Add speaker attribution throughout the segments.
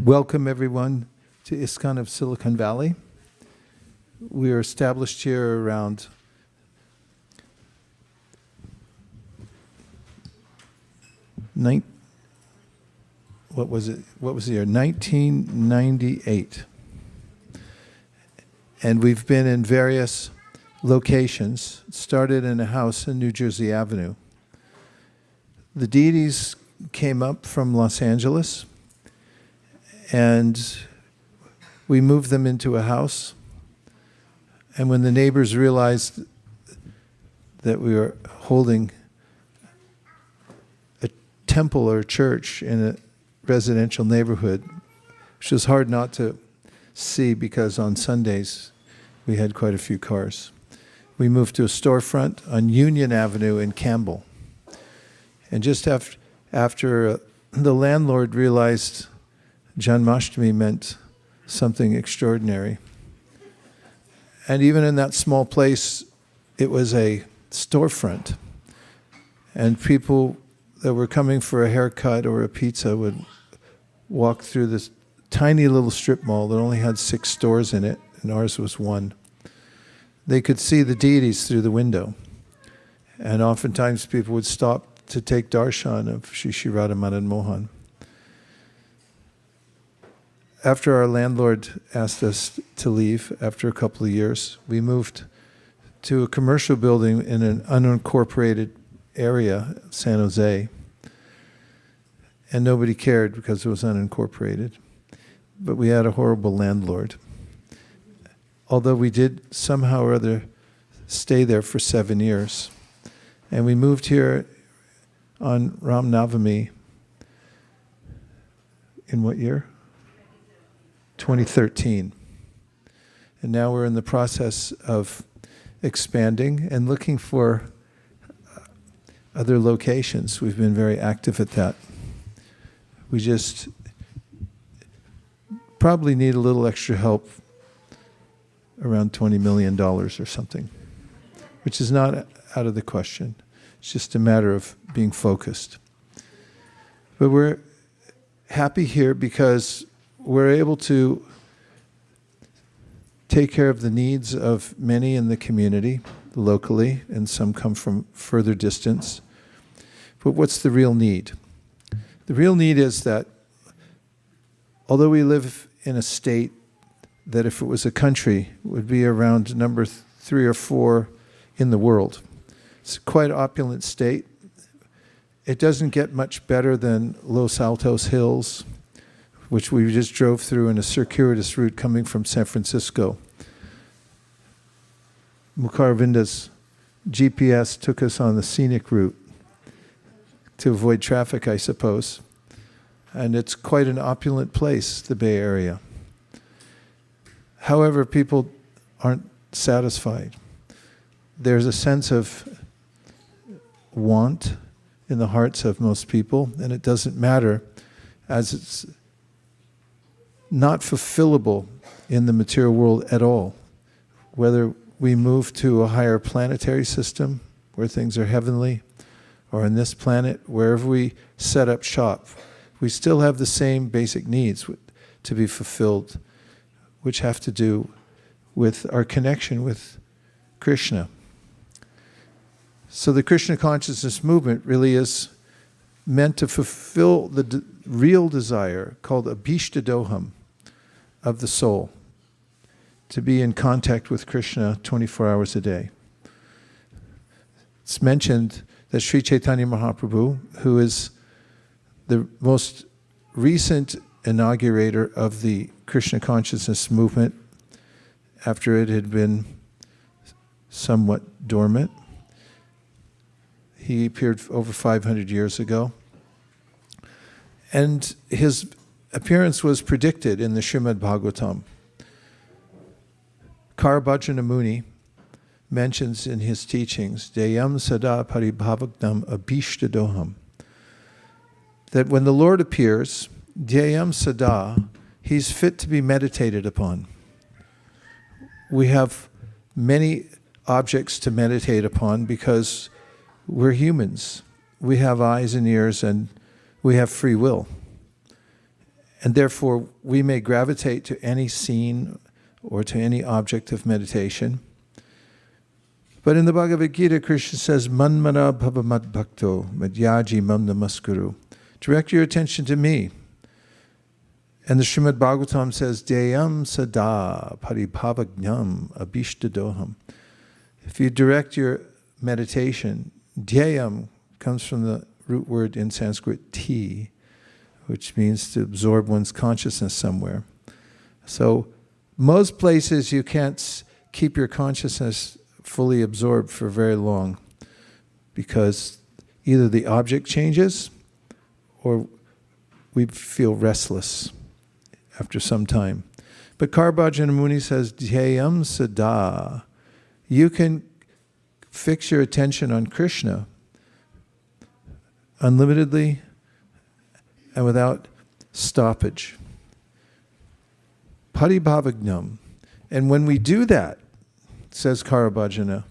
Speaker 1: Welcome everyone to ISKCON of Silicon Valley. We are established here around what was the year? 1998. And we've been in various locations. It started in a house in New Jersey Avenue. The deities came up from Los Angeles, and we moved them into a house. And when the neighbors realized that we were holding a temple or a church in a residential neighborhood, which was hard not to see because on Sundays we had quite a few cars, we moved to a storefront on Union Avenue in Campbell. And just after the landlord realized Janmashtami meant something extraordinary, and even in that small place, it was a storefront, and people that were coming for a haircut or a pizza would walk through this tiny little strip mall that only had 6 stores in it, and ours was 1. They could see the deities through the window, and oftentimes people would stop to take darshan of Shri Shri Radha Madan Mohan. After our landlord asked us to leave, after a couple of years, we moved to a commercial building in an unincorporated area, San Jose. And nobody cared because it was unincorporated. But we had a horrible landlord. Although we did somehow or other stay there for 7 years. And we moved here on Ram Navami in what year? 2013. And now we're in the process of expanding and looking for other locations. We've been very active at that. We just probably need a little extra help, around $20 million or something, which is not out of the question. It's just a matter of being focused. But we're happy here because we're able to take care of the needs of many in the community locally, and some come from further distance. But what's the real need? The real need is that although we live in a state that if it was a country would be around number 3 or 4 in the world. It's quite an opulent state. It doesn't get much better than Los Altos Hills, which we just drove through in a circuitous route coming from San Francisco. Mukaravinda's GPS took us on the scenic route to avoid traffic, I suppose. And it's quite an opulent place, the Bay Area. However, people aren't satisfied. There's a sense of want in the hearts of most people, and it doesn't matter, as it's not fulfillable in the material world at all. Whether we move to a higher planetary system where things are heavenly, or on this planet, wherever we set up shop, we still have the same basic needs to be fulfilled, which have to do with our connection with Krishna. So the Krishna consciousness movement really is meant to fulfill the real desire called Abhishtadoham of the soul, to be in contact with Krishna 24 hours a day. It's mentioned that Sri Chaitanya Mahaprabhu, who is the most recent inaugurator of the Krishna consciousness movement after it had been somewhat dormant. He appeared over 500 years ago. And his appearance was predicted in the Srimad Bhagavatam. Karabhajana Muni mentions in his teachings, Deyam Sada Paribhavagnam Abhishtadoham, that when the Lord appears, Deyam Sada, he's fit to be meditated upon. We have many objects to meditate upon because we're humans. We have eyes and ears and we have free will. And therefore, we may gravitate to any scene or to any object of meditation. But in the Bhagavad Gita, Krishna says, Manmana bhava mad bhakto madhyaji mam namaskuru. Direct your attention to me. And the Srimad Bhagavatam says, Dhyayam sada paribhavagnyam abhishtadoham. If you direct your meditation, dhyayam comes from the root word in Sanskrit, ti, which means to absorb one's consciousness somewhere. So most places you can't keep your consciousness fully absorbed for very long because either the object changes or we feel restless after some time. But Bhajan Muni says, Dhyayam sada. You can fix your attention on Krishna unlimitedly and without stoppage. Paribhavagnam. And when we do that, says Karabhajana,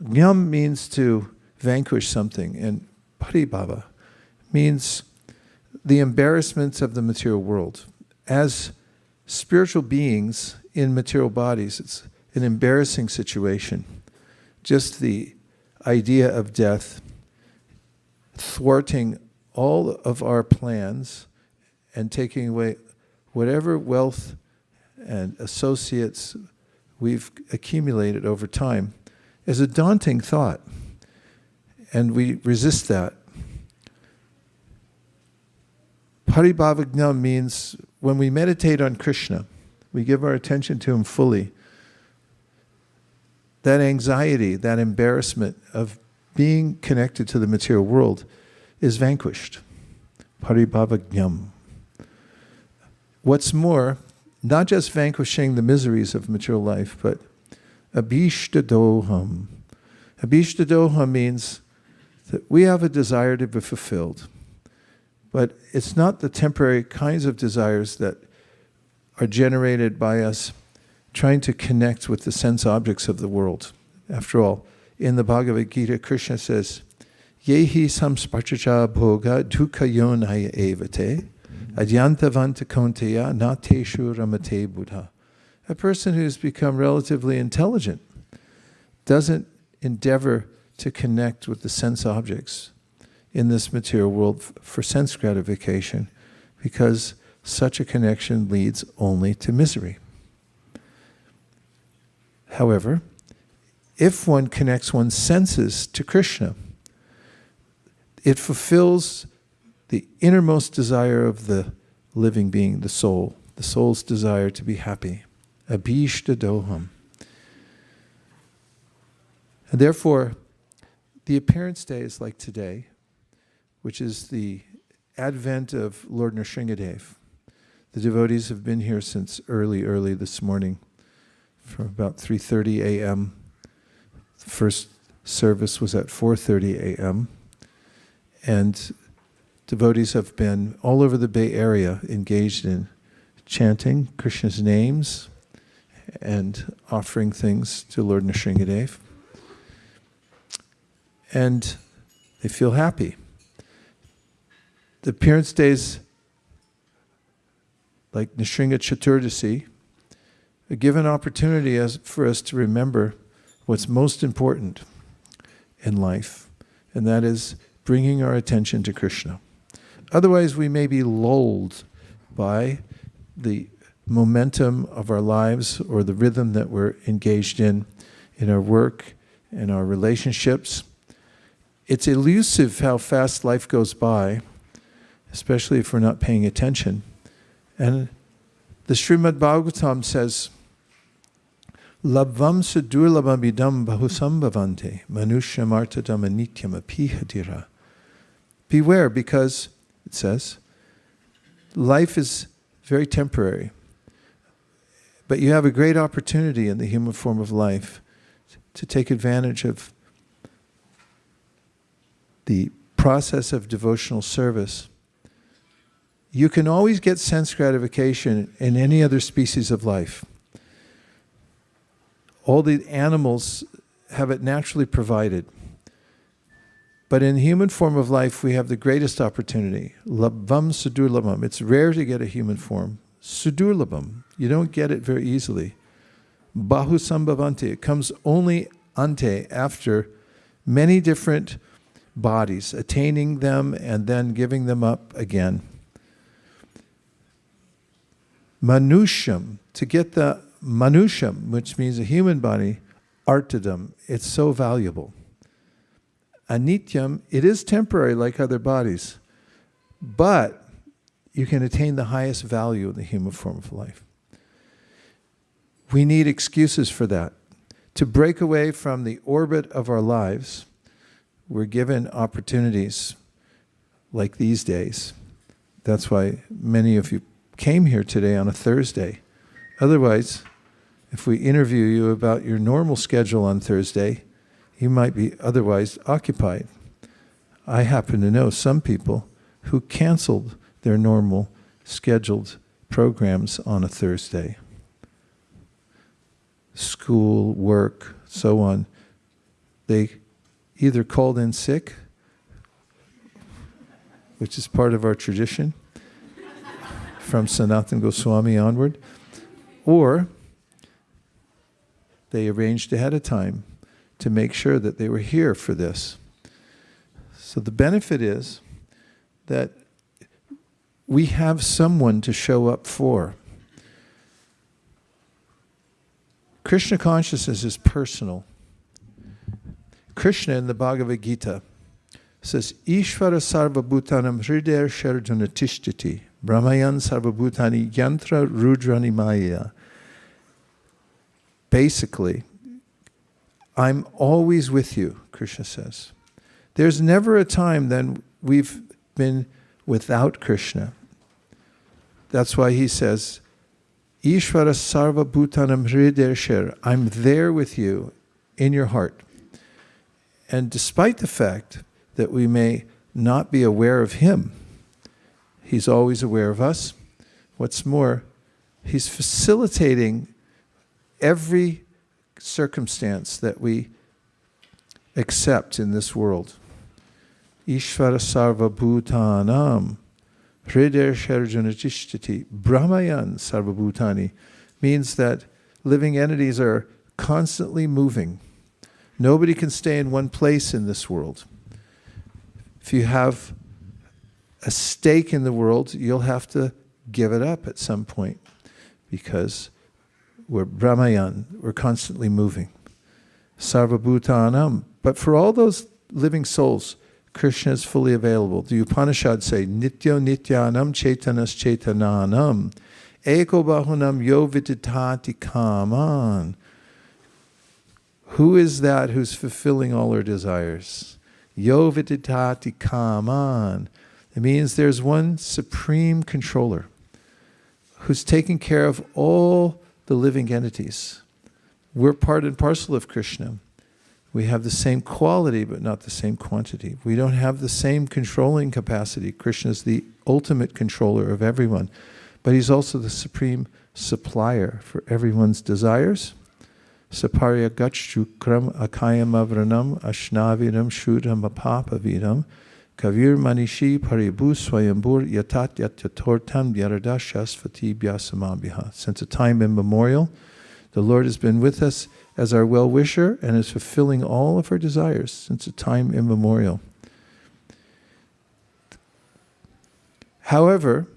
Speaker 1: Gnam means to vanquish something, and paribhava means the embarrassments of the material world. As spiritual beings in material bodies, it's an embarrassing situation. Just the idea of death thwarting all of our plans and taking away whatever wealth and associates we've accumulated over time is a daunting thought. And we resist that. Paribhavagnam means when we meditate on Krishna, we give our attention to him fully. That anxiety, that embarrassment of being connected to the material world is vanquished. Paribhavagnam. What's more, not just vanquishing the miseries of material life, but abhishtadoham. Abhishtadoham means that we have a desire to be fulfilled. But it's not the temporary kinds of desires that are generated by us trying to connect with the sense objects of the world. After all, in the Bhagavad Gita, Krishna says, Yehi samsparchacha bhoga dukkayonaya evate adyantavanta konteya nateshu ramate buddha. A person who's become relatively intelligent doesn't endeavor to connect with the sense objects in this material world for sense gratification, because such a connection leads only to misery. However, if one connects one's senses to Krishna, it fulfills the innermost desire of the living being, the soul's desire to be happy. Abhishtadoham. And therefore, the appearance days like today, which is the advent of Lord Nrsingadev. The devotees have been here since early this morning, from about 3:30 a.m. The first service was at 4:30 a.m. And devotees have been all over the Bay Area engaged in chanting Krishna's names and offering things to Lord Nrsingadev. And they feel happy. The appearance days, like Nrsinga Chaturdashi, give an opportunity for us to remember what's most important in life, and that is bringing our attention to Krishna. Otherwise, we may be lulled by the momentum of our lives or the rhythm that we're engaged in our work, in our relationships. It's elusive how fast life goes by, especially if we're not paying attention. And the Srimad Bhagavatam says, Labvam sadurlabam idam bahusambhavante manushya martadam anityam apihadira. Beware, because, it says, life is very temporary. But you have a great opportunity in the human form of life to take advantage of the process of devotional service. You can always get sense gratification in any other species of life. All the animals have it naturally provided. But in the human form of life, we have the greatest opportunity. Labvam sudurlabham. It's rare to get a human form. Sudurlabham. You don't get it very easily. Bahu sambhavanti. It comes only ante, after many different bodies, attaining them and then giving them up again. Manusham. To get the manusham, which means a human body, artadam. It's so valuable. Anityam, it is temporary like other bodies, but you can attain the highest value in the human form of life. We need excuses for that. To break away from the orbit of our lives, we're given opportunities like these days. That's why many of you came here today on a Thursday. Otherwise, if we interview you about your normal schedule on Thursday, you might be otherwise occupied. I happen to know some people who canceled their normal scheduled programs on a Thursday. School, work, so on. They either called in sick, which is part of our tradition from Sanatana Goswami onward, or they arranged ahead of time to make sure that they were here for this. So the benefit is that we have someone to show up for. Krishna consciousness is personal. Krishna in the Bhagavad Gita says, Ishvara sarva bhutanam hridaya sharjuna tishtiti, brahmayan sarva bhutani yantra rudrani maya. Basically, I'm always with you, Krishna says. There's never a time then we've been without Krishna. That's why he says, Ishvara sarva bhutanam hridaya, I'm there with you in your heart. And despite the fact that we may not be aware of him, he's always aware of us. What's more, he's facilitating every circumstance that we accept in this world. Ishvara sarva bhutanam hridaya sharjuna tishtiti brahmayan sarva bhutani means that living entities are constantly moving. Nobody can stay in one place in this world. If you have a stake in the world, you'll have to give it up at some point, because we're Brahmayan, we're constantly moving. Sarvabhutanam. But for all those living souls, Krishna is fully available. The Upanishads say, Nityo Nityanam Chaitanas Chaitananam Eko Bahunam Yo Viditati Kaman. Who is that who's fulfilling all our desires? Yo Viditati Kaman. It means there's one supreme controller who's taking care of all the living entities. We're part and parcel of Krishna. We have the same quality, but not the same quantity. We don't have the same controlling capacity. Krishna is the ultimate controller of everyone, but he's also the supreme supplier for everyone's desires. Saparya gachchukram akayam avranam ashnavidam shudram apapavidam kavir manishi paribhu swayambur yatat yatyatortam yaradashasvati byasamabhiha. Since a time immemorial, the Lord has been with us as our well-wisher and is fulfilling all of our desires since a time immemorial. However,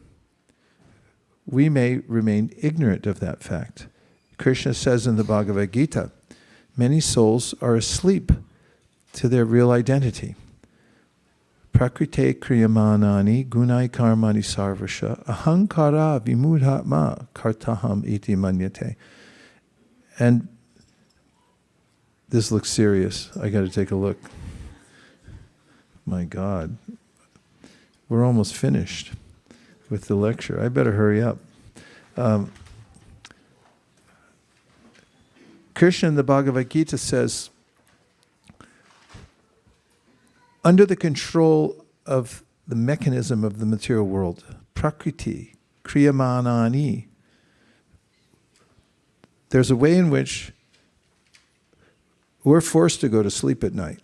Speaker 1: we may remain ignorant of that fact. Krishna says in the Bhagavad Gita, many souls are asleep to their real identity. Prakrite kriyamanani gunai karmani sarvasha ahankara vimudhatma kartaham iti manyate. And this looks serious. I got to take a look. My God. We're almost finished with the lecture. I better hurry up. Krishna in the Bhagavad Gita says, under the control of the mechanism of the material world, prakriti, kriyamanani, there's a way in which we're forced to go to sleep at night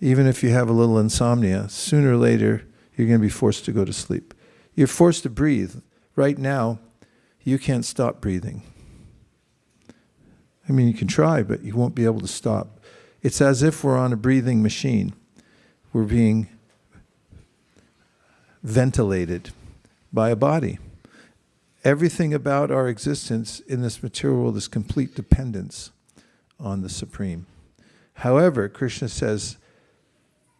Speaker 1: Even if you have a little insomnia, sooner or later, you're going to be forced to go to sleep. You're forced to breathe. Right now, you can't stop breathing. I mean, you can try, but you won't be able to stop. It's as if we're on a breathing machine. We're being ventilated by a body. Everything about our existence in this material world is complete dependence on the Supreme. However, Krishna says,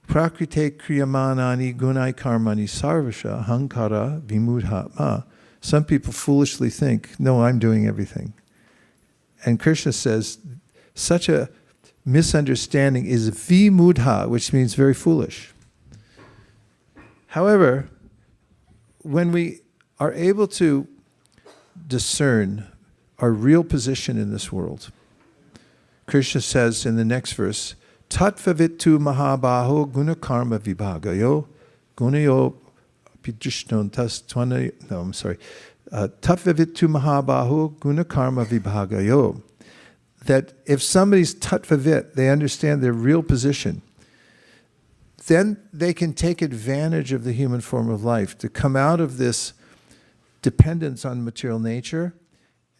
Speaker 1: Prakrite kriyamanani gunai karmani sarvasha hankara vimudhatma. Some people foolishly think, no, I'm doing everything. And Krishna says, such a misunderstanding is vimudha, which means very foolish. However, when we are able to discern our real position in this world, Krishna says in the next verse, Tattvavitu mahabaho gunakarma vibhagayo gunayo pidushnontas tvana. No, I'm sorry. Tattvavitu mahabaho gunakarma vibhagayo. That if somebody's tattvavit, they understand their real position, then they can take advantage of the human form of life to come out of this dependence on material nature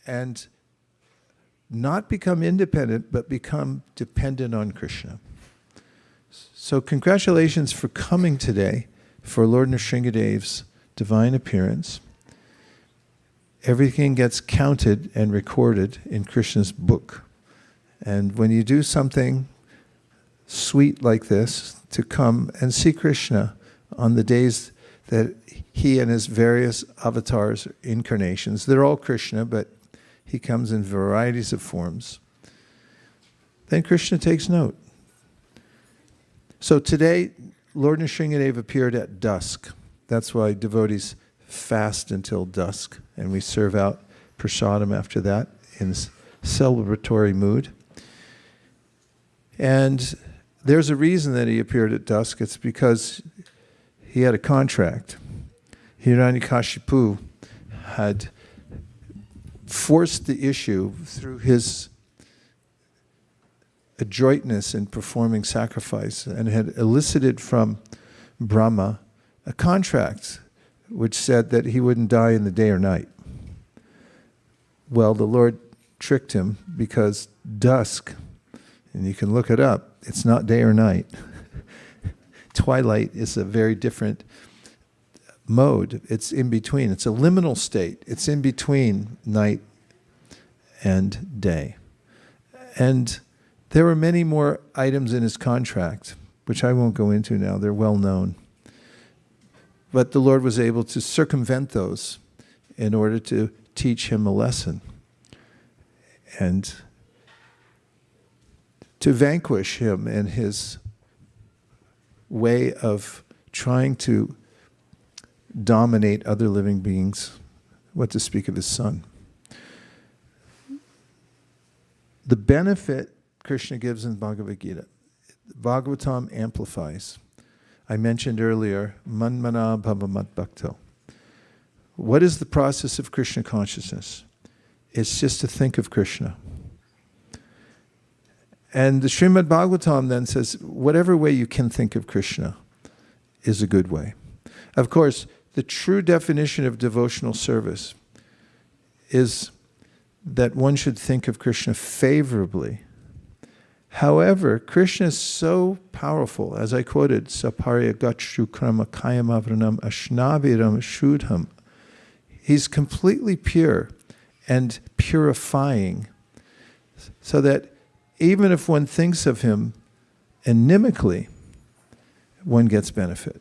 Speaker 1: and not become independent, but become dependent on Krishna. So congratulations for coming today for Lord Nrsingadev's divine appearance. Everything gets counted and recorded in Krishna's book. And when you do something sweet like this, to come and see Krishna on the days that he and his various avatars, incarnations, they're all Krishna, but he comes in varieties of forms. Then Krishna takes note. So today, Lord Nrsingadev appeared at dusk. That's why devotees fast until dusk, and we serve out prasadam after that in celebratory mood. And there's a reason that he appeared at dusk. It's because he had a contract. Hiranyakashipu had forced the issue through his adroitness in performing sacrifice and had elicited from Brahma a contract which said that he wouldn't die in the day or night. Well, the Lord tricked him because dusk, and you can look it up, it's not day or night. Twilight is a very different mode. It's in between. It's a liminal state. It's in between night and day. And there were many more items in his contract, which I won't go into now. They're well known. But the Lord was able to circumvent those in order to teach him a lesson and to vanquish him in his way of trying to dominate other living beings, what to speak of his son. The benefit Krishna gives in Bhagavad Gita, Bhagavatam amplifies. I mentioned earlier, manmana bhava mat bhakto. What is the process of Krishna consciousness? It's just to think of Krishna. And the Srimad Bhagavatam then says, whatever way you can think of Krishna is a good way. Of course, the true definition of devotional service is that one should think of Krishna favorably. However, Krishna is so powerful, as I quoted, Saparya Gachu Krama Kayamavranam Ashnaviram Shudham. He's completely pure and purifying, so that even if one thinks of him animically, one gets benefit.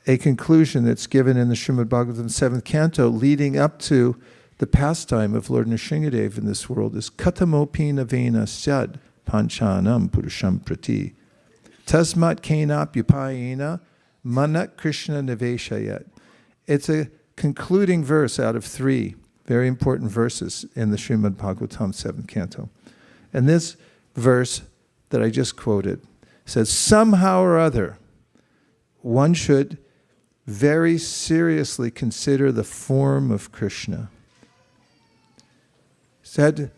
Speaker 1: A conclusion that's given in the Srimad Bhagavatam 7th canto leading up to the pastime of Lord Nrsingadev in this world is Katamopi Navena Syad Panchanam Purusham Prati Tasmat Kenapyupayena Manat Krishna Niveshayat. It's a concluding verse out of 3 very important verses in the Srimad Bhagavatam 7th canto. And this verse that I just quoted says, somehow or other, one should very seriously consider the form of Krishna. Said,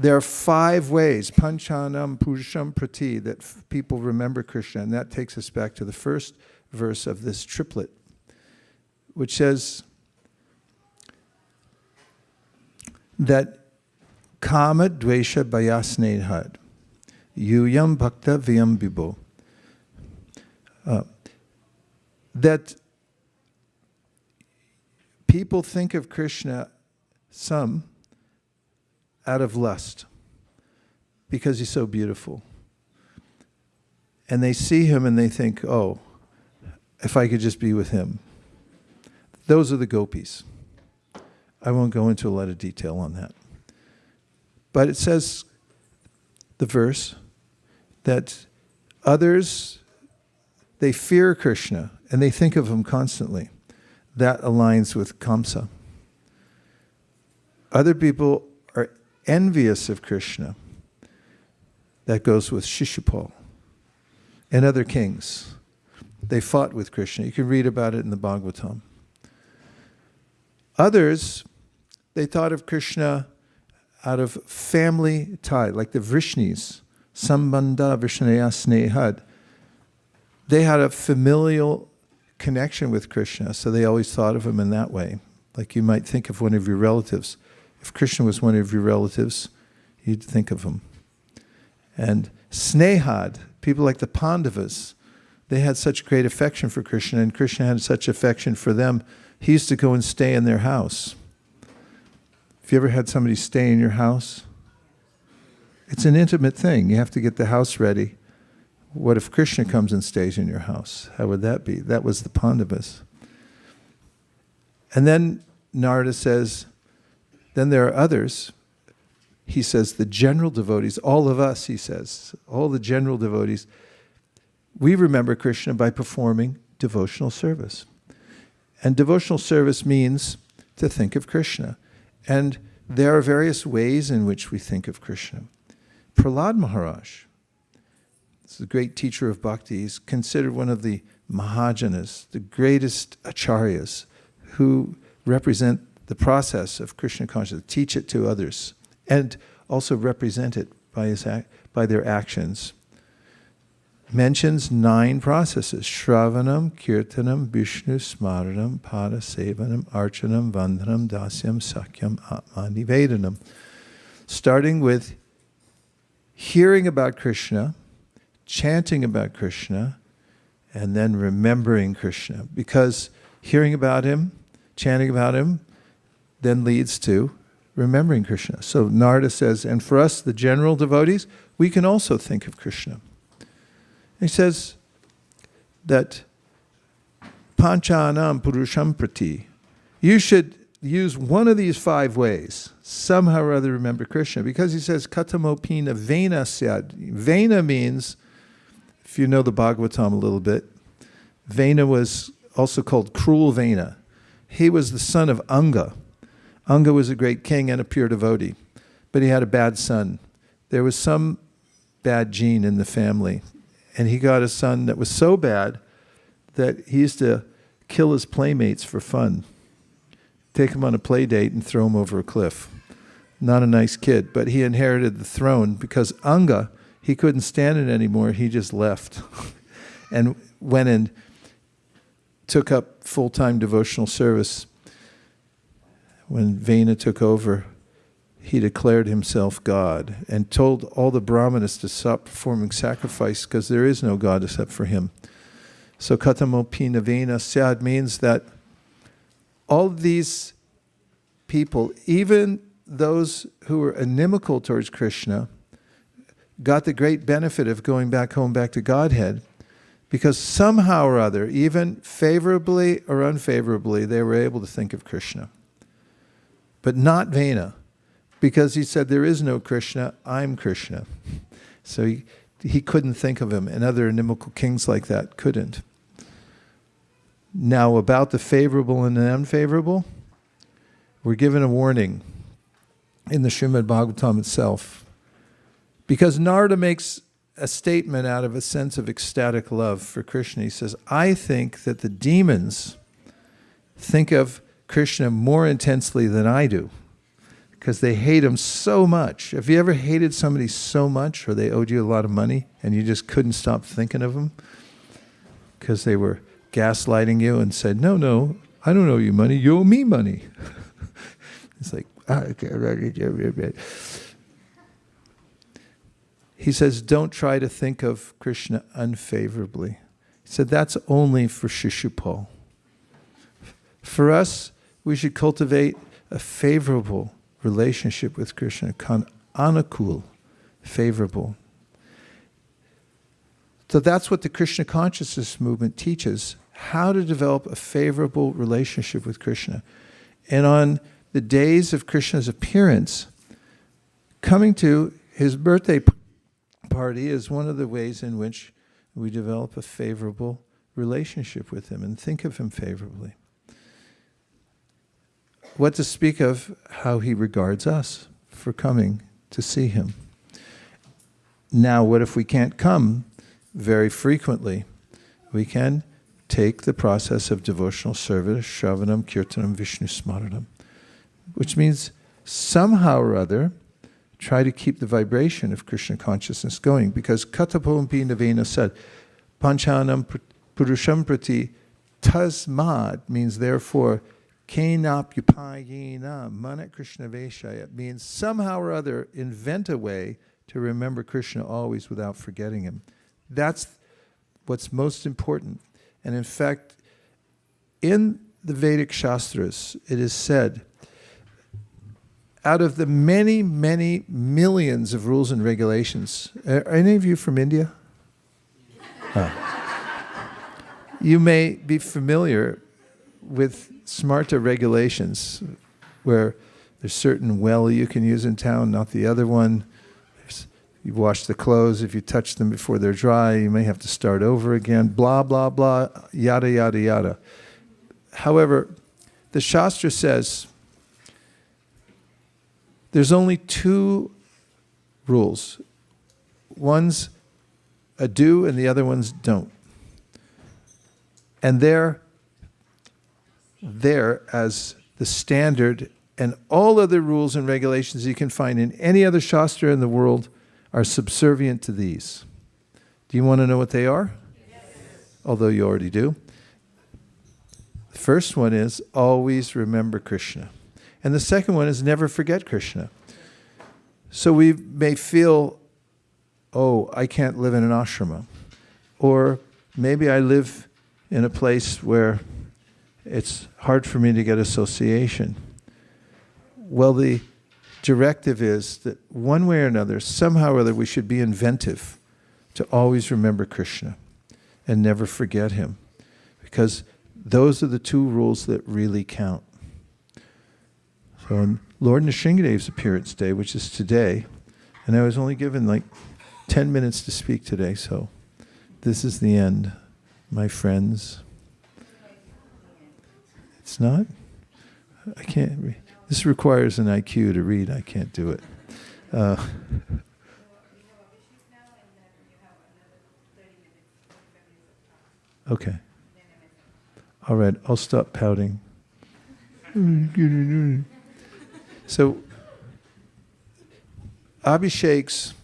Speaker 1: there are 5 ways, panchanam purusham prati, that people remember Krishna. And that takes us back to the first verse of this triplet, which says that kama dvesha bayasnehad yuyam bhakta vyam bibo. That people think of Krishna, some, out of lust, because he's so beautiful. And they see him and they think, oh, if I could just be with him. Those are the gopis. I won't go into a lot of detail on that. But it says, the verse, that others, they fear Krishna and they think of him constantly. That aligns with Kamsa. Other people are envious of Krishna. That goes with Shishupal and other kings. They fought with Krishna. You can read about it in the Bhagavatam. Others, they thought of Krishna out of family tie, like the Vrishnis, Sambandha Vishnaya Snehad. They had a familial connection with Krishna, so they always thought of him in that way. Like you might think of one of your relatives. If Krishna was one of your relatives, you'd think of him. And Snehad, people like the Pandavas, they had such great affection for Krishna, and Krishna had such affection for them, he used to go and stay in their house. Have you ever had somebody stay in your house? It's an intimate thing. You have to get the house ready. What if Krishna comes and stays in your house? How would that be? That was the Pandavas. And then Narada says, then there are others. He says, the general devotees, all of us, he says, all the general devotees, we remember Krishna by performing devotional service. And devotional service means to think of Krishna. And there are various ways in which we think of Krishna. Prahlad Maharaj, this is a great teacher of bhakti. He's considered one of the Mahajanas, the greatest acharyas, who represent the process of Krishna consciousness, teach it to others, and also represent it by their actions. Mentions 9 processes: Shravanam, Kirtanam, Vishnu Smaranam, Pada Sevanam, Archanam, Vandhanam, Dasyam, Sakyam, Atma Nivedanam. Starting with hearing about Krishna, chanting about Krishna, and then remembering Krishna. Because hearing about him, chanting about him, then leads to remembering Krishna. So Narada says, and for us, the general devotees, we can also think of Krishna. He says that panchanam purusham prati, you should use one of these 5 ways, somehow or other remember Krishna, because he says katamopina vena syad. Vena means, if you know the Bhagavatam a little bit, Vena was also called cruel Vena. He was the son of Anga. Anga was a great king and a pure devotee, but he had a bad son. There was some bad gene in the family. And he got a son that was so bad that he used to kill his playmates for fun. Take him on a play date and throw him over a cliff. Not a nice kid, but he inherited the throne because Anga, he couldn't stand it anymore. He just left and went and took up full-time devotional service. When Vena took over, he declared himself God and told all the brahmanas to stop performing sacrifice because there is no God except for him. So katamopina vena syad means that all of these people, even those who were inimical towards Krishna, got the great benefit of going back home, back to Godhead, because somehow or other, even favorably or unfavorably, they were able to think of Krishna. But not Vena. Because he said, there is no Krishna, I'm Krishna. So he couldn't think of him, and other inimical kings like that couldn't. Now, about the favorable and the unfavorable, we're given a warning in the Srimad Bhagavatam itself. Because Narada makes a statement out of a sense of ecstatic love for Krishna. He says, I think that the demons think of Krishna more intensely than I do. because they hate him so much. Have you ever hated somebody so much, or they owed you a lot of money and you just couldn't stop thinking of them because they were gaslighting you and said, no, I don't owe you money, you owe me money. It's like, he says, don't try to think of Krishna unfavorably. He said, that's only for Shishupal. For us, we should cultivate a favorable relationship with Krishna, anukul, favorable. So that's what the Krishna consciousness movement teaches, how to develop a favorable relationship with Krishna. And on the days of Krishna's appearance, coming to his birthday party is one of the ways in which we develop a favorable relationship with him and think of him favorably. What to speak of how he regards us for coming to see him. Now, what if we can't come very frequently? We can take the process of devotional service, Shravanam, Kirtanam, Vishnu Smaranam, which means somehow or other try to keep the vibration of Krishna consciousness going, because Katapompi Navena said, Panchanam Purusham Prati Tasmad means therefore, Kenapyupayena Manat Krishna Veshaya. It means somehow or other invent a way to remember Krishna always without forgetting him. That's what's most important. And in fact, in the Vedic Shastras, it is said, out of the many, many millions of rules and regulations, are any of you from India? You may be familiar with smarta regulations, where there's certain well you can use in town, not the other one. You wash the clothes. If you touch them before they're dry, you may have to start over again. Blah, blah, blah, yada, yada, yada. However, the Shastra says there's only two rules. One's a do and the other one's don't. And they're there as the standard, and all other rules and regulations you can find in any other Shastra in the world are subservient to these. Do you want to know what they are? Yes. Although you already do. The first one is always remember Krishna. And the second one is never forget Krishna. So we may feel, oh, I can't live in an ashrama. Or maybe I live in a place where it's hard for me to get association. Well, the directive is that one way or another, somehow or other, we should be inventive to always remember Krishna and never forget him. Because those are the two rules that really count. So on Lord Nrsingadev's appearance day, which is today, and I was only given like 10 minutes to speak today, so this is the end, my friends. It's not? I can't read. This requires an IQ to read. I can't do it. Okay. All right, I'll stop pouting. So, Abhisheks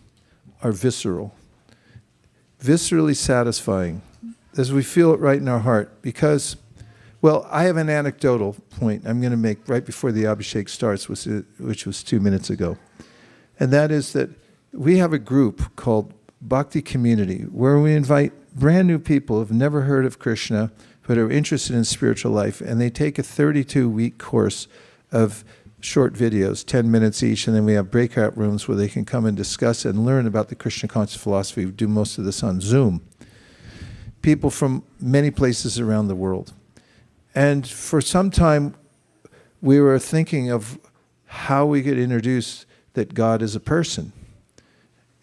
Speaker 1: are visceral, viscerally satisfying, as we feel it right in our heart, because, well, I have an anecdotal point I'm going to make right before the Abhishek starts, which was 2 minutes ago. And that is that we have a group called Bhakti Community, where we invite brand new people who have never heard of Krishna, but are interested in spiritual life, and they take a 32-week course of short videos, 10 minutes each, and then we have breakout rooms where they can come and discuss and learn about the Krishna conscious philosophy. We do most of this on Zoom. People from many places around the world. And for some time, we were thinking of how we could introduce that God is a person.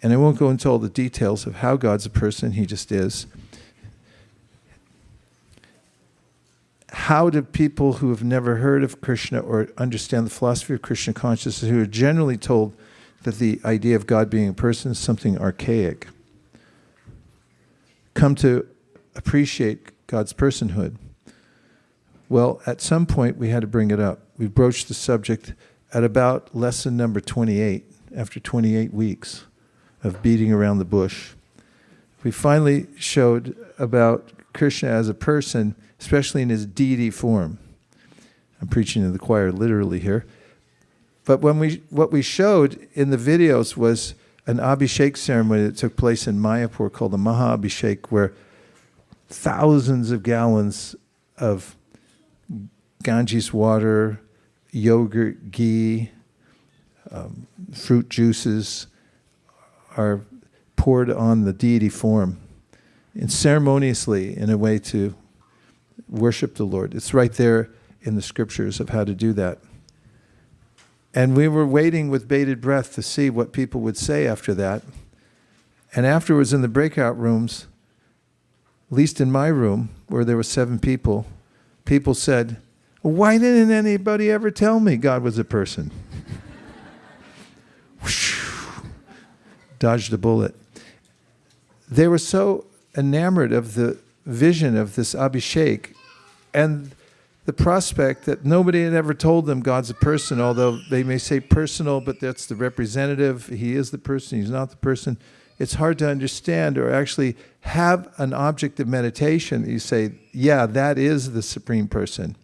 Speaker 1: And I won't go into all the details of how God's a person, he just is. How do people who have never heard of Krishna or understand the philosophy of Krishna consciousness, who are generally told that the idea of God being a person is something archaic, come to appreciate God's personhood? Well, at some point we had to bring it up. We broached the subject at about lesson number 28, after 28 weeks of beating around the bush, we finally showed about Krishna as a person, especially in his deity form. I'm preaching to the choir literally here. But what we showed in the videos was an Abhishek ceremony that took place in Mayapur called the Maha Abhishek, where thousands of gallons of Ganges water, yogurt, ghee, fruit juices are poured on the deity form, and ceremoniously in a way to worship the Lord. It's right there in the scriptures of how to do that. And we were waiting with bated breath to see what people would say after that. And afterwards in the breakout rooms, at least in my room, where there were 7 people, people said, "Why didn't anybody ever tell me God was a person?" Dodged a bullet. They were so enamored of the vision of this Abhishek and the prospect that nobody had ever told them God's a person, although they may say personal, but that's the representative. He is the person, he's not the person. It's hard to understand or actually have an object of meditation. You say, yeah, that is the supreme person.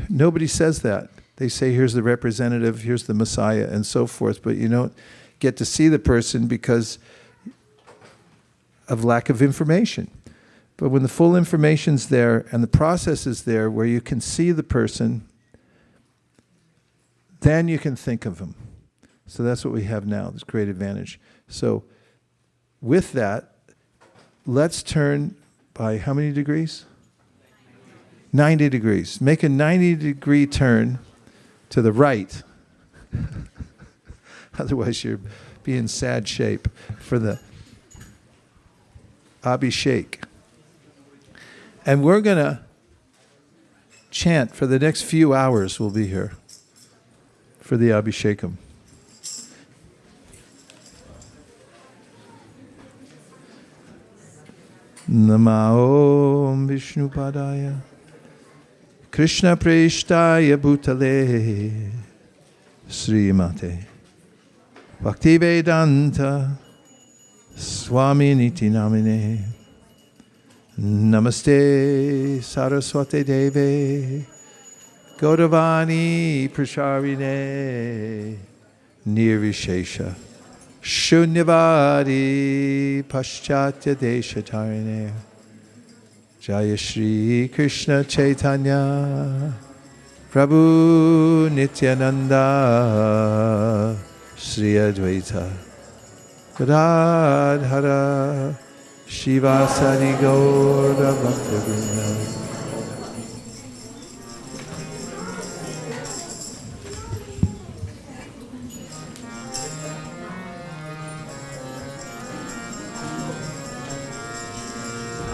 Speaker 1: Nobody says that. They say, here's the representative, here's the Messiah, and so forth, but you don't get to see the person because of lack of information. But when the full information's there and the process is there where you can see the person, then you can think of him. So that's what we have now, this great advantage. So with that, let's turn by how many degrees? 90 degrees. Make a 90-degree turn to the right. Otherwise you're be in sad shape for the Abhishek. And we're going to chant for the next few hours. We'll be here for the Abhishekam. Namo Vishnu Padaya Krishna Preshtaya Bhutale Srimate Bhaktivedanta Swami Niti Namine Namaste Saraswati Deve Gaudavani Prasharine Nirvishesha Shunyavadi Paschatya Deshatarine Jaya Shri Krishna Chaitanya Prabhu Nityananda Sri Advaita Gadadhara Shivasani Gaura Bhaktavrinda.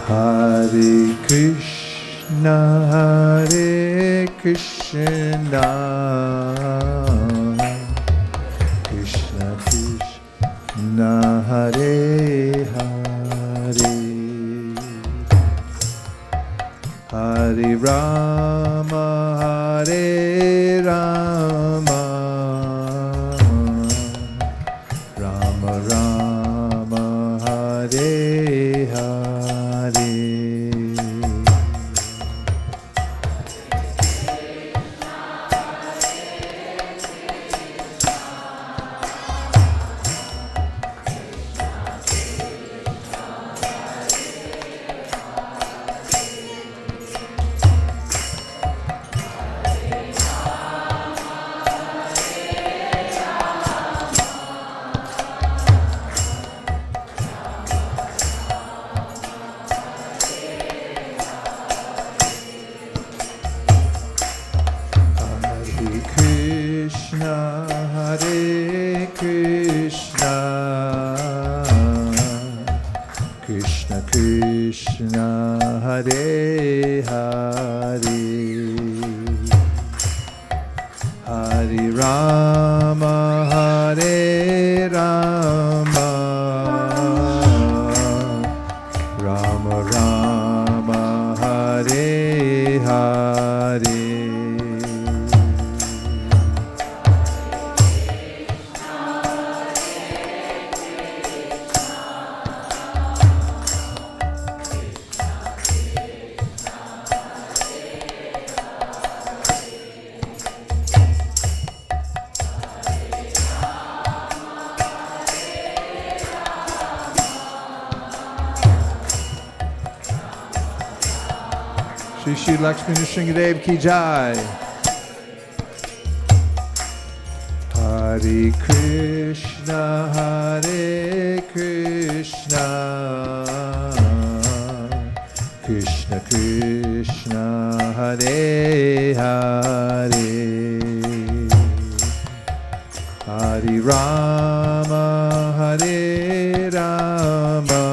Speaker 1: Hare Krishna, Hare Krishna, Krishna Krishna, Hare Hare, Hare Rama, Hare Rama, Rama Rama, Hare Hare. Shri Shri Lakshmi Nrsimhadev ki jai. Hare Krishna, Hare Krishna, Krishna Krishna, Hare Hare, Hare Rama, Hare Rama,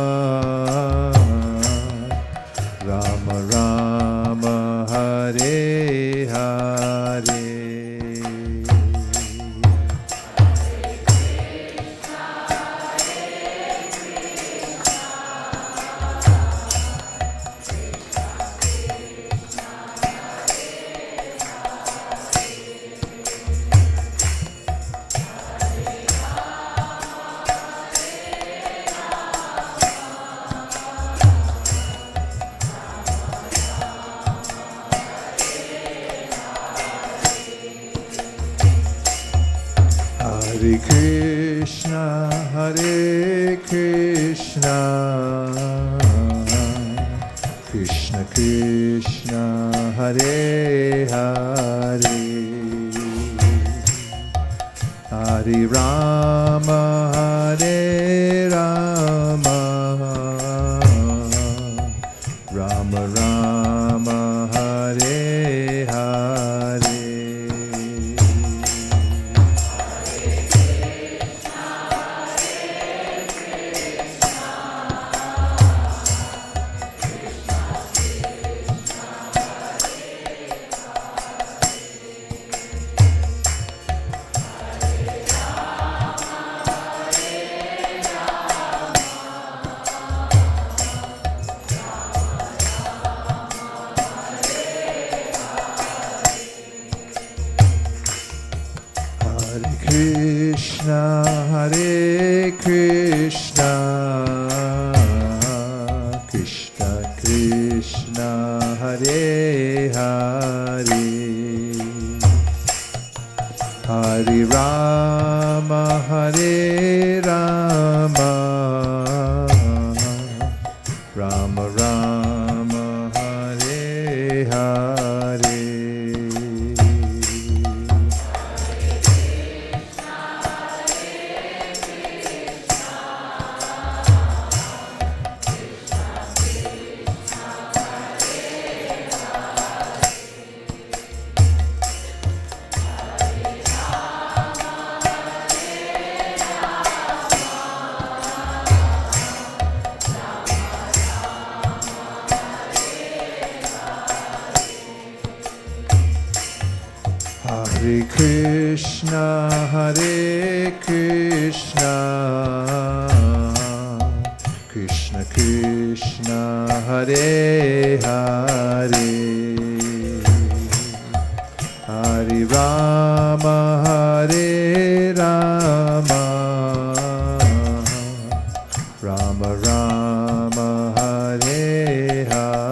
Speaker 1: Rama Rama, Hare Hare. Hare Krishna, Hare Krishna, Krishna Krishna, Hare Hare, Hare Rama, Hare Rama, Rama Rama, Hare Hare. Krishna, Hare Krishna, Krishna Krishna, Hare Hare, Hare Rama, Hare Rama, Rama Rama, Hare Hare. Hare Krishna, Hare Krishna, Krishna Krishna, Hare Hare, Hare Rama, Hare Rama, Rama Rama, Hare Hare.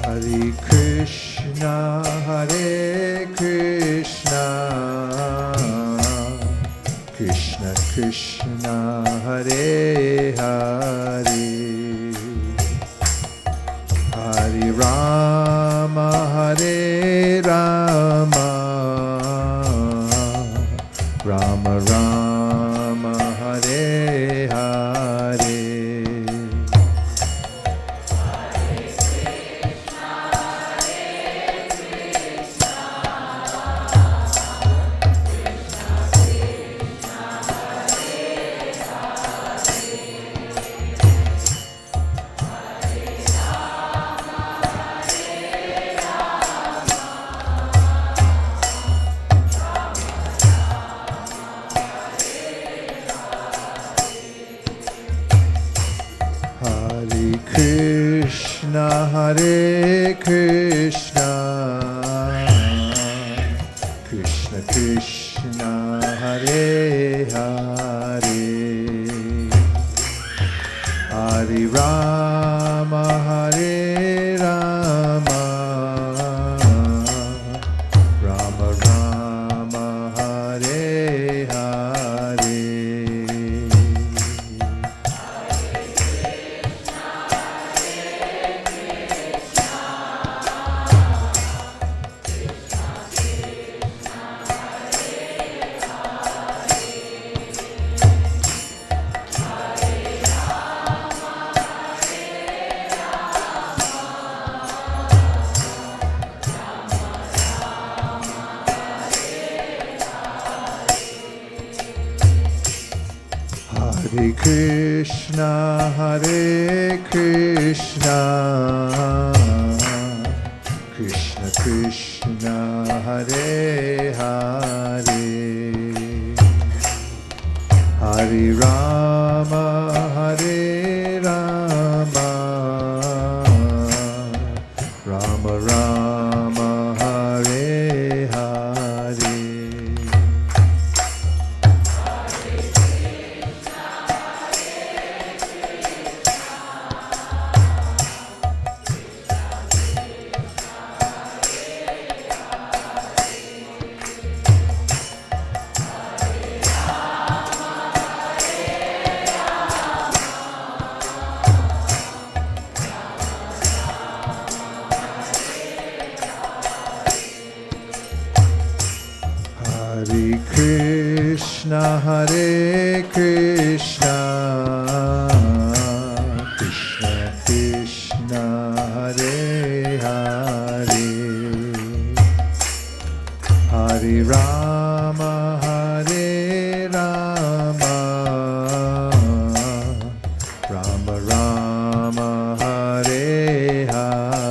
Speaker 1: Hare Krishna, Hare Krishna, Krishna Krishna, Hare Hare, Hare Rama, Hare Rama, Rama Rama, Hare Hare. Hare Krishna, Krishna Krishna Hare Hare, Hare Rama Hare Rama, Rama Rama Hare Hare. Hare Krishna, Hare Krishna, Krishna Krishna, Hare Hare, Hare Rama, Hare Rama, Rama Rama, Hare Hare. Hare Krishna, Hare Krishna, Krishna Krishna, Hare Hare, Hare Rama, Hare Rama, Rama Rama, Hare Hare.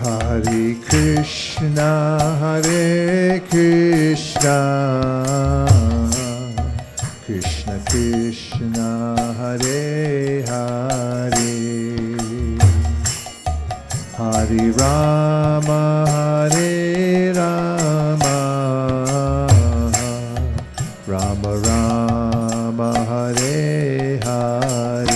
Speaker 1: Hare Krishna, Hare Krishna, Krishna Krishna, Hare Hare, Hare Rama, Hare Rama, Rama Rama, Hare Hare.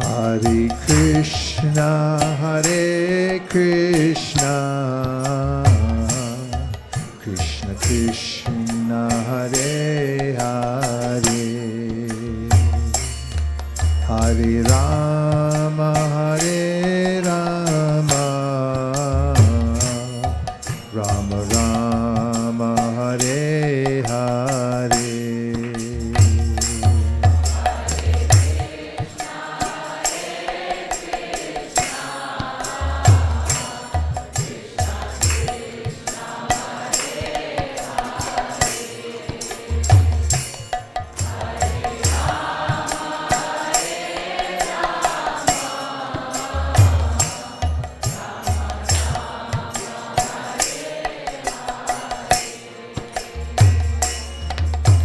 Speaker 1: Hare Krishna, Hare Krishna, Krishna Krishna, Hare Hare, Hare Rama, Hare Rama, Rama Rama, Hare Hare.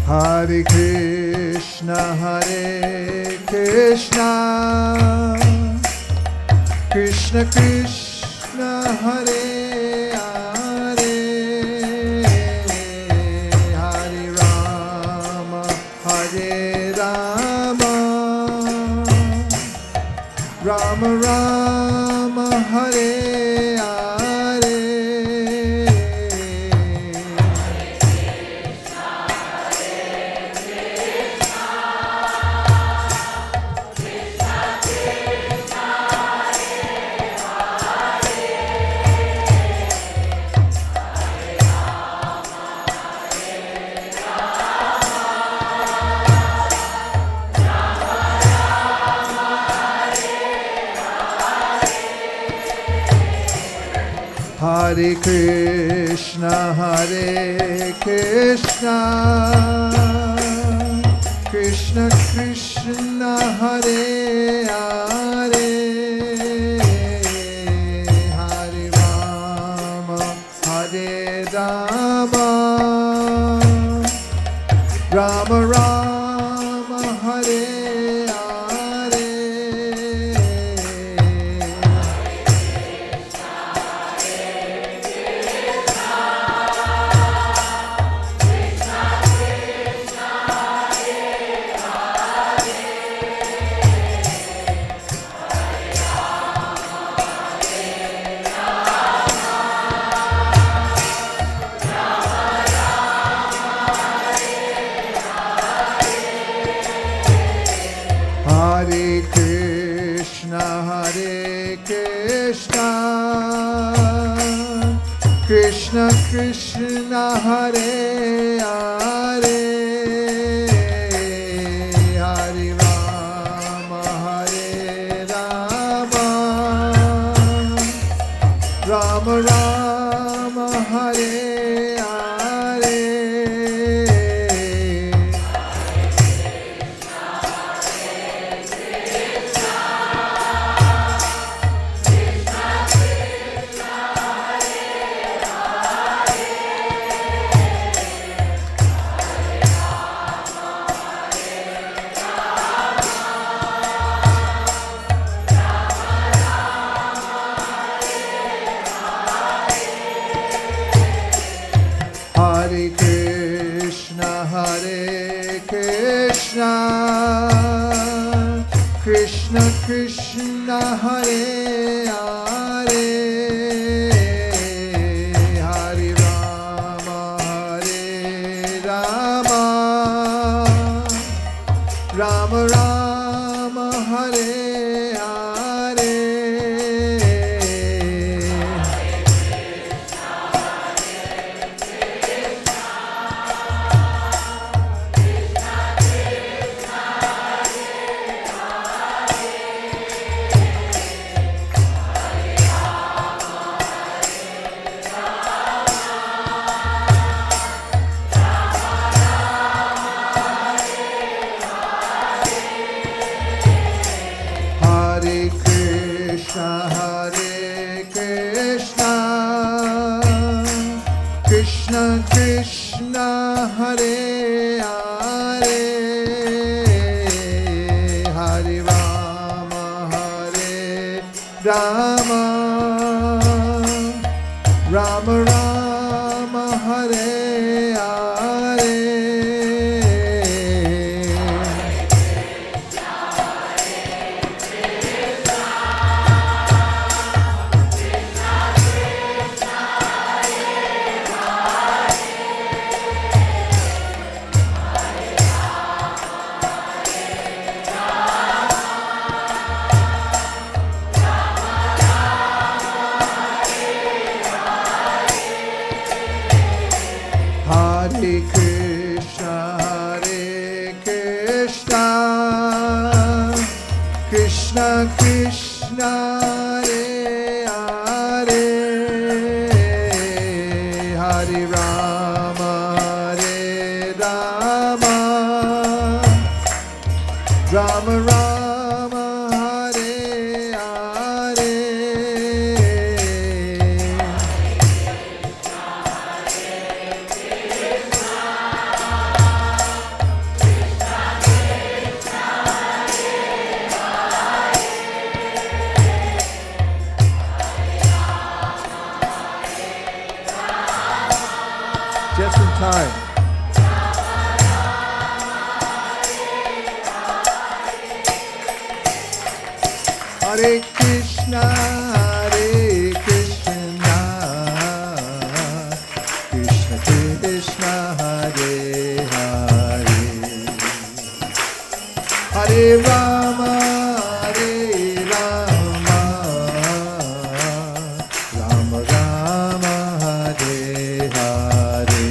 Speaker 1: Hare Krishna, Hare Krishna, Krishna Krishna, Hare Hare, Hare Rama, Hare Rama, Rama Rama, Hare Hare Krishna, Krishna Krishna, Hare Hare, Hare Rama, Hare Rama, Rama Rama, Hare Hare Krishna, Krishna Krishna, Hare Hare, Hare Rama, Hare Rama, Rama Rama, Hare Hare Krishna, Krishna Krishna, Hare Hare, Hare Rama, Hare Rama, Rama Rama, Hare Krishna Krishna, Hare Hare, Hare Rama, Hare Rama, Rama Rama, Hare Hare. Hare Krishna, Krishna Krishna, Hare Hare, Hare Rama, Hare Rama, Rama Rama, Hare Hare. Just in time. Hare Krishna, Krishna Krishna, Hare Hare, Hare Rama, Hare Rama, Rama Rama, Hare Hare.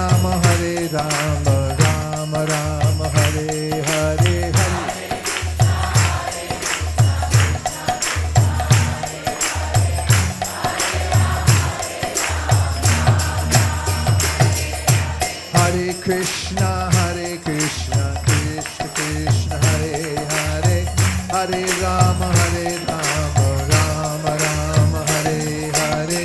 Speaker 1: Rama, Hare Rama, Rama Rama, Hare Hare, Hare Krishna, Krishna Krishna, Hare Hare, Hare Rama, Rama Rama, Hare Hare.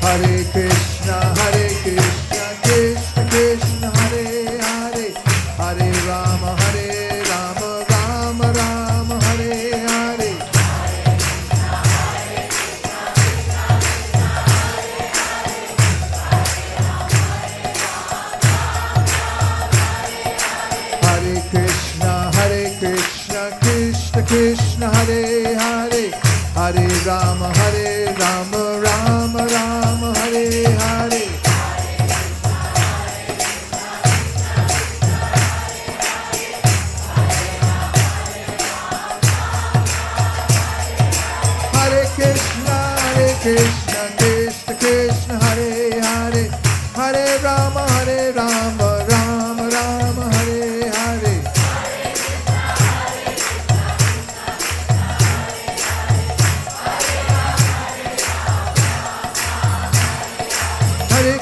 Speaker 1: Hare Krishna, Krishna Krishna, Hare Hare, Hare Rama, Rama Rama, Hare Hare. Hare Krishna, Krishna Krishna, Hare Hare, Hare Rama, Rama Rama, Hare Hare. Hare Krishna, Krishna Krishna, Hare Hare, Hare Rama, Rama Rama, Hare Hare. Hare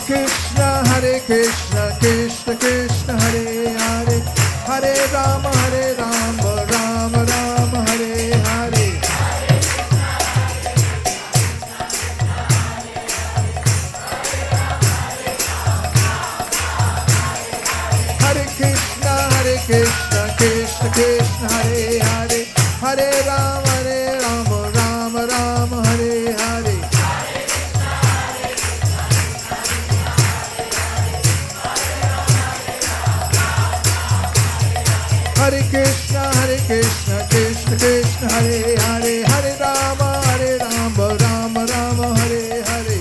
Speaker 1: Krishna, Krishna Krishna, Hare Hare, Hare Rama, Rama Rama, Hare Hare. Hare Krishna, Krishna Krishna, Hare Hare, Hare Rama, Rama Rama, Hare Hare. Hare Krishna, Krishna Krishna, Hare Hare, Hare Rama, Rama Rama, Hare Hare.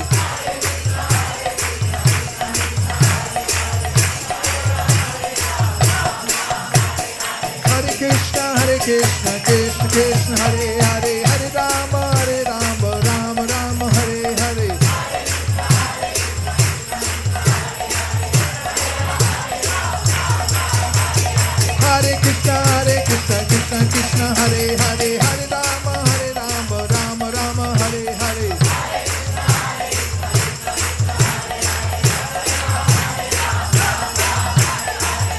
Speaker 1: Hare Krishna, Krishna Krishna, Hare Hare, Hare Rama, Rama Rama, Hare Hare. Hare Krishna, Krishna Hare Hare, Hare Rama, Rama Rama, Hare Hare.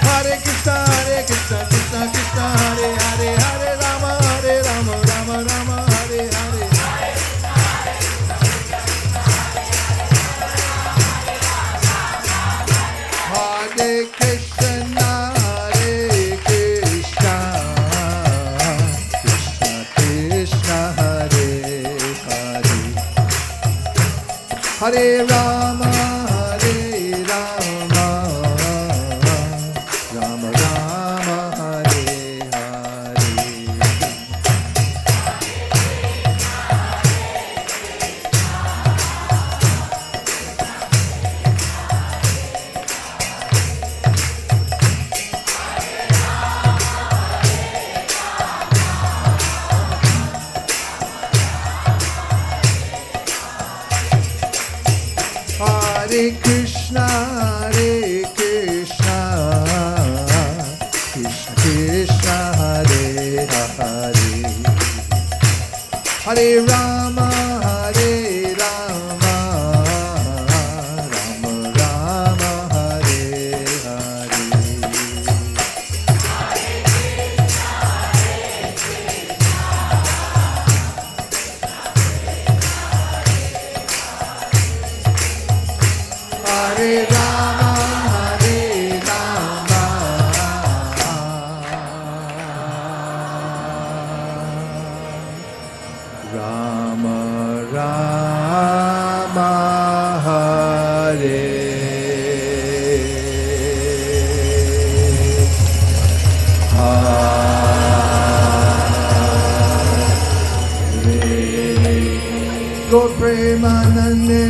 Speaker 1: Hare Krishna, Krishna Hare Hare, Hare Rama, Rama Rama, Hare Hare. Hare Krishna, Hare Rama, Rama Rama, Hare Hare. Hare Krishna, Krishna Krishna, Hare Hare, Hare Rama, Rama Rama, Hare Hare. Hare Rama, Rama Rama, Hare Hare. Lord Premanande,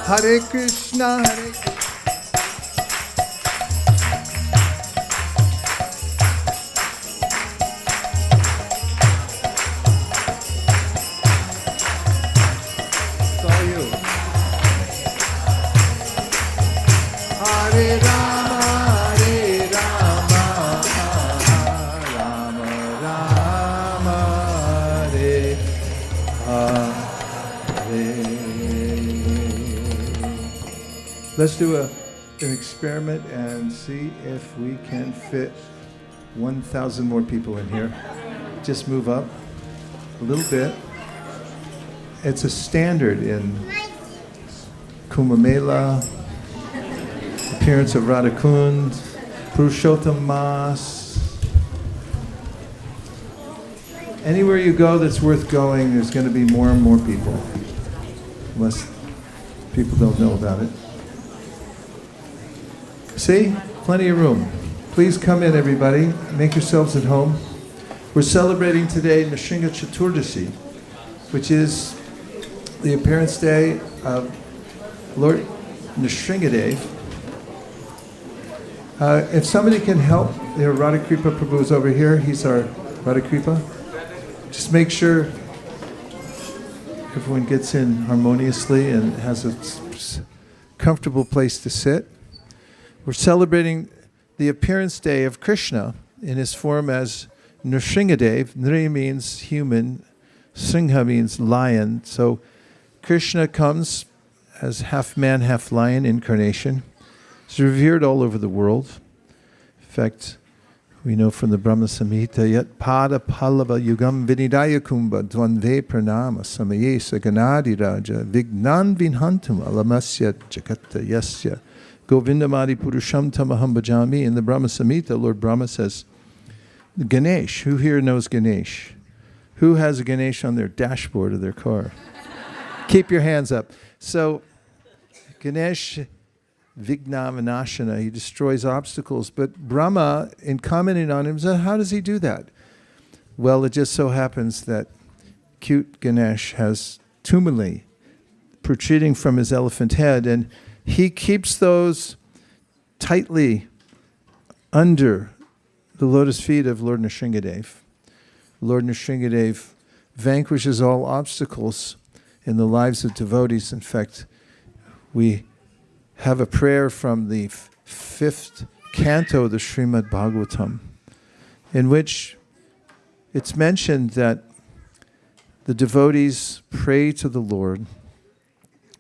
Speaker 1: Hare Krishna, Let's do an experiment and see if we can fit 1,000 more people in here. Just move up a little bit. It's a standard in Kumbh Mela, appearance of Radhakund, Purushottam Mas. Anywhere you go that's worth going, there's going to be more and more people, unless people don't know about it. See? Plenty of room. Please come in, everybody. Make yourselves at home. We're celebrating today Nrsimha Chaturdashi, which is the appearance day of Lord Nrsimhadev. If somebody can help, Radhakripa Prabhu is over here. He's our Radhakripa. Just make sure everyone gets in harmoniously and has a comfortable place to sit. We're celebrating the appearance day of Krishna in his form as Nrsimhadev. Nri means human, Singha means lion. So Krishna comes as half man, half lion incarnation. He's revered all over the world. In fact, we know from the Brahma Samhita, Yat Pada Pallava Yugam Vinidaya Kumbha Dvanve Pranama Samayesa Ganadi Raja Vignan Vinhantum Alamasya Jakata Yasya Govindamadi Purusham Tamaham Bhajami. In the Brahma Samhita, Lord Brahma says, Ganesh, who here knows Ganesh? Who has a Ganesh on their dashboard of their car? Keep your hands up. So, Ganesh, Vigna Vinashana, he destroys obstacles. But Brahma, in commenting on him, said, how does he do that? Well, it just so happens that cute Ganesh has tumuli protruding from his elephant head, and he keeps those tightly under the lotus feet of Lord Nrsimhadev. Lord Nrsimhadev vanquishes all obstacles in the lives of devotees. In fact, we have a prayer from the fifth canto of the Srimad Bhagavatam, in which it's mentioned that the devotees pray to the Lord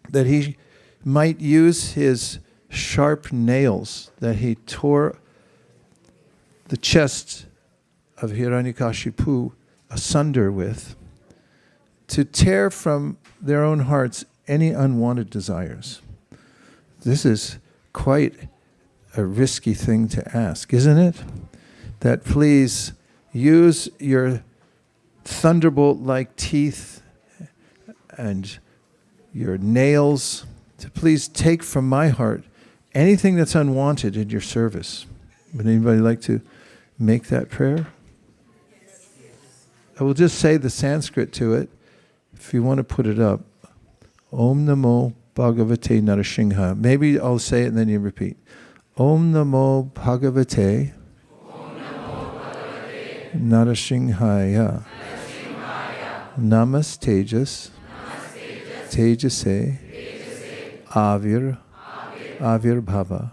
Speaker 1: that he might use his sharp nails that he tore the chest of Hiranyakashipu asunder with, to tear from their own hearts any unwanted desires. This is quite a risky thing to ask, isn't it? That please use your thunderbolt-like teeth and your nails to please take from my heart anything that's unwanted in your service. Would anybody like to make that prayer? I will just say the Sanskrit to it. If you want to put it up. Om Namo Bhagavate Narasimha. Maybe I'll say it and then you repeat. Om Namo Bhagavate Narasimhaya. Namastejas Tejase Avir Bhava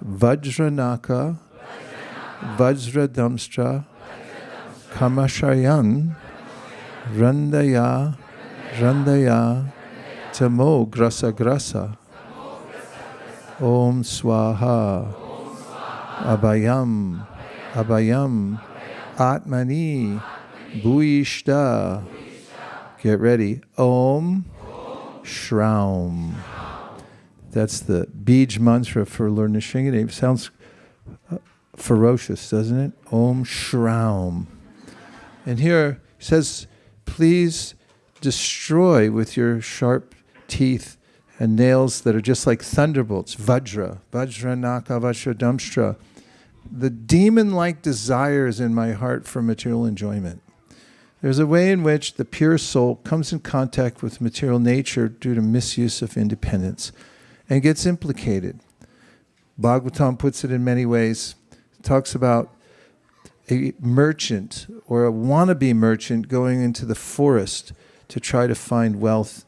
Speaker 1: Vajranaka Vajradamstra Kamashayan Randaya Tamo Grasa Om Swaha Abhayam Atmani Bhuishta. Get ready. Om Shraum. That's the Bij mantra for Lord Nrsimhadev. Sounds ferocious, doesn't it? Om Shraum. And here he says, please destroy with your sharp teeth and nails that are just like thunderbolts, Vajra Naka Vajradamstra, the demon-like desires in my heart for material enjoyment. There's a way in which the pure soul comes in contact with material nature due to misuse of independence and gets implicated. Bhagavatam puts it in many ways. It talks about a merchant or a wannabe merchant going into the forest to try to find wealth.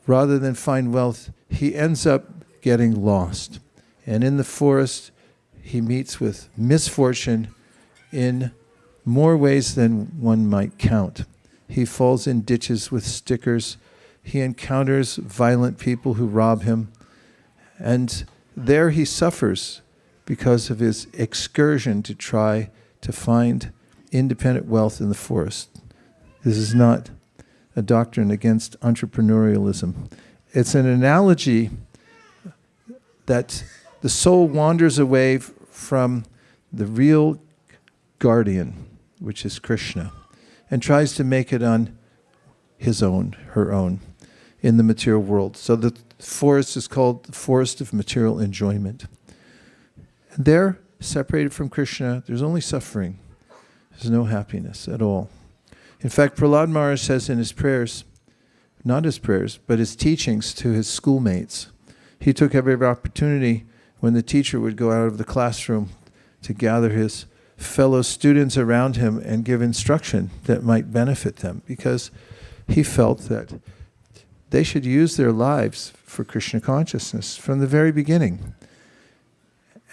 Speaker 1: Rather than find wealth, he ends up getting lost. And in the forest, he meets with misfortune in more ways than one might count. He falls in ditches with stickers. He encounters violent people who rob him. And there he suffers because of his excursion to try to find independent wealth in the forest. This is not a doctrine against entrepreneurialism. It's an analogy that the soul wanders away from the real guardian, which is Krishna, and tries to make it on his own, her own, in the material world. So the forest is called the forest of material enjoyment. And there, separated from Krishna, there's only suffering. There's no happiness at all. In fact, Prahlad Maharaj says in his prayers, not his prayers, but his teachings to his schoolmates, he took every opportunity when the teacher would go out of the classroom to gather his fellow students around him and give instruction that might benefit them, because he felt that they should use their lives for Krishna consciousness from the very beginning.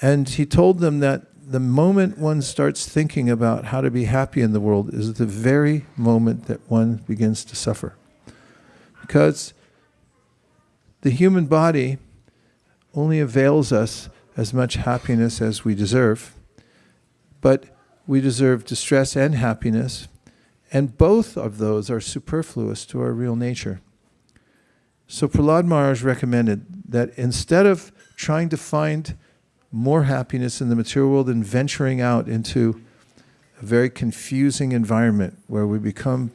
Speaker 1: And he told them that the moment one starts thinking about how to be happy in the world is the very moment that one begins to suffer. Because the human body only avails us as much happiness as we deserve, but we deserve distress and happiness, and both of those are superfluous to our real nature. So Prahlad Maharaj recommended that instead of trying to find more happiness in the material world and venturing out into a very confusing environment where we become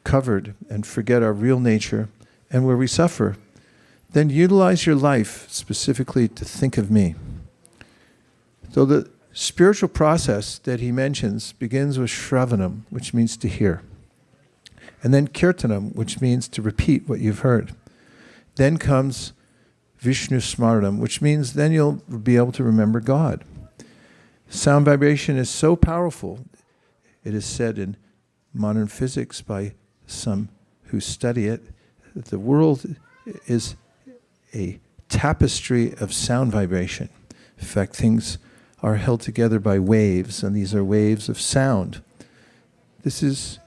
Speaker 1: covered and forget our real nature and where we suffer, then utilize your life specifically to think of me. So the spiritual process that he mentions begins with Shravanam, which means to hear. And then Kirtanam, which means to repeat what you've heard. Then comes Vishnu Smaranam, which means then you'll be able to remember God. Sound vibration is so powerful, it is said in modern physics by some who study it, that the world is a tapestry of sound vibration. In fact, things are held together by waves, and these are waves of sound. This is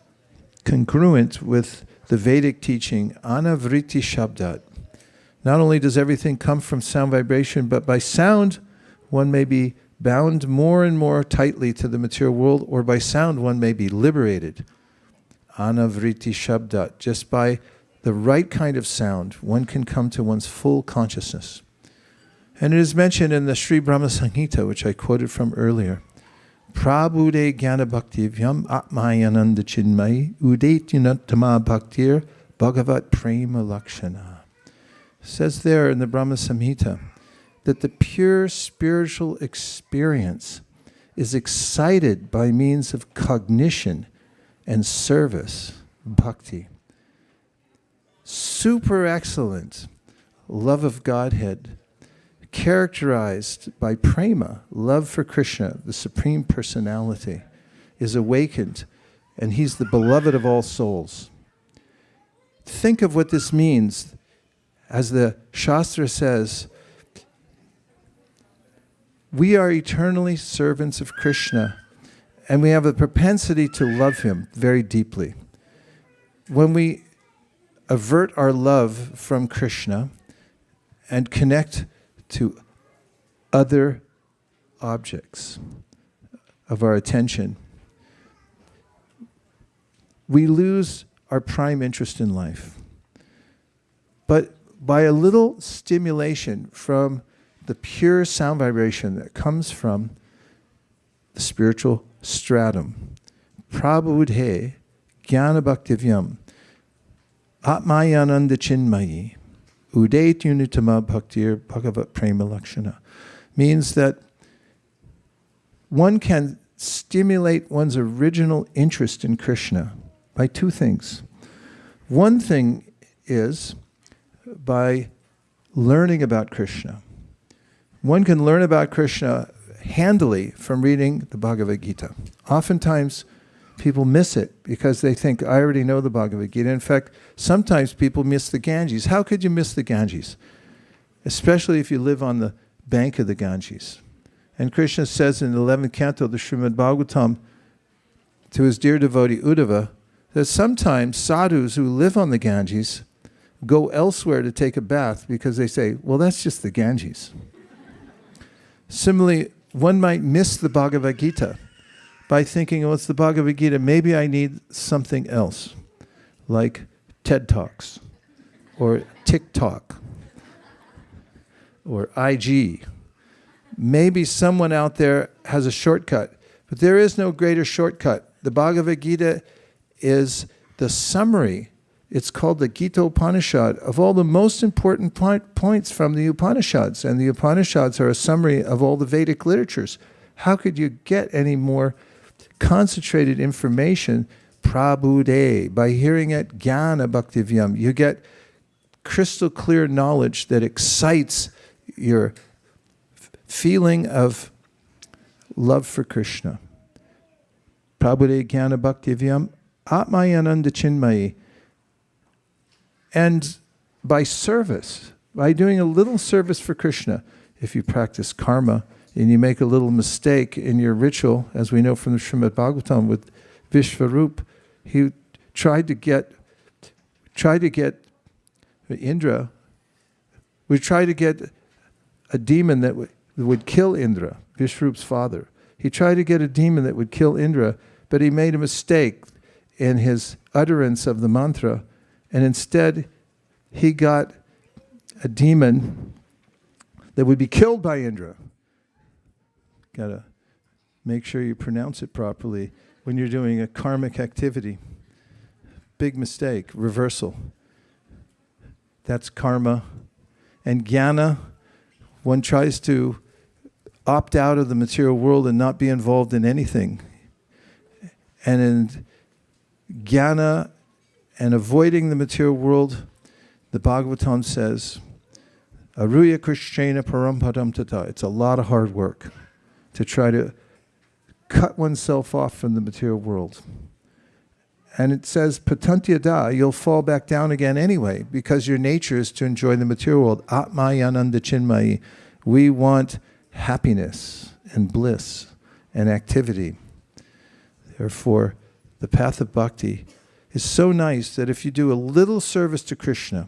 Speaker 1: congruent with the Vedic teaching, Anavriti Shabdat. Not only does everything come from sound vibration, but by sound, one may be bound more and more tightly to the material world, or by sound, one may be liberated. Anavriti Shabdat. Just by the right kind of sound, one can come to one's full consciousness. And it is mentioned in the Sri Brahma Samhita, which I quoted from earlier. Prabhude Jnana Bhakti Vyam Atmayananda Chinmayi Udaityanattama Bhaktir Bhagavat Prema Lakshana. Says there in the Brahma Samhita that the pure spiritual experience is excited by means of cognition and service, bhakti. Super excellent love of Godhead, characterized by prema, love for Krishna, the Supreme Personality, is awakened, and he's the beloved of all souls. Think of what this means. As the Shastra says, we are eternally servants of Krishna, and we have a propensity to love him very deeply. When we avert our love from Krishna and connect to other objects of our attention, we lose our prime interest in life. But by a little stimulation from the pure sound vibration that comes from the spiritual stratum, Prabhudhe Jnana Bhaktivyam Atmayananda Chinmayi Udaityunitama Bhaktir Bhagavat Prema Lakshana, means that one can stimulate one's original interest in Krishna by two things. One thing is by learning about Krishna. One can learn about Krishna handily from reading the Bhagavad Gita. Oftentimes, people miss it because they think, I already know the Bhagavad Gita. In fact, sometimes people miss the Ganges. How could you miss the Ganges? Especially if you live on the bank of the Ganges. And Krishna says in the 11th canto of the Srimad Bhagavatam to his dear devotee Uddhava that sometimes sadhus who live on the Ganges go elsewhere to take a bath because they say, well, that's just the Ganges. Similarly, one might miss the Bhagavad Gita by thinking, oh, it's the Bhagavad Gita. Maybe I need something else, like TED Talks, or TikTok, or IG. Maybe someone out there has a shortcut, but there is no greater shortcut. The Bhagavad Gita is the summary. It's called the Gita Upanishad of all the most important points from the Upanishads. And the Upanishads are a summary of all the Vedic literatures. How could you get any more concentrated information? Prabhude, by hearing it, Jnana Bhaktivyam. You get crystal clear knowledge that excites your feeling of love for Krishna. Prabhude Jnana Bhaktivyam Atmayananda Chinmayi. And by service, by doing a little service for Krishna, if you practice karma and you make a little mistake in your ritual, as we know from the Srimad Bhagavatam with Vishvarup, he tried to get Indra, we tried to get a demon that would kill Indra, Vishvarup's father. He tried to get a demon that would kill Indra, but he made a mistake in his utterance of the mantra, and instead he got a demon that would be killed by Indra. Got to make sure you pronounce it properly when you're doing a karmic activity. Big mistake, reversal. That's karma. And jnana, one tries to opt out of the material world and not be involved in anything. And in jnana and avoiding the material world, the Bhagavatam says, Aruya Krishnena Parampadam Tata. It's a lot of hard work to try to cut oneself off from the material world. And it says, Patantyada, you'll fall back down again anyway, because your nature is to enjoy the material world. Atmayananda Chinmayi. We want happiness and bliss and activity. Therefore, the path of bhakti is so nice that if you do a little service to Krishna,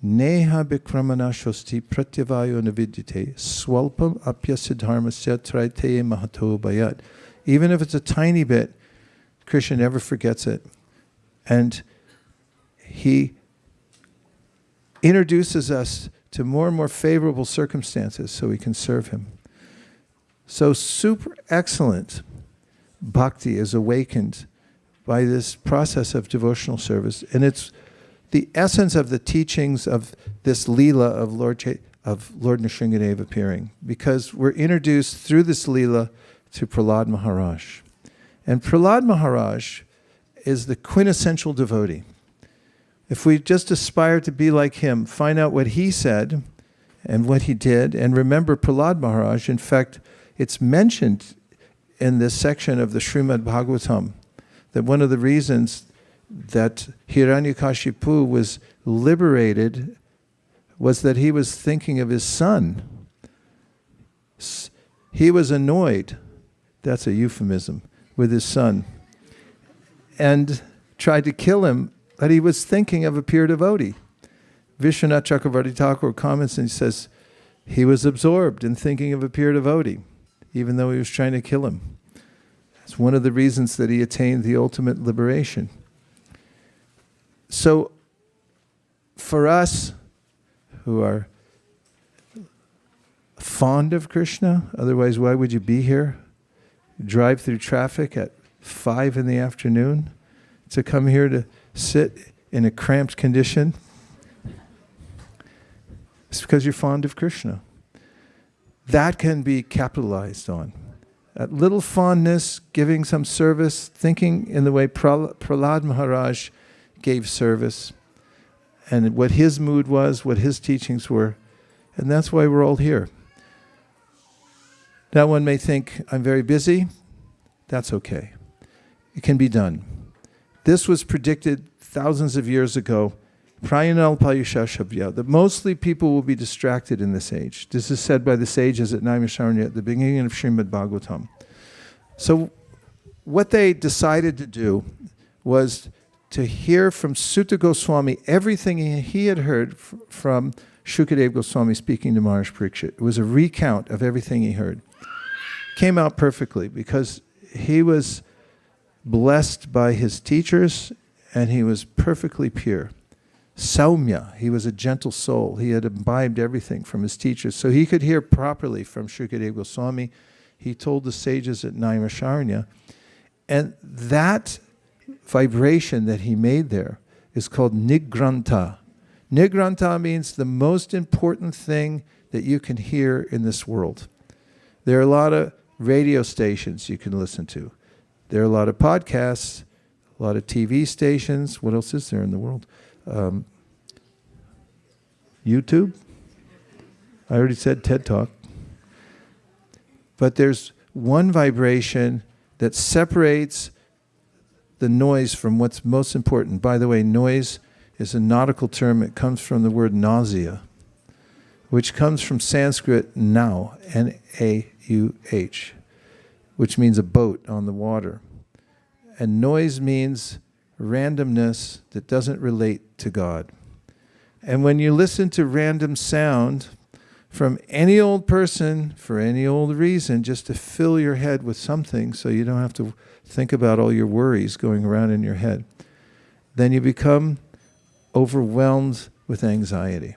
Speaker 1: Neha Bikramana Shosti Pratyavayo Navidyate Swalpam Apyasya Dharmasya Traiteye Mahato Bayat. Even if it's a tiny bit, Krishna never forgets it. And he introduces us to more and more favorable circumstances so we can serve him. So super excellent bhakti is awakened by this process of devotional service. And it's the essence of the teachings of this Leela of Lord Nrsimhadev appearing, because we're introduced through this Leela to Prahlad Maharaj. And Prahlad Maharaj is the quintessential devotee. If we just aspire to be like him, find out what he said and what he did, and remember Prahlad Maharaj. In fact, it's mentioned in this section of the Srimad Bhagavatam that one of the reasons that Hiranyakashipu was liberated was that he was thinking of his son. He was annoyed, that's a euphemism, with his son, and tried to kill him, but he was thinking of a pure devotee. Vishwanath Chakravarti Thakur comments and he says, he was absorbed in thinking of a pure devotee, even though he was trying to kill him. It's one of the reasons that he attained the ultimate liberation. So, for us who are fond of Krishna, otherwise why would you be here? Drive through traffic at 5 in the afternoon to come here to sit in a cramped condition? It's because you're fond of Krishna. That can be capitalized on. That little fondness, giving some service, thinking in the way Prahlad Maharaj gave service, and what his mood was, what his teachings were, and that's why we're all here. Now one may think, I'm very busy. That's okay. It can be done. This was predicted thousands of years ago, Prayanal Payushashabhya, that mostly people will be distracted in this age. This is said by the sages at Naimisharanya at the beginning of Srimad Bhagavatam. So what they decided to do was to hear from Sutta Goswami everything he had heard from Shukadeva Goswami speaking to Maharaj Parikshit. It was a recount of everything he heard. Came out perfectly because he was blessed by his teachers and he was perfectly pure. Saumya, he was a gentle soul. He had imbibed everything from his teachers. So he could hear properly from Shukadeva Goswami. He told the sages at Naimisharanya. And that vibration that he made there is called Nigranta. Nigranta means the most important thing that you can hear in this world. There are a lot of radio stations you can listen to. There are a lot of podcasts, a lot of TV stations. What else is there in the world? YouTube. I already said TED Talk. But there's one vibration that separates the noise from what's most important. By the way, noise is a nautical term. It comes from the word nausea, which comes from Sanskrit nau, N-A-U-H, which means a boat on the water. And noise means randomness that doesn't relate to God. And when you listen to random sound from any old person for any old reason, just to fill your head with something so you don't have to think about all your worries going around in your head, then you become overwhelmed with anxiety.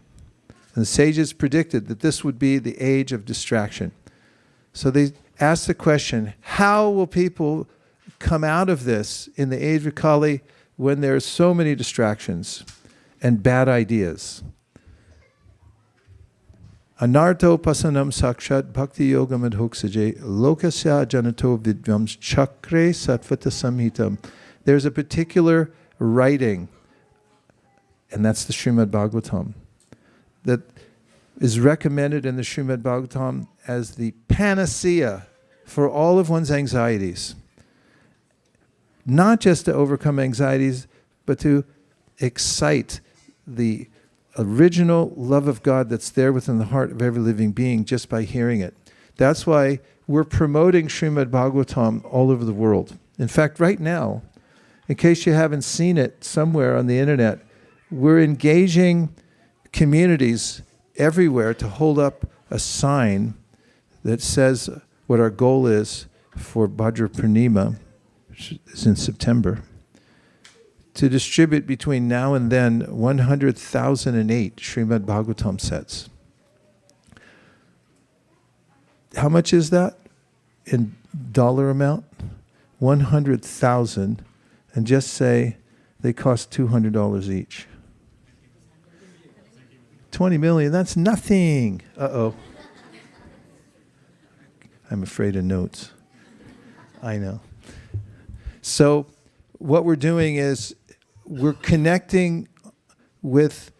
Speaker 1: And the sages predicted that this would be the age of distraction. So they asked the question, how will people come out of this in the age of Kali when there are so many distractions and bad ideas? Anarto pasanam sakshat bhakti yoga madhoksaje lokasya janato vidvams chakre satvata samhitam. There's a particular writing, and that's the Srimad Bhagavatam, that is recommended in the Srimad Bhagavatam as the panacea for all of one's anxieties. Not just to overcome anxieties, but to excite the original love of God that's there within the heart of every living being just by hearing it. That's why we're promoting Srimad Bhagavatam all over the world. In fact, right now, in case you haven't seen it somewhere on the internet, we're engaging communities everywhere to hold up a sign that says what our goal is for Bhadra Purnima, which is in September, to distribute between now and then 100,008 Srimad Bhagavatam sets. How much is that in dollar amount? 100,000, and just say they cost $200 each. 20 million, that's nothing. Uh-oh. I'm afraid of notes. I know. So what we're doing is we're connecting with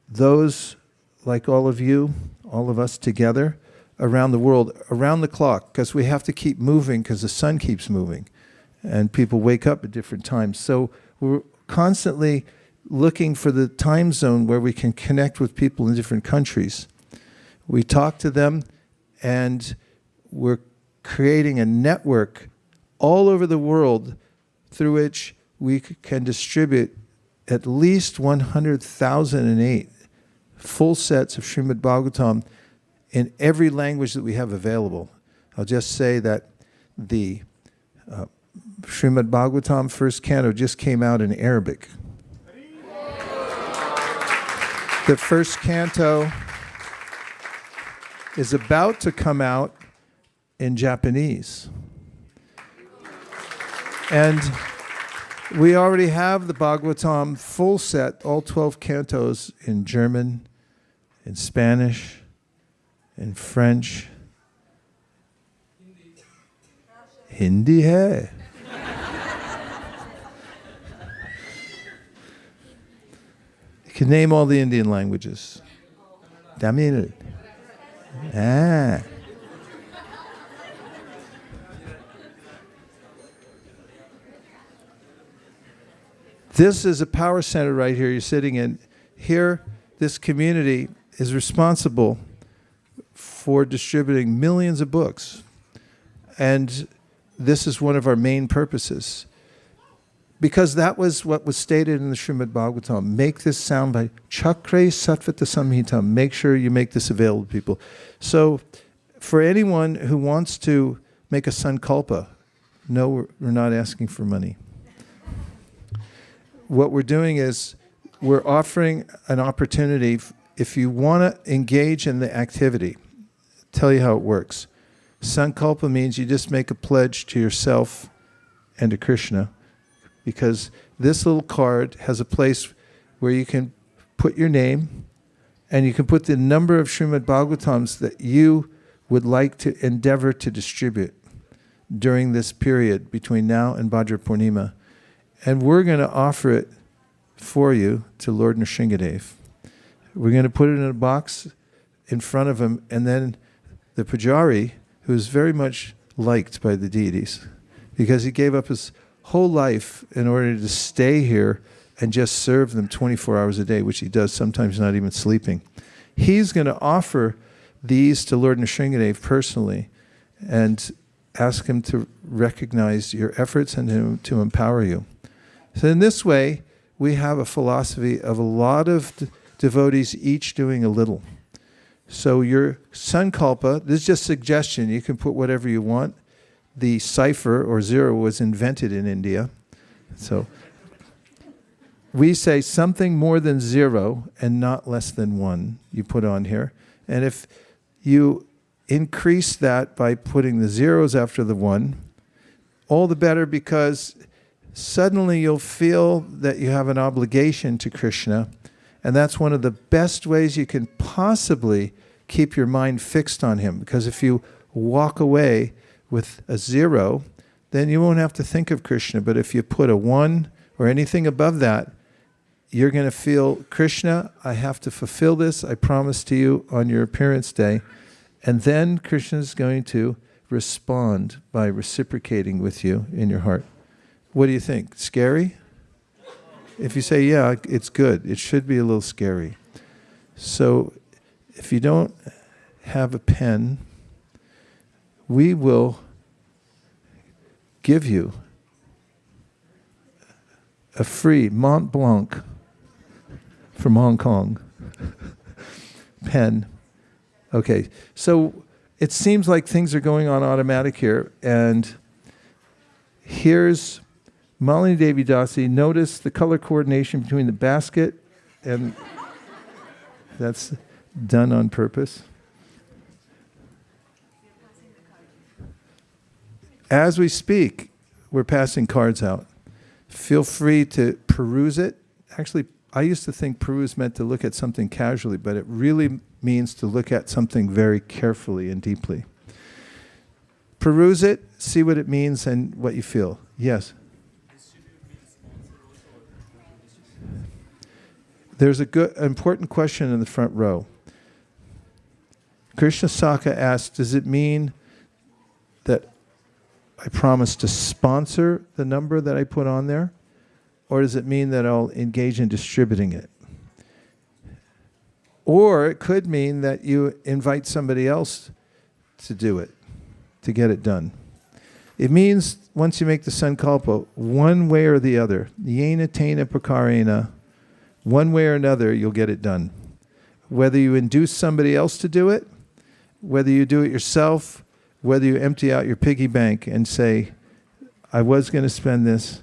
Speaker 1: those like all of you, all of us together around the world, around the clock, because we have to keep moving because the sun keeps moving and people wake up at different times. So we're constantly looking for the time zone where we can connect with people in different countries. We talk to them and we're creating a network all over the world through which we can distribute at least 100,008 full sets of Srimad Bhagavatam in every language that we have available. I'll just say that the Srimad Bhagavatam first canto just came out in Arabic. The first canto is about to come out in Japanese. And we already have the Bhagavatam full set, all 12 cantos, in German, in Spanish, in French. Hindi hai. You can name all the Indian languages. Tamil. Ah. This is a power center right here you're sitting in. Here, this community is responsible for distributing millions of books. And this is one of our main purposes. because that was what was stated in the Srimad Bhagavatam. Make this sound by Chakre Sattvata Samhitam. Make sure you make this available to people. So for anyone who wants to make a sankalpa, no, we're not asking for money. What we're doing is we're offering an opportunity. If you want to engage in the activity, tell you how it works. Sankalpa means you just make a pledge to yourself and to Krishna, because this little card has a place where you can put your name and you can put the number of Srimad Bhagavatams that you would like to endeavor to distribute during this period between now and Bhadra Purnima. And we're going to offer it for you to Lord Nrsingadev. We're going to put it in a box in front of him, and then the Pujari, who is very much liked by the deities, because he gave up his whole life in order to stay here and just serve them 24 hours a day, which he does, sometimes not even sleeping. He's going to offer these to Lord Nrsingadev personally and ask him to recognize your efforts and to empower you. So in this way, we have a philosophy of a lot of devotees each doing a little. So your sankalpa, this is just suggestion, you can put whatever you want. The cipher or zero was invented in India. So we say something more than zero and not less than one, you put on here. And if you increase that by putting the zeros after the one, all the better, because suddenly you'll feel that you have an obligation to Krishna, and that's one of the best ways you can possibly keep your mind fixed on him, because if you walk away with a zero, then you won't have to think of Krishna. But if you put a one or anything above that, you're going to feel, Krishna, I have to fulfill this, I promise to you on your appearance day. And then Krishna is going to respond by reciprocating with you in your heart. What do you think? Scary? If you say, yeah, it's good. It should be a little scary. So if you don't have a pen, we will give you a free Mont Blanc from Hong Kong pen. Okay, so it seems like things are going on automatic here, and here's Malini Devi Dasi. Notice the color coordination between the basket, and that's done on purpose. As we speak, we're passing cards out. Feel free to peruse it. Actually, I used to think peruse meant to look at something casually, but it really means to look at something very carefully and deeply. Peruse it, see what it means and what you feel. Yes? There's a good, important question in the front row. Krishna Saka asked, does it mean that I promise to sponsor the number that I put on there? Or does it mean that I'll engage in distributing it? Or it could mean that you invite somebody else to do it, to get it done. It means once you make the sankalpa, one way or the other, yena tena prakarena, one way or another, you'll get it done. Whether you induce somebody else to do it, whether you do it yourself, whether you empty out your piggy bank and say, I was going to spend this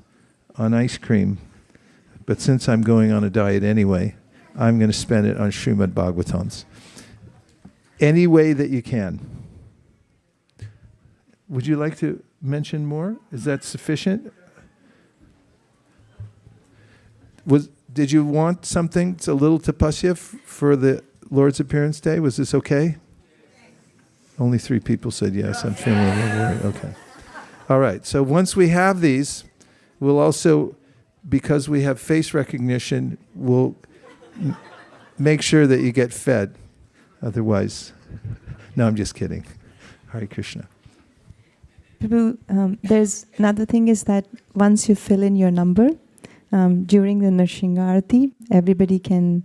Speaker 1: on ice cream, but since I'm going on a diet anyway, I'm going to spend it on Srimad Bhagavatams. Any way that you can. Would you like to mention more? Is that sufficient? Did you want something, it's a little tapasya for the Lord's appearance day? Was this okay? Only 3 people said yes. I'm feeling a little worried. Okay. All right. So once we have these, we'll also, because we have face recognition, we'll make sure that you get fed. Otherwise, no, I'm just kidding. Hare Krishna.
Speaker 2: Prabhu, there's another thing is that once you fill in your number, during the Nrsimha Arati, everybody can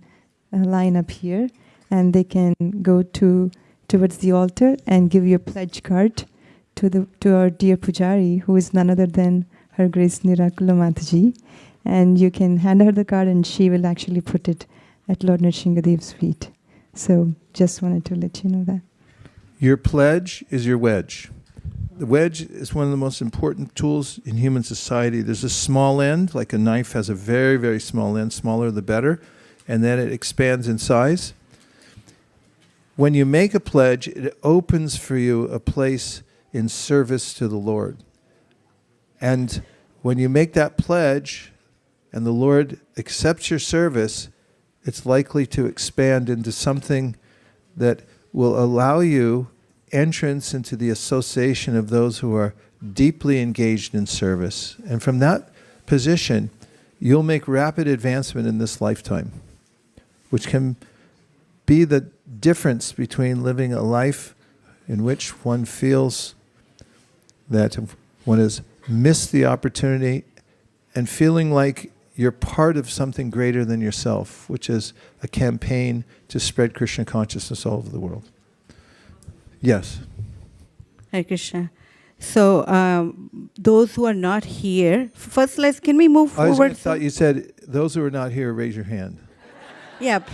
Speaker 2: line up here and they can go towards the altar and give your pledge card to our dear Pujari, who is none other than Her Grace Nirakula Mataji. And you can hand her the card and she will actually put it at Lord Nrsingadev's feet. So just wanted to let you know that.
Speaker 1: Your pledge is your wedge. The wedge is one of the most important tools in human society. There's a small end, like a knife has a very, very small end, smaller the better, and then it expands in size. When you make a pledge, it opens for you a place in service to the Lord. And when you make that pledge and the Lord accepts your service, it's likely to expand into something that will allow you entrance into the association of those who are deeply engaged in service. And from that position, you'll make rapid advancement in this lifetime, which can be the difference between living a life in which one feels that one has missed the opportunity and feeling like you're part of something greater than yourself, which is a campaign to spread Krishna consciousness all over the world. Yes.
Speaker 3: Hare Krishna. So those who are not here, first can we move forward?
Speaker 1: I thought you said, those who are not here, raise your hand.
Speaker 3: Yep.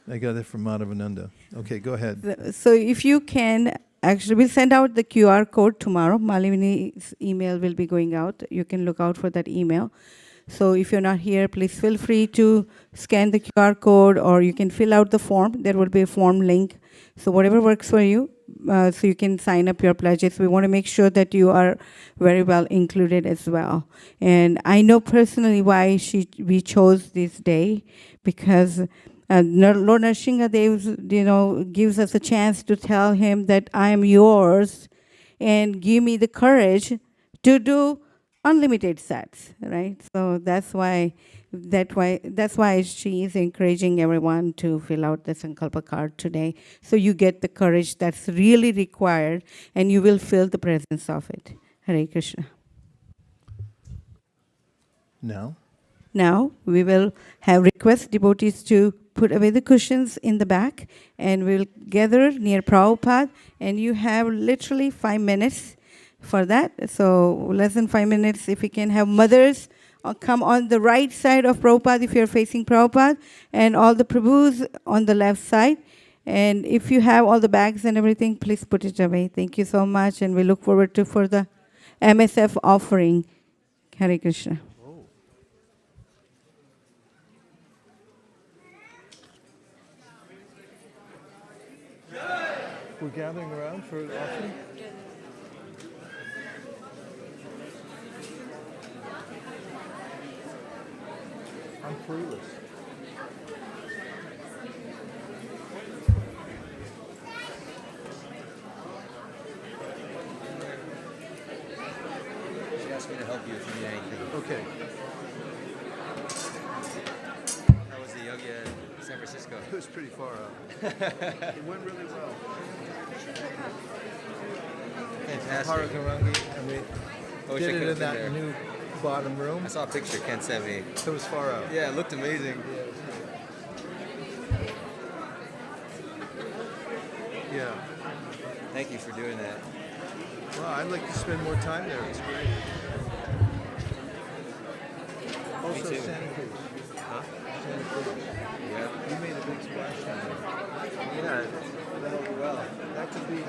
Speaker 1: I got it from Madhavananda. Okay, go ahead.
Speaker 3: So if you can, actually, we'll send out the QR code tomorrow. Malini's email will be going out. You can look out for that email. So if you're not here, please feel free to scan the QR code or you can fill out the form. There will be a form link. So whatever works for you, so you can sign up your pledges. We want to make sure that you are very well included as well. And I know personally why we chose this day, because Lord Nrsingadev, gives us a chance to tell him that I am yours and give me the courage to do unlimited sets, right? So that's why she is encouraging everyone to fill out the Sankalpa card today. So you get the courage that's really required and you will feel the presence of it. Hare Krishna. Now we will have request devotees to put away the cushions in the back and we'll gather near Prabhupada, and you have literally 5 minutes for that. So less than 5 minutes, if we can have mothers come on the right side of Prabhupada if you're facing Prabhupada, and all the Prabhus on the left side. And if you have all the bags and everything, please put it away. Thank you so much, and we look forward to for the MSF offering. Hare Krishna.
Speaker 1: We're gathering around for an offering? I'm clueless.
Speaker 4: She asked me to help you if you need anything.
Speaker 1: Okay.
Speaker 4: How was the yoga in San Francisco?
Speaker 1: It was pretty far out. It went really well.
Speaker 4: Fantastic.
Speaker 1: Paragarangi, and we
Speaker 4: I wish I
Speaker 1: did it
Speaker 4: could
Speaker 1: in
Speaker 4: have been
Speaker 1: that
Speaker 4: there.
Speaker 1: new bottom room.
Speaker 4: I saw a picture Ken sent me.
Speaker 1: It was far out.
Speaker 4: Yeah, it looked amazing.
Speaker 1: Yeah.
Speaker 4: Thank you for doing that.
Speaker 1: Well, I'd like to spend more time there. It's great. Also,
Speaker 4: too.
Speaker 1: Santa Cruz.
Speaker 4: Huh?
Speaker 1: Santa Cruz.
Speaker 4: Yeah.
Speaker 1: You made a big splash down there.
Speaker 4: Yeah, that'll be well.
Speaker 1: That could be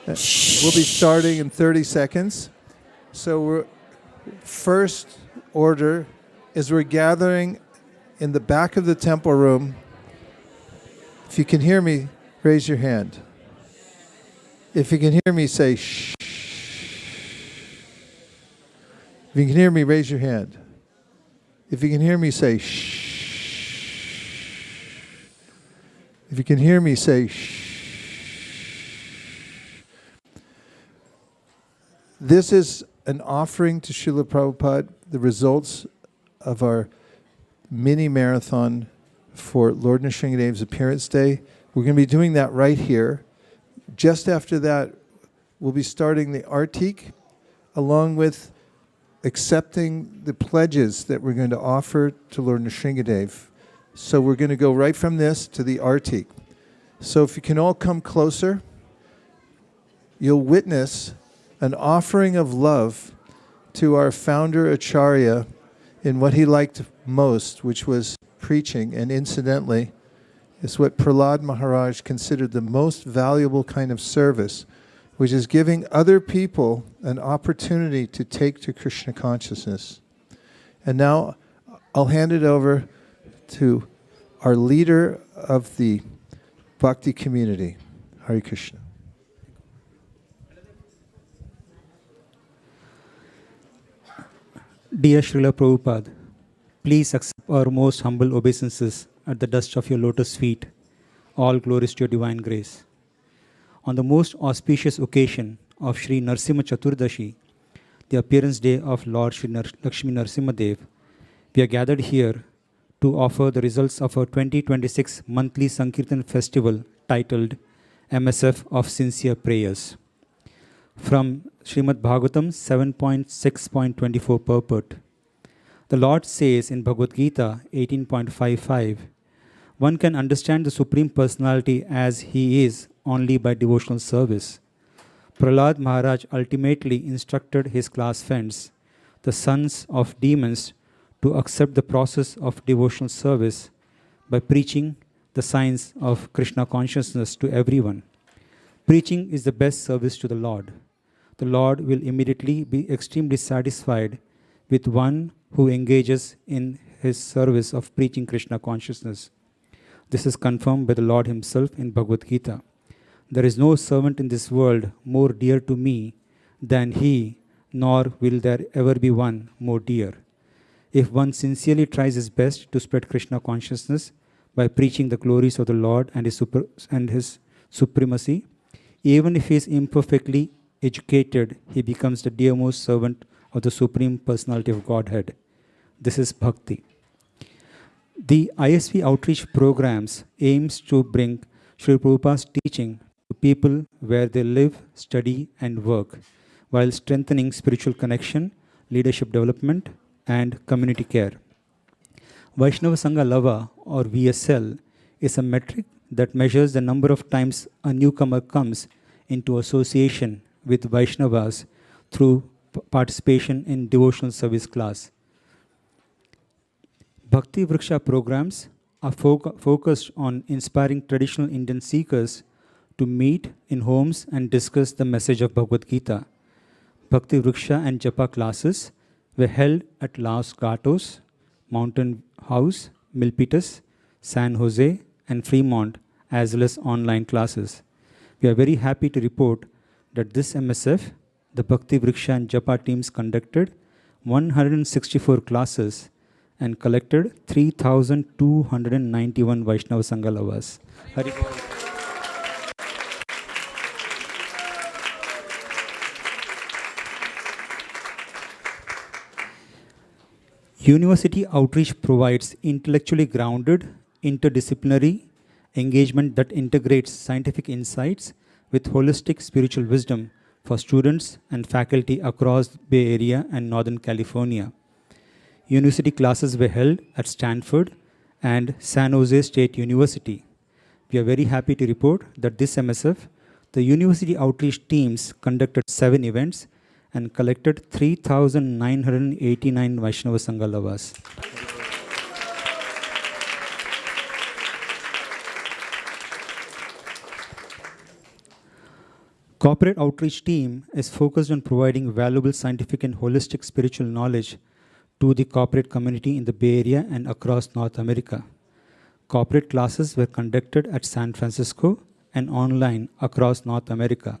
Speaker 1: We'll be starting in 30 seconds. So first order is we're gathering in the back of the temple room. If you can hear me, raise your hand. If you can hear me, say shh. If you can hear me, raise your hand. If you can hear me, say shh. If you can hear me, say shh. This is an offering to Srila Prabhupada, the results of our mini marathon for Lord Nrsingadev's appearance day. We're going to be doing that right here. Just after that, we'll be starting the Artik, along with accepting the pledges that we're going to offer to Lord Nrsingadev. So we're going to go right from this to the Artik. So if you can all come closer, you'll witness an offering of love to our founder Acharya in what he liked most, which was preaching. And incidentally, it's what Prahlad Maharaj considered the most valuable kind of service, which is giving other people an opportunity to take to Krishna consciousness. And now I'll hand it over to our leader of the Bhakti community, Hare Krishna.
Speaker 5: Dear Srila Prabhupada, please accept our most humble obeisances at the dust of your lotus feet. All glories to your divine grace. On the most auspicious occasion of Sri Narasimha Chaturdashi, the appearance day of Lord Sri Lakshmi Narasimha Dev, we are gathered here to offer the results of our 2026 monthly Sankirtan festival titled MSF of Sincere Prayers. From Srimad Bhagavatam 7.6.24 purport. The Lord says in Bhagavad Gita 18.55, one can understand the Supreme Personality as He is only by devotional service. Prahlad Maharaj ultimately instructed his class friends, the sons of demons, to accept the process of devotional service by preaching the science of Krishna consciousness to everyone. Preaching is the best service to the Lord. The Lord will immediately be extremely satisfied with one who engages in his service of preaching Krishna consciousness. This is confirmed by the Lord himself in Bhagavad Gita. There is no servant in this world more dear to me than he, nor will there ever be one more dear. If one sincerely tries his best to spread Krishna consciousness by preaching the glories of the Lord and his supremacy, even if he is imperfectly educated, he becomes the dearmost servant of the Supreme Personality of Godhead. This is Bhakti. The ISV outreach programs aims to bring Srila Prabhupada's teaching to people where they live, study and work, while strengthening spiritual connection, leadership development and community care. Vaishnava Sangha Lava or VSL is a metric that measures the number of times a newcomer comes into association with Vaishnavas through participation in devotional service class. Bhakti Vriksha programs are focused on inspiring traditional Indian seekers to meet in homes and discuss the message of Bhagavad Gita. Bhakti Vriksha and Japa classes were held at Los Gatos, Mountain House, Milpitas, San Jose and Fremont, as well as online classes. We are very happy to report that this MSF, the Bhakti Vriksha and Japa teams conducted 164 classes and collected 3,291 Vaishnava Sangha Lavas. Hari Bol. University outreach provides intellectually grounded, interdisciplinary engagement that integrates scientific insights with holistic spiritual wisdom for students and faculty across the Bay Area and Northern California. University classes were held at Stanford and San Jose State University. We are very happy to report that this MSF, the university outreach teams conducted 7 events and collected 3,989 Vaishnava Sangha Lavas. Corporate outreach team is focused on providing valuable scientific and holistic spiritual knowledge to the corporate community in the Bay Area and across North America. Corporate classes were conducted at San Francisco and online across North America.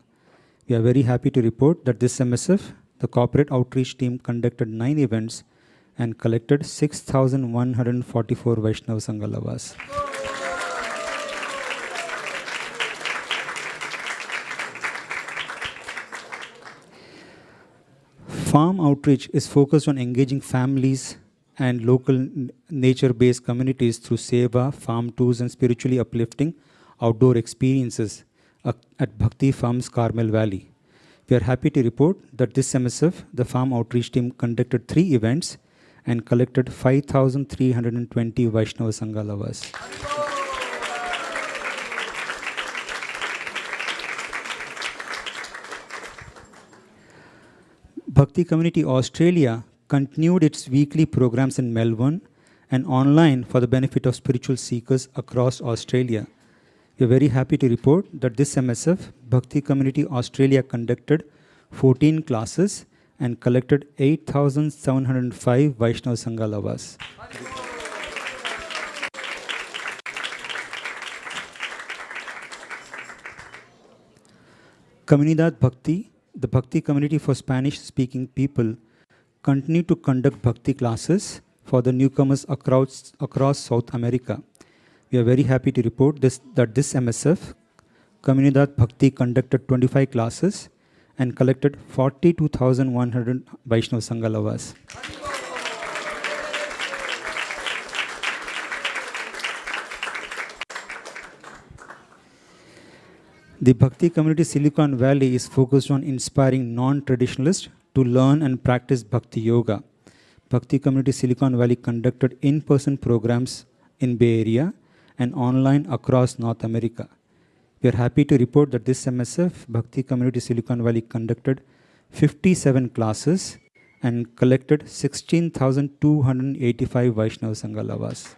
Speaker 5: We are very happy to report that this MSF, the corporate outreach team conducted 9 events and collected 6,144 Vaishnava Sangalavas. Farm outreach is focused on engaging families and local nature-based communities through seva, farm tours, and spiritually uplifting outdoor experiences at Bhakti Farms, Carmel Valley. We are happy to report that this MSF, the farm outreach team, conducted 3 events and collected 5,320 Vaishnava Sangalavas. Bhakti Community Australia continued its weekly programs in Melbourne and online for the benefit of spiritual seekers across Australia. We are very happy to report that this MSF, Bhakti Community Australia, conducted 14 classes and collected 8,705 Vaishnava Sangalavas. Comunidad Bhakti, the Bhakti community for Spanish-speaking people, continue to conduct Bhakti classes for the newcomers across South America. We are very happy to report that this MSF, Comunidad Bhakti, conducted 25 classes and collected 42,100 Vaishnava Sangalavas. The Bhakti community Silicon Valley is focused on inspiring non-traditionalists to learn and practice Bhakti Yoga. Bhakti community Silicon Valley conducted in-person programs in Bay Area and online across North America. We are happy to report that this MSF, Bhakti community Silicon Valley, conducted 57 classes and collected 16,285 Vaishnava Sangalavas.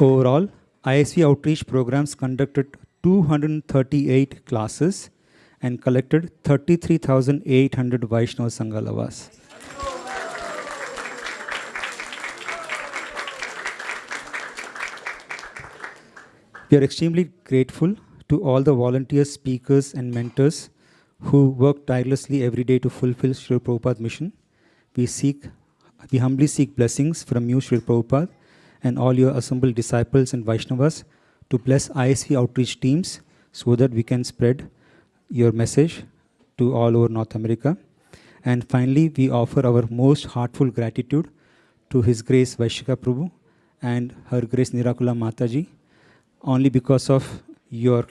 Speaker 5: Overall, ISV outreach programs conducted 238 classes and collected 33,800 Vaishnava Sangalavas. We are extremely grateful to all the volunteers, speakers, and mentors who work tirelessly every day to fulfill Srila Prabhupada's mission. We humbly seek blessings from you, Srila Prabhupada, and all your assembled disciples and Vaishnavas to bless ISV outreach teams so that we can spread your message to all over North America. And finally, we offer our most heartful gratitude to His Grace Vaisesika Prabhu and Her Grace Nirakula Mataji, only because of your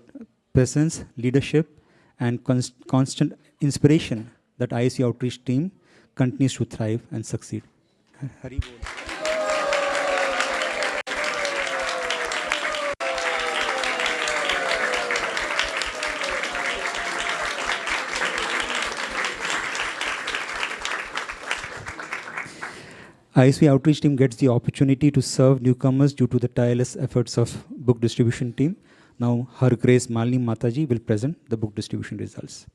Speaker 5: presence, leadership, and constant inspiration that ISV outreach team continues to thrive and succeed. Hari Bol. ISV outreach team gets the opportunity to serve newcomers due to the tireless efforts of book distribution team. Now, Her Grace Malini Mataji will present the book distribution results.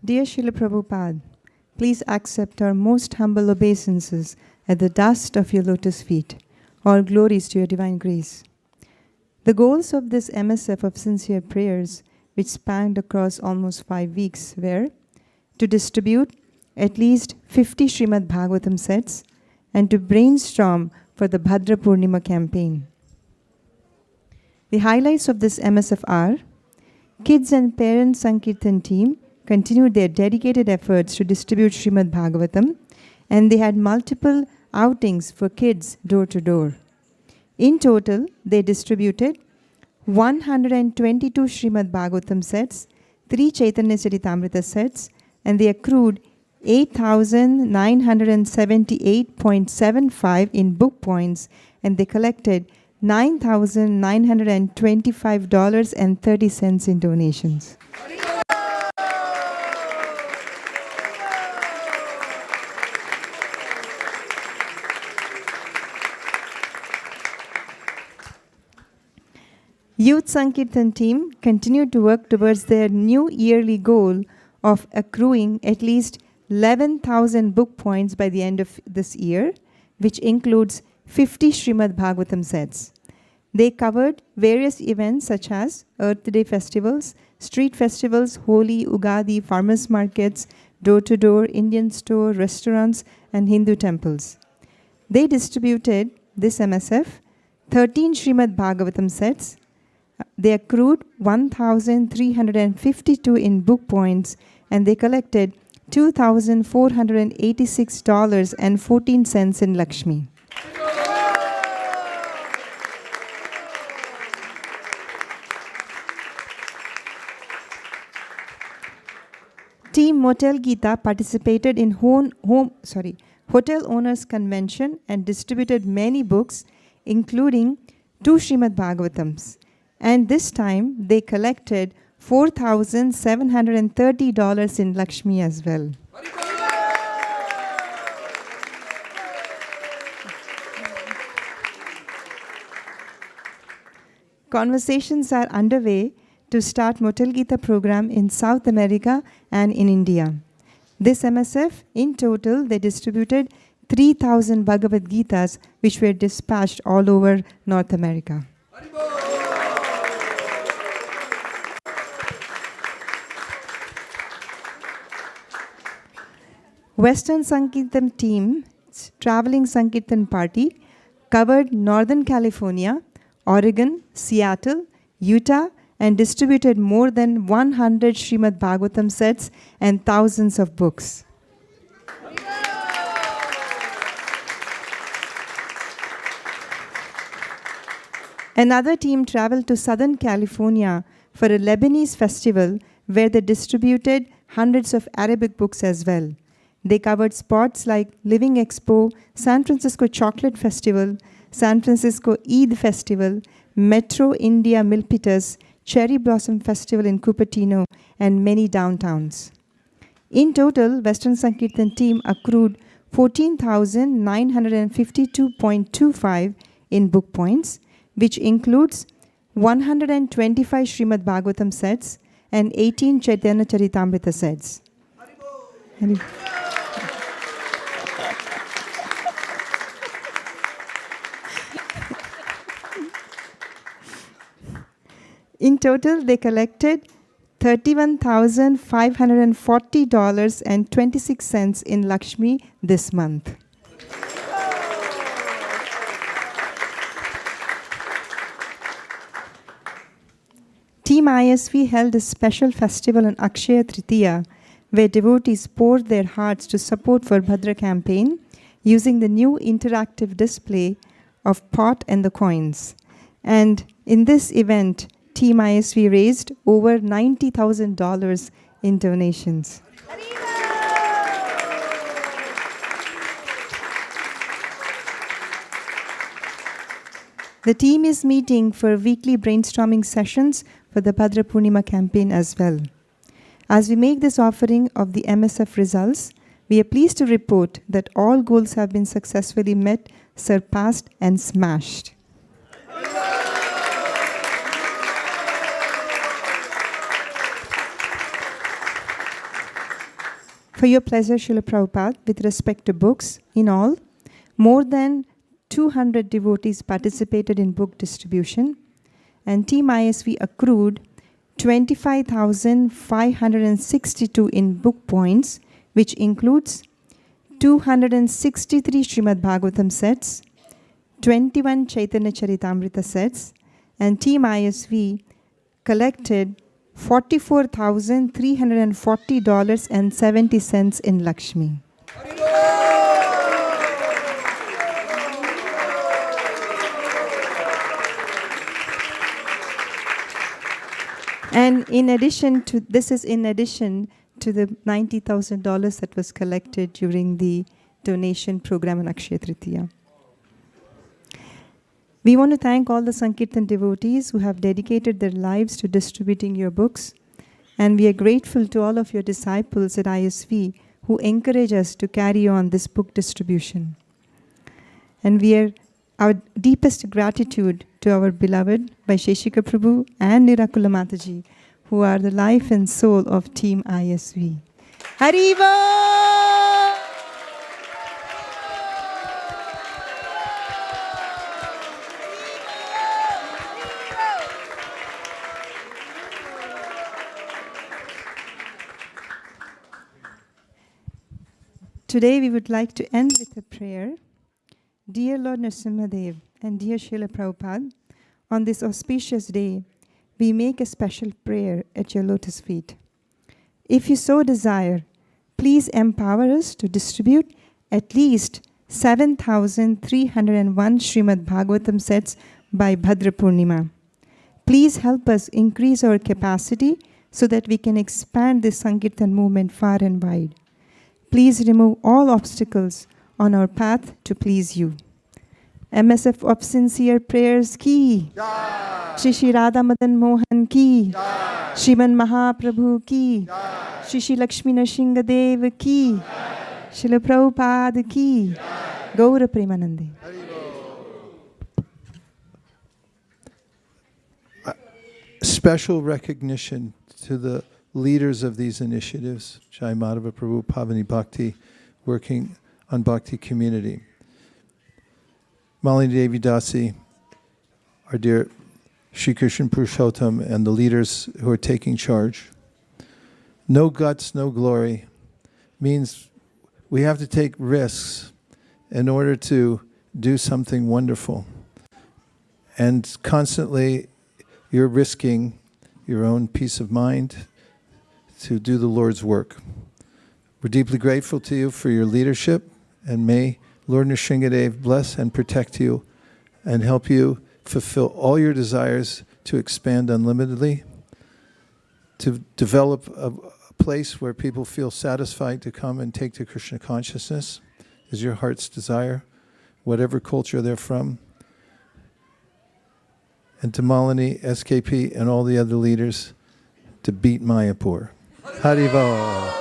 Speaker 2: Dear Srila Prabhupada, please accept our most humble obeisances at the dust of your lotus feet. All glories to your divine grace. The goals of this MSF of sincere prayers, which spanned across almost 5 weeks, were to distribute at least 50 Srimad Bhagavatam sets and to brainstorm for the Bhadra Purnima campaign. The highlights of this MSF are: Kids and Parents Sankirtan team continued their dedicated efforts to distribute Srimad Bhagavatam, and they had multiple outings for kids door to door. In total, they distributed 122 Srimad Bhagavatam sets, 3 Chaitanya Charitamrita sets, and they accrued 8,978.75 in book points, and they collected $9,925.30 in donations. Youth Sankirtan team continued to work towards their new yearly goal of accruing at least 11,000 book points by the end of this year, which includes 50 Srimad Bhagavatam sets. They covered various events such as Earth Day festivals, street festivals, Holi, Ugadi, farmers markets, door-to-door, Indian store, restaurants, and Hindu temples. They distributed, this MSF, 13 Srimad Bhagavatam sets. They accrued 1,352 in book points, and they collected $2,486.14 in Lakshmi. Team Motel Gita participated in Hotel Owners Convention and distributed many books, including 2 Srimad Bhagavatams. And this time, they collected $4,730 in Lakshmi as well. Conversations are underway to start Motel Gita program in South America and in India. This MSF, in total, they distributed 3,000 Bhagavad Gitas, which were dispatched all over North America. Western Sankirtan team's traveling Sankirtan party covered Northern California, Oregon, Seattle, Utah, and distributed more than 100 Srimad Bhagavatam sets and thousands of books. Another team traveled to Southern California for a Lebanese festival where they distributed hundreds of Arabic books as well. They covered spots like Living Expo, San Francisco Chocolate Festival, San Francisco Eid Festival, Metro India Milpitas, Cherry Blossom Festival in Cupertino, and many downtowns. In total, Western Sankirtan team accrued 14,952.25 in book points, which includes 125 Srimad Bhagavatam sets and 18 Chaitanya Charitamrita sets. In total, they collected $31,540.26 in Lakshmi this month. Team ISV held a special festival on Akshaya Tritiya, where devotees poured their hearts to support for Bhadra campaign using the new interactive display of pot and the coins. And in this event, Team ISV raised over $90,000 in donations. The team is meeting for weekly brainstorming sessions for the Bhadra Purnima campaign as well. As we make this offering of the MSF results, we are pleased to report that all goals have been successfully met, surpassed, and smashed. For your pleasure, Srila Prabhupada, with respect to books, in all, more than 200 devotees participated in book distribution, and Team ISV accrued 25,562 in book points, which includes 263 Srimad Bhagavatam sets, 21 Chaitanya Charitamrita sets, and Team ISV collected $44,340.70 in Lakshmi. And in addition to this is in addition to the $90,000 that was collected during the donation program on Akshaya Tritiya. We want to thank all the Sankirtan devotees who have dedicated their lives to distributing your books. And we are grateful to all of your disciples at ISV who encourage us to carry on this book distribution. And we are Our deepest gratitude to our beloved Vaisesika Prabhu and Nirakula Mataji, who are the life and soul of Team ISV. Haribo! Today we would like to end with a prayer. Dear Lord Narasimha Dev and dear Srila Prabhupada, on this auspicious day, we make a special prayer at your lotus feet. If you so desire, please empower us to distribute at least 7,301 Srimad Bhagavatam sets by Bhadra Purnima. Please help us increase our capacity so that we can expand this Sankirtan movement far and wide. Please remove all obstacles on our path to please you. MSF of sincere prayers ki, Shri Shri Radha Madan Mohan ki, Shriman Mahaprabhu ki, Shri Shri Lakshmi Nrsimha Dev ki, Srila Prabhupada ki, Gaura Premanande.
Speaker 1: Special recognition to the leaders of these initiatives, Jai Madhava Prabhu, Pavani Bhakti, working on Bhakti community. Malini Devi Dasi, our dear Shri Krishna Purushottam, and the leaders who are taking charge. No guts, no glory means we have to take risks in order to do something wonderful. And constantly you're risking your own peace of mind to do the Lord's work. We're deeply grateful to you for your leadership, and may Lord Nrsimhadev bless and protect you and help you fulfill all your desires to expand unlimitedly, to develop a place where people feel satisfied to come and take to Krishna consciousness is your heart's desire, whatever culture they're from. And to Malini, SKP, and all the other leaders to beat Mayapur. Haribo.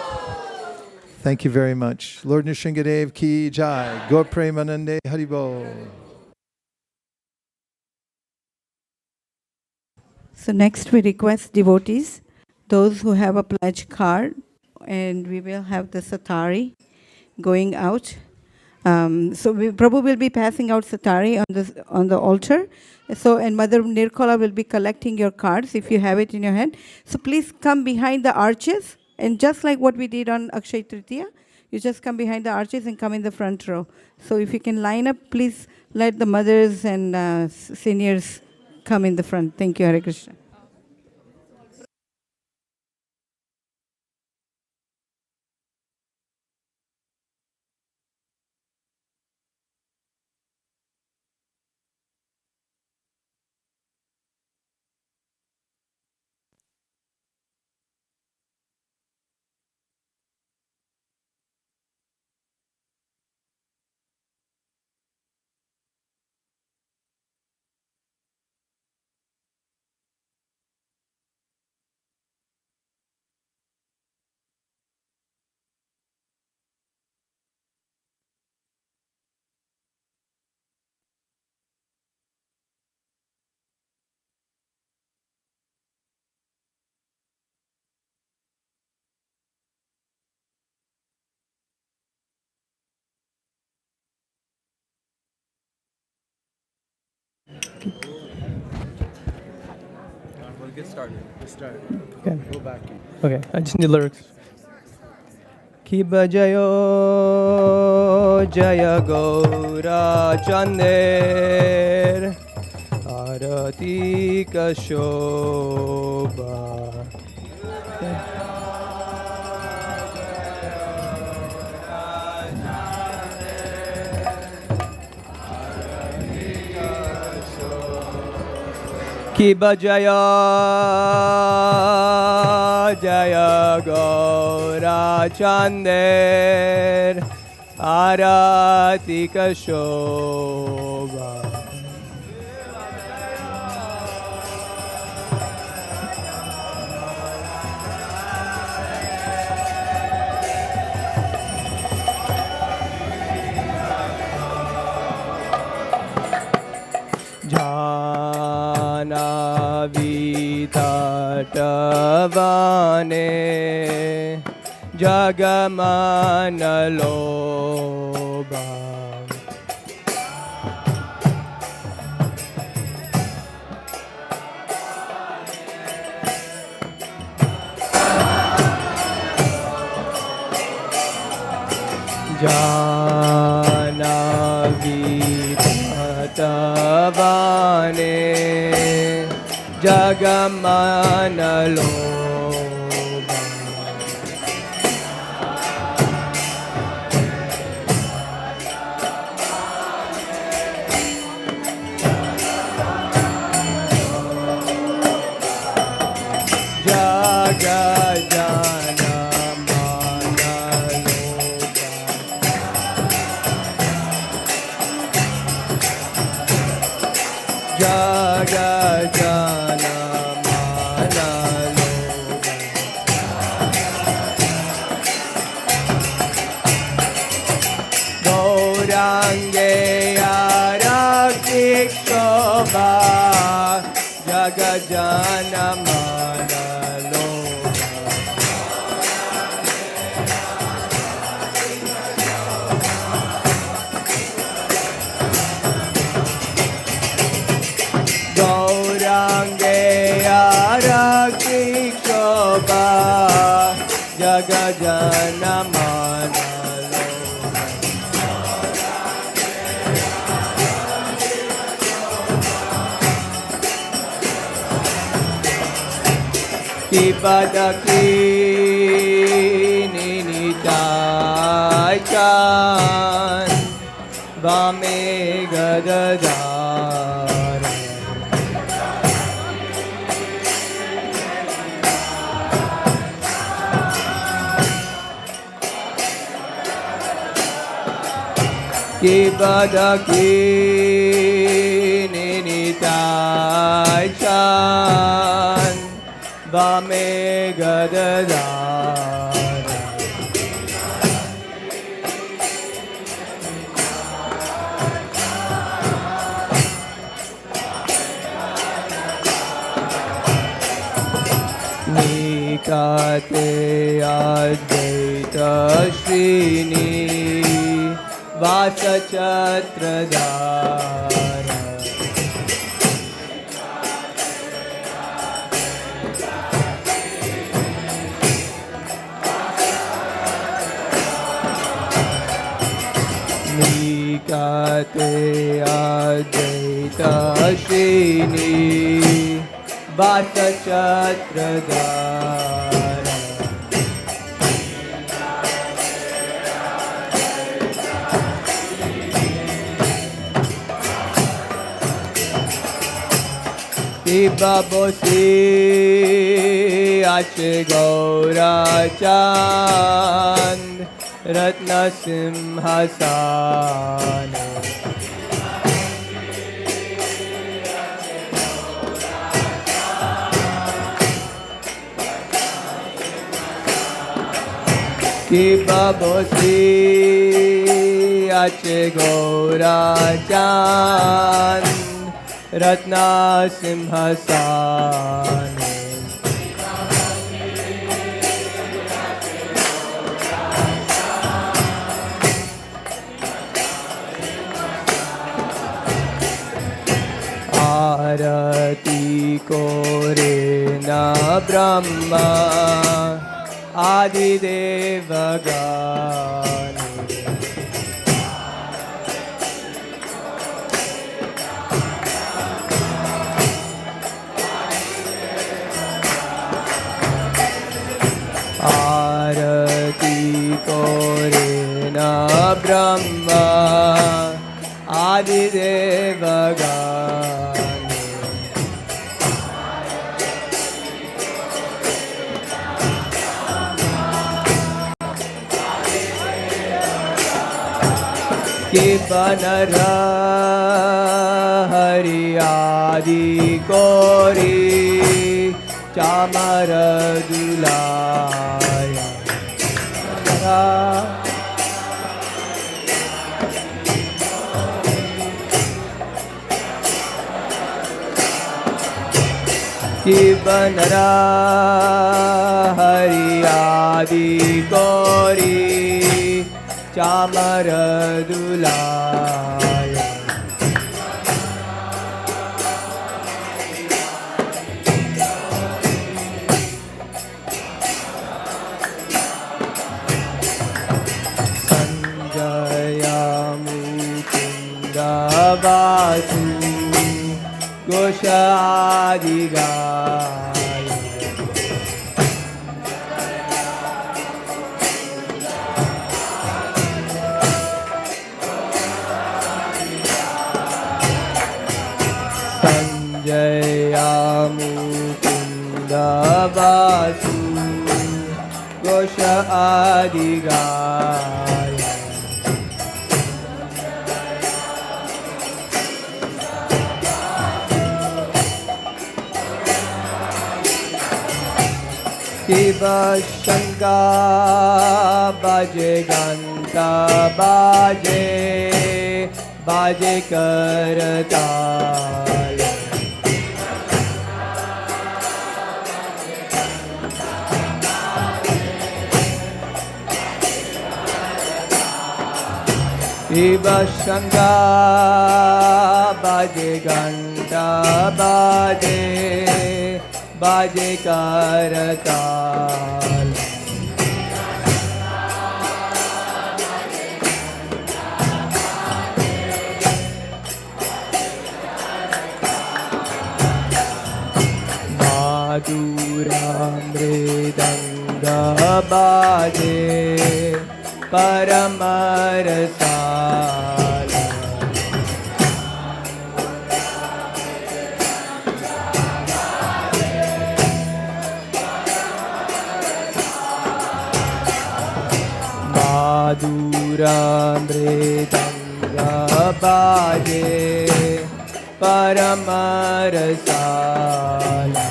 Speaker 1: Thank you very much. Lord Nrsimhadev ki jai. Gaur Premanande Haribo.
Speaker 3: So next we request devotees, those who have a pledge card, and we will have the satari going out. Prabhu will be passing out satari on the altar. So, and Mother Nirkola will be collecting your cards if you have it in your hand. So please come behind the arches, and just like what we did on Akshay Tritiya, you just come behind the arches and come in the front row. So if you can line up, please let the mothers and seniors come in the front. Thank you, Hare Krishna.
Speaker 4: We'll get started. Let's start.
Speaker 6: Okay.
Speaker 4: Go back.
Speaker 6: Okay, I just need lyrics. Kiba Jayo Jaya Gaura Chander Arati Kashoba. Kiba Jaya Jaya Gaura Chander Arati Kashoba. Jagamanaloba. Janavitavane Jagamanaloba. Kibadaki ninitai chan Vame gadadara Kibadaki ninitai chan Vame gadadara Nikate Advaita Srini Vasa Chatradara Nikate Advaita Srini Vasa Chatradara Ibabosi Ache Gaura Chand Ratna Simhasana Kibabosi Ache Gaura Chand Ratna Simhasana Arati kore na Brahma Adi Devagani Arati kore na Brahma Adi Devagani Kibanara Hari Adi Kori Chamara Dulaya Kibanara Hariyadi Kori Chamaradulaya Sanjaya Mukunda Vasu Goshadigaya Sanjaya Mukunda Vasu Goshadigaya Shiva Shankar Baje Ganta Baje Baje Karatal Shiva Shankar Baje Ganta Baje Baje Karatal Madhura Mridanga Baje Paramarasala Madhura Mridanga Baje Paramarasala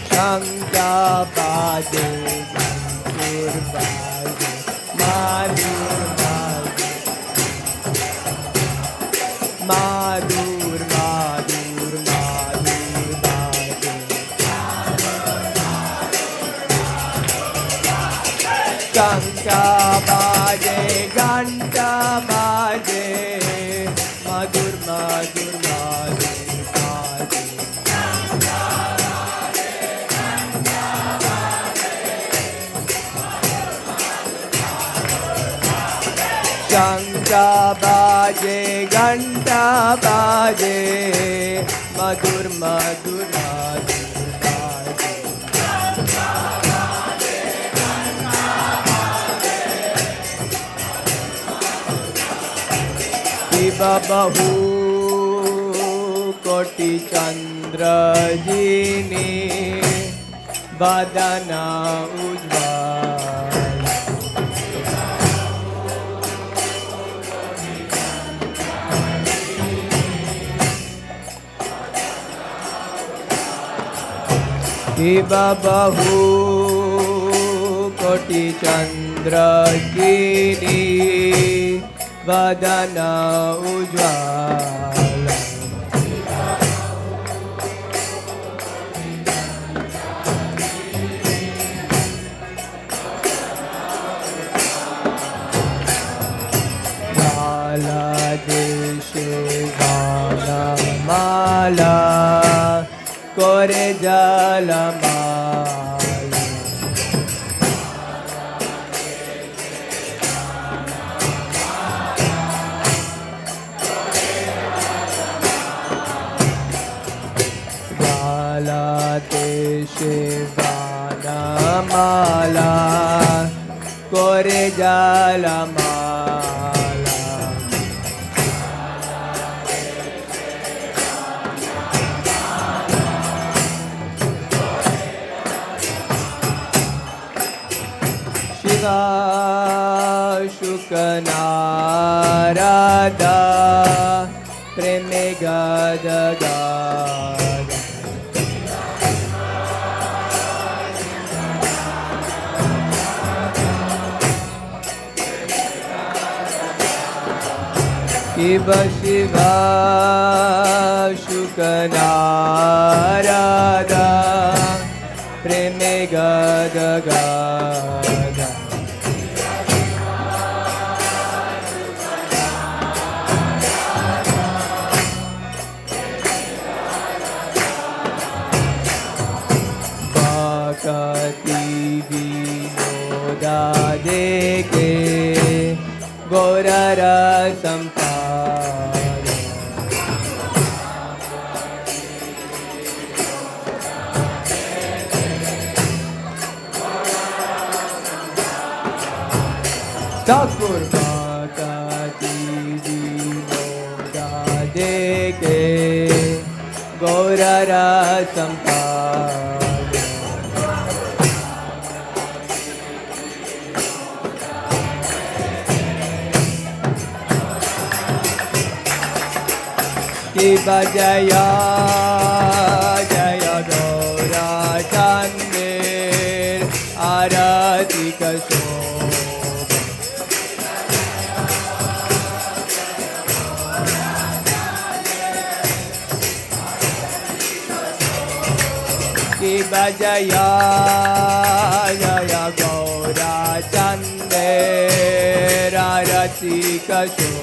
Speaker 6: Shankha Baje Gantur Baje Madhur Baje Madhur Madhur Madhur Baje Shankha Baje Ghanta Baje Madhur Madhur Madhur Baje Shankha Baje Ghanta Baje Madhur Madhur Madhur Baje Shiva Bahu Koti Chandra Jini Vadana Ujvala Shiva Bahu Koti Chandra Kini Vadana Ujvala Mala Deshe Vana Mala Kore Jala Mala Jala Deshe Vana Mala Kore Jala Mala Shiva Shukanarada Preme Gada Gada
Speaker 7: Shiva Shiva Shukanarada Preme Gada Gada Bhakati Vinoda Deke Gaurara Sampada Thakur Bhakati Vinoda Deke Gaurara Sampada Shiva Jaya Jaya Gaura Chandir Arati Kashoba Shiva Jaya Jaya Gaura Chandir Arati Kashoba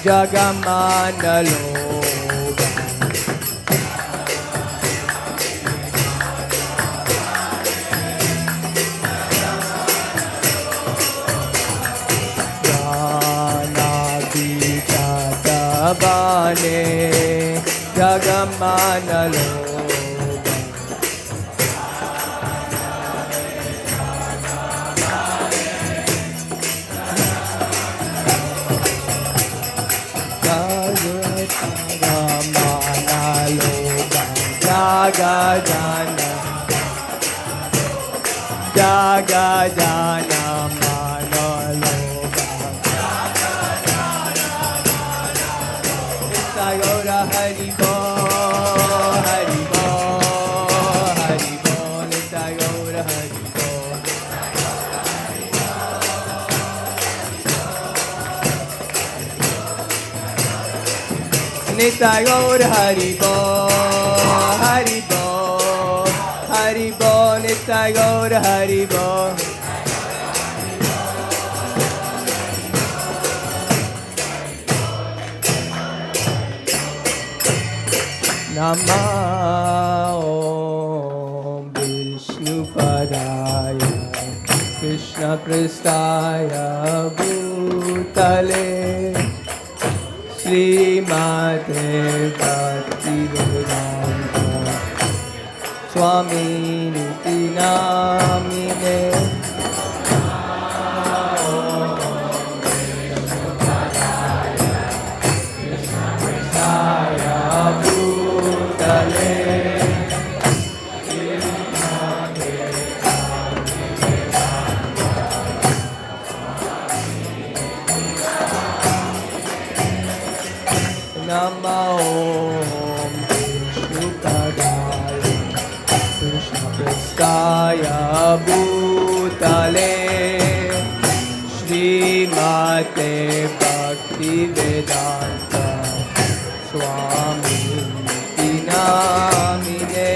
Speaker 7: Jagamanaloga Janabhitatabane Jagamanaloga Jaga Jana Jaga Jana Manaloga Nitya Hari Bo Hari Bo Hari Bo Nitya Hari Bo Nitya Hari Bo Hari Bo Hari Bo Nitya Hari Bo Nama Om Vishnu Padaya Krishna Pristaya Bhutale Srimate Bhaktivedanta Swami Niti Namine Nama Om Vishnu Padaya Krishna Pristaya Bhutale Srimate Bhaktivedanta Swami Niti Namine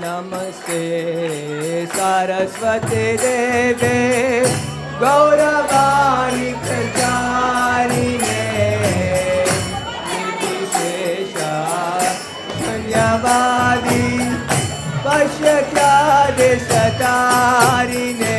Speaker 7: Namaste Saraswati Deve Gauravani Pracharine Nirvishesha Sanyavadi Pashya Desatarine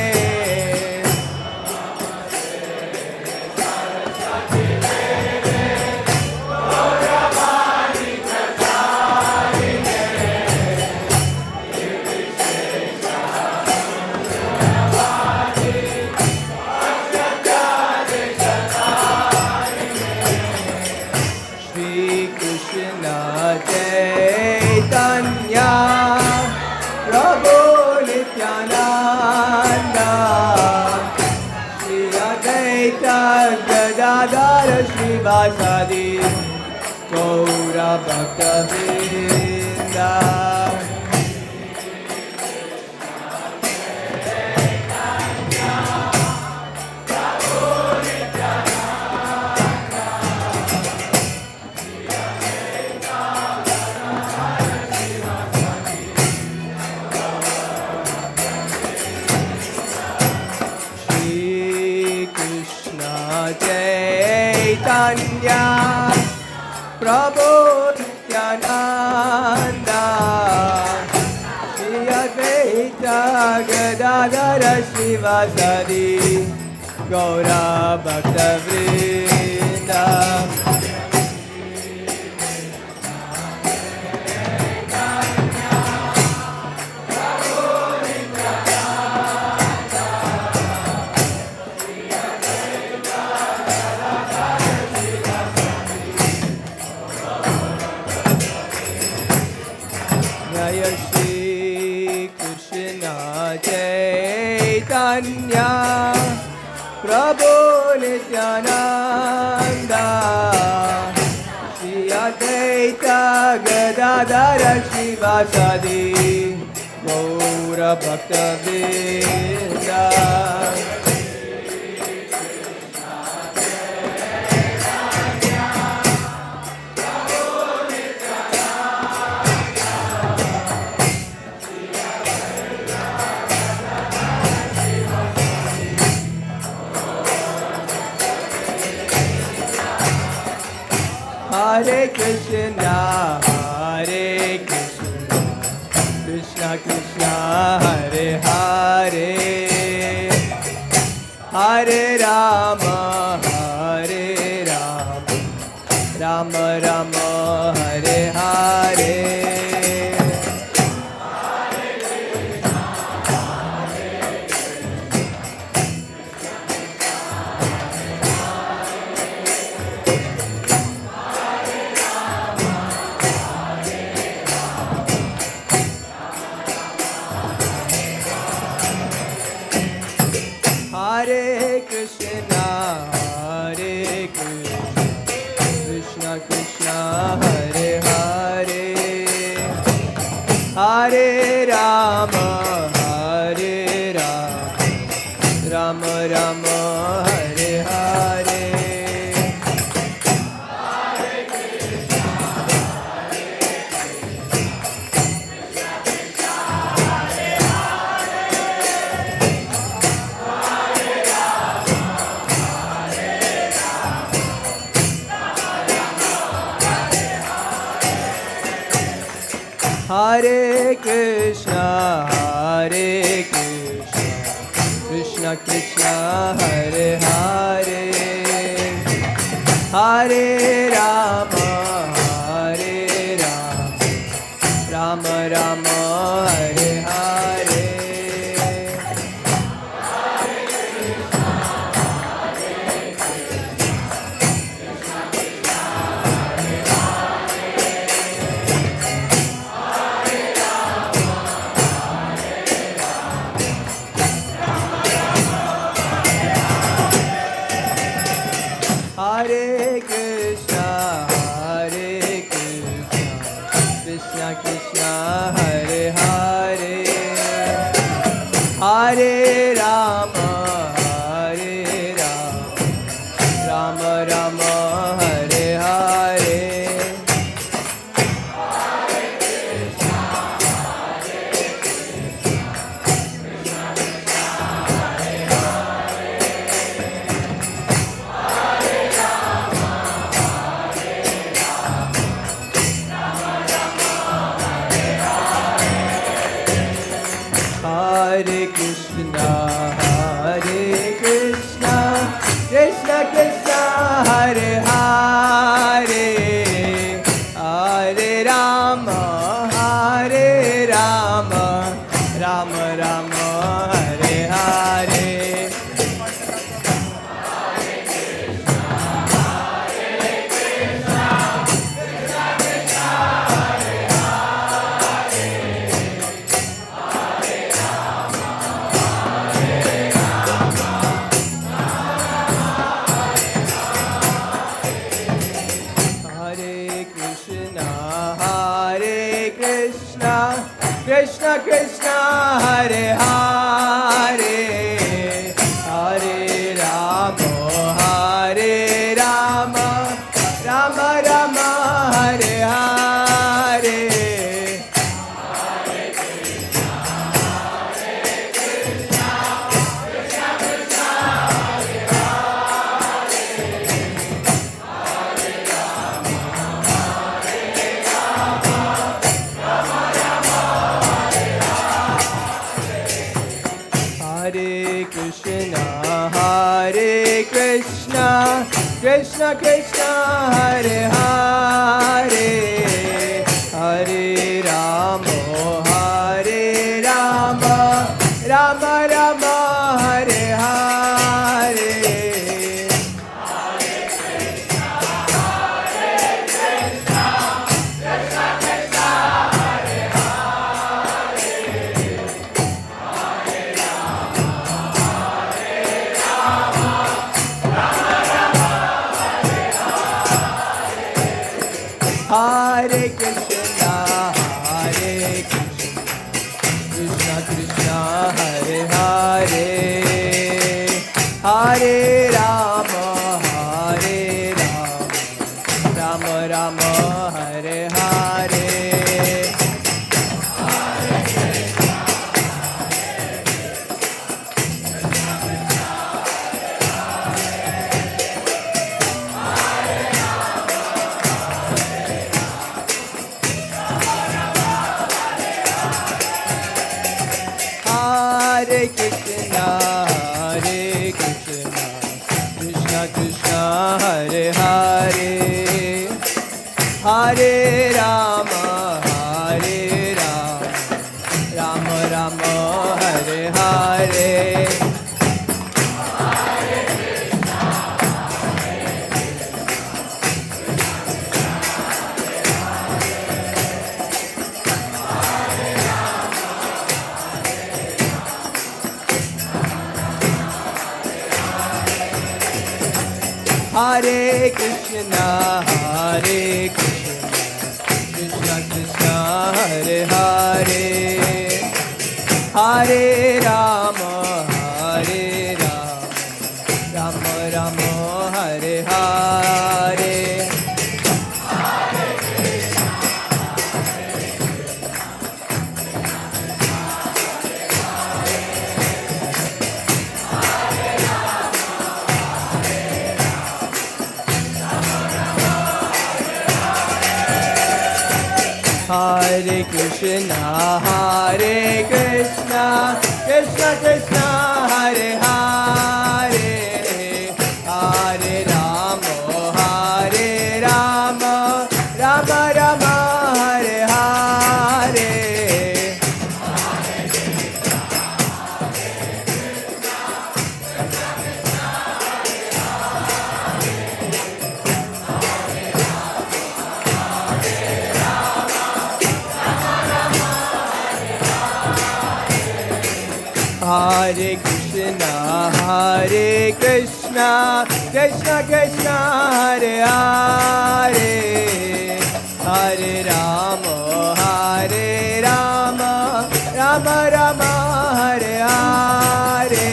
Speaker 7: Advaita Gadadara Srivasadi Gaura Bhakta Vrinda. Chaitanya Prabhu Nityananda Shri Advaita Gadadara Srivasadi Gaura Bhakta Vrinda. Jaya Shri Krishna Chaitanya Prabhu Nityananda Shri Advaita Gadadara Srivasadi Gaura Bhakta Vrinda. Hare Krishna, Krishna Krishna, Hare Hare, Hare Rama, Rama Rama, Hare Hare. Hare Krishna, Krishna Krishna, Hare Hare, Hare Rama, Rama Rama, Hare Hare. Hare Krishna, Krishna Krishna, Hare Hare, Hare Rama, Rama Rama, Hare Hare. Hare Krishna, Krishna Krishna, Hare Hare, Hare Rama, Rama Rama, Hare Hare. Hare Krishna, Krishna Krishna, Krishna Krishna Hare Hare Hare Rama Hare Rama Rama Rama Hare Hare Hare Krishna, Hare Krishna, Krishna Krishna, Hare Hare, Hare Rama, Hare Rama, Rama Rama, Hare Hare. Hare Krishna, Hare Krishna, Krishna Krishna, Hare Hare, Hare Rama, Hare Rama, Rama Rama, Hare Hare. Hare Krishna, Hare Krishna, Krishna Krishna, Hare Hare, Hare Rama, Hare Rama, Rama Rama, Hare Hare. Hare Krishna, Hare Krishna, Krishna Krishna, Hare Hare, Hare Rama, Hare Rama, Rama Rama, Hare Hare. Hare Krishna, Hare Krishna, Krishna Krishna, Hare Hare, Hare Rama, Hare Rama, Rama Rama, Hare Hare. Hare Krishna, Hare Krishna, Krishna Krishna, Hare Hare, Hare Rama, Hare Rama, Rama Rama, Hare Hare.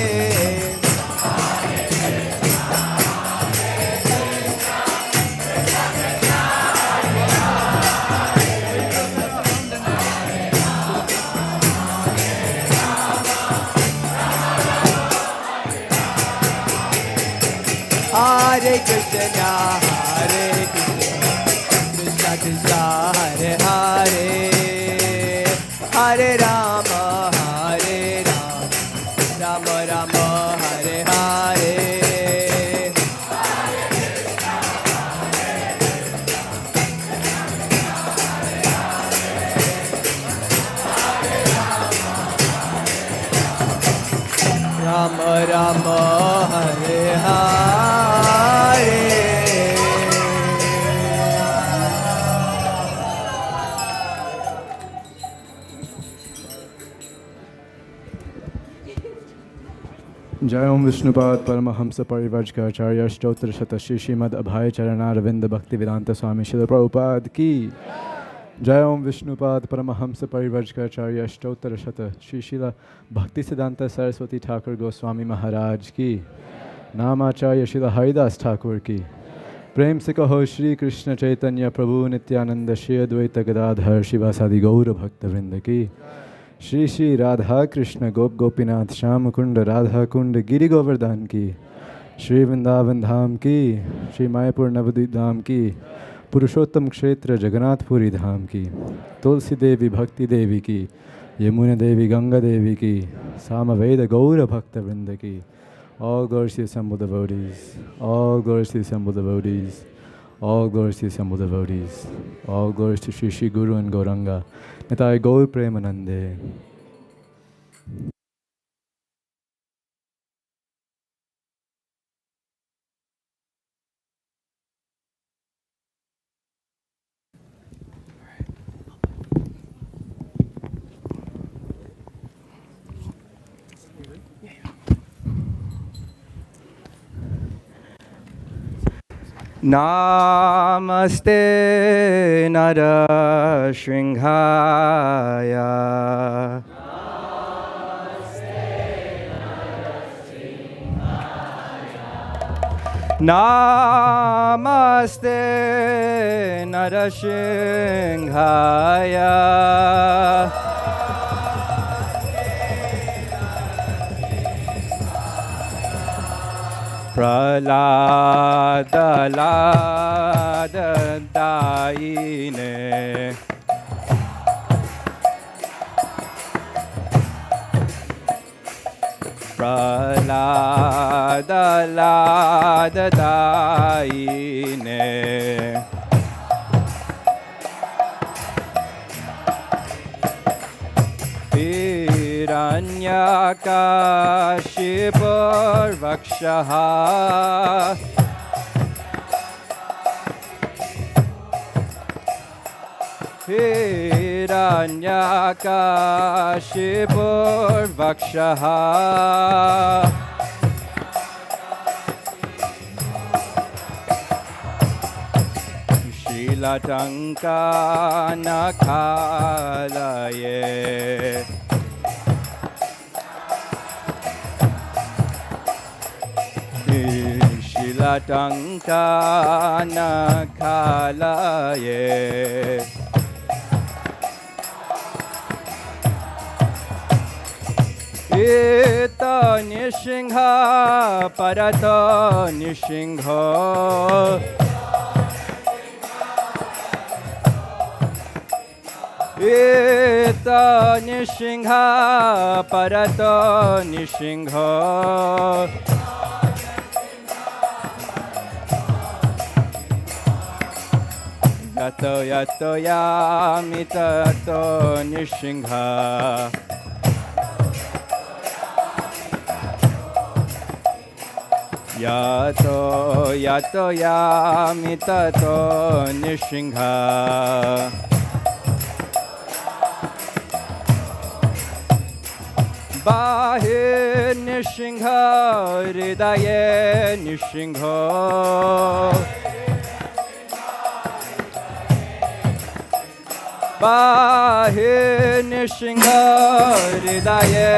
Speaker 7: Hare Krishna, Hare Krishna, Krishna Krishna, Hare Hare, Hare Rama, Hare Rama, Rama Rama, Hare Hare. Rama Rama, Hare Hare.
Speaker 8: जय ओम विष्णुपाद परमहंस परिव्राजकाचार्य स्तोत्र शतश्री श्रीमद् अभय चरणारविंद भक्ति वेदांत स्वामी श्रील प्रभुपाद की Jai Om Vishnupad Paramahamsa Parivrajkaracharya Ashtottara Shata Shri Srila Bhaktisiddhanta Saraswati Thakur Goswami Maharaj ki Namacharya Srila Haridas Thakur ki Prem se kaho Shri Krishna Chaitanya Prabhu Nityananda Shri Advaita Gadadhar Shivasadi Gaura Bhakta Vrinda ki Shri Shri Radha Krishna Gop Gopinath Sham Kunda Radha Kunda Giri Govardhan ki Shri Vrindavan Dham ki Shri Mayapur Navadvip Dham ki पुरुषोत्तम क्षेत्र जगन्नाथपुरी धाम की तुलसी देवी भक्ति देवी की यमुना देवी गंगा देवी की सामवेद गौर भक्त वृंद की all glories to the assembled devotees, all glories to the assembled devotees, all glories to the assembled devotees, all glories to Shri Shri Guru and Gauranga, Nitai Gaur Premanande.
Speaker 7: Namaste Narashinghaya. Namaste Narashinghaya. Praladaladatayine Praladaladatayine Hiranyakashipur Vakshaha Hiranyakashipur Vakshaha Shilatanka Nakalaye Shilatanka Nakalaye Ita Nishingha Parata Nishingha Ita Nishingha Parata Nishingha Yato yato yamitato nishingha Yato yato yamitato nishingha Bahir nishingha hridaye nishingha Bahir nishingha hridaye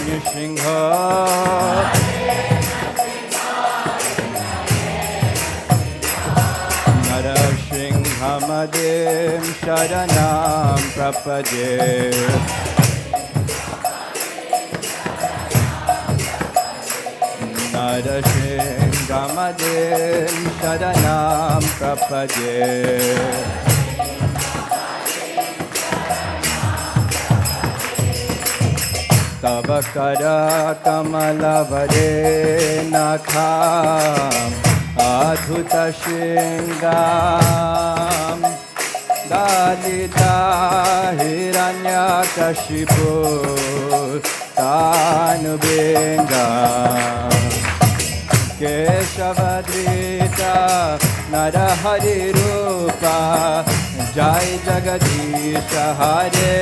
Speaker 7: nishingha Narashinghamadem sharanam prapade Narashinghamadem sharanam prapade Tabakara kamalavare nakham adhuta shingam Dalita hiranyakashipu tanubengam Keshavadrita narahari rupa Jai Jagadisha Hare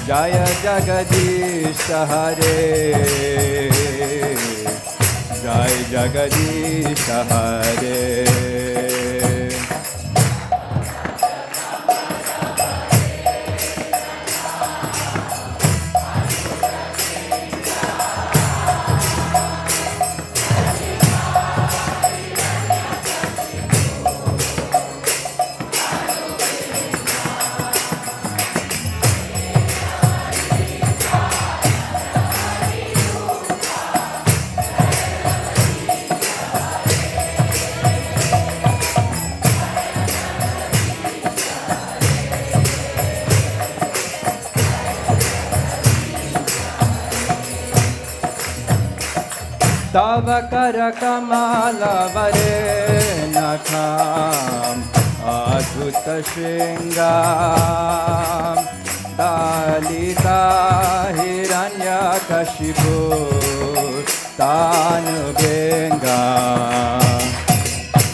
Speaker 7: Jaya Jagadisha Hare Jai Jagadisha Hare Tava Kamala Varenakam Adhuta Shringam Dalita Hiranya Kashipu Tanubenga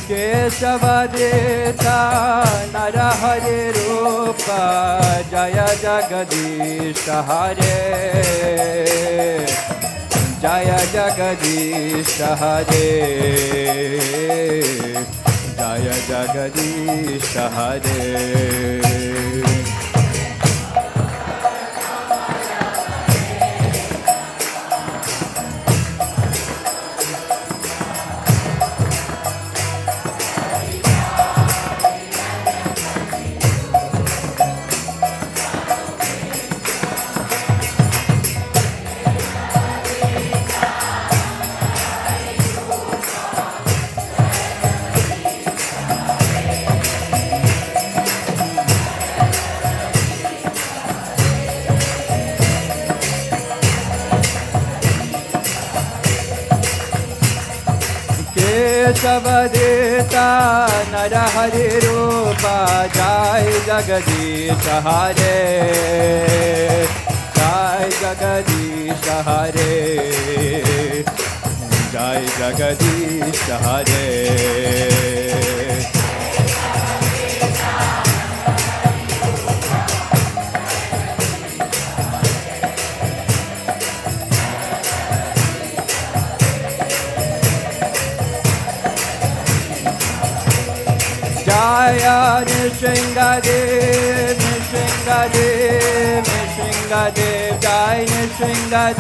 Speaker 7: Kesavadeta Narahari Rupa Jaya Jagadisha Hare Jaya Jagadisha Hare Jaya Jagadisha Hare Kesavadeta Narahari Rupa Jai Jagadisha Hare Jai Jagadisha Hare Jai Jagadisha Hare Jaya Nishingadev, Nishingadev, Nishingadev, Jai Nishingadev.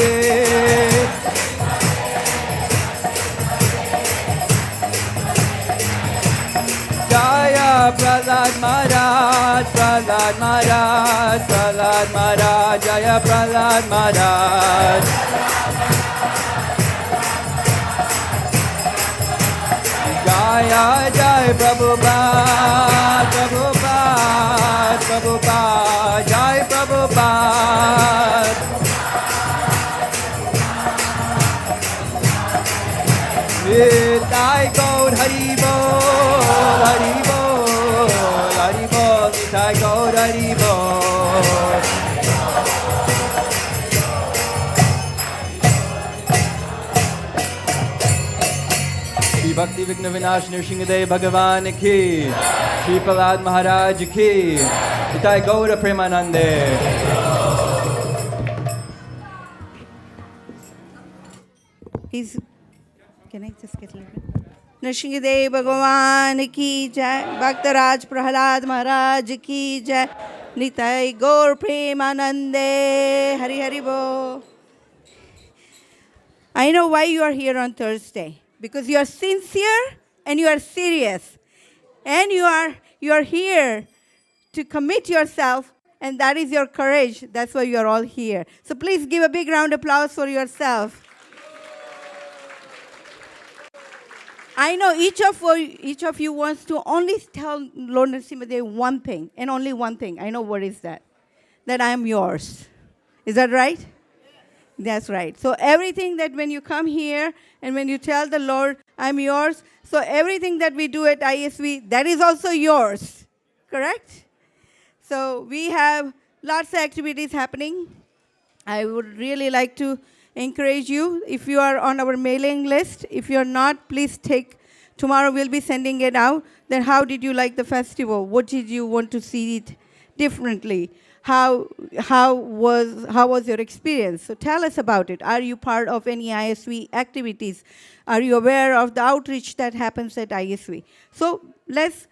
Speaker 7: Jaya Prahlad Maharaj, Prahlad Maharaj, Prahlad Maharaj, Jaya Prahlad Maharaj. Jaya Jai Prabhupada, Prabhupada, Prabhupada, Jai Prabhupada. Nitai Gaur Hari Bol, Hari Bol, Hari Bol, Nitai Gaur Hari Bol. Shri Bhakti Vigna Vinash Nrsingadev Bhagavan ki, Shri Prahlad Maharaj ki, Nitai Gaura Premanande.
Speaker 3: Can I just get a little bit? Nrsingadev Bhagavan ki jai, Bhaktaraj Prahlad Maharaj ki jai, Nitai Gaur Premanande, Hari Hari Bo. I know why you are here on Thursday. Because you are sincere and you are serious. And you are here to commit yourself, and that is your courage. That's why you are all here. So please give a big round of applause for yourself. I know each of you wants to only tell Lord Narasimha one thing, and only one thing. I know what is that. That I am yours. Is that right? That's right. So everything that when you come here and when you tell the Lord, I'm yours, so everything that we do at ISV, that is also yours. Correct? So we have lots of activities happening. I would really like to encourage you, if you are on our mailing list, if you're not, please tomorrow we'll be sending it out. Then how did you like the festival? What did you want to see it differently? How was your experience? So tell us about it. Are you part of any ISV activities? Are you aware of the outreach that happens at ISV? So let's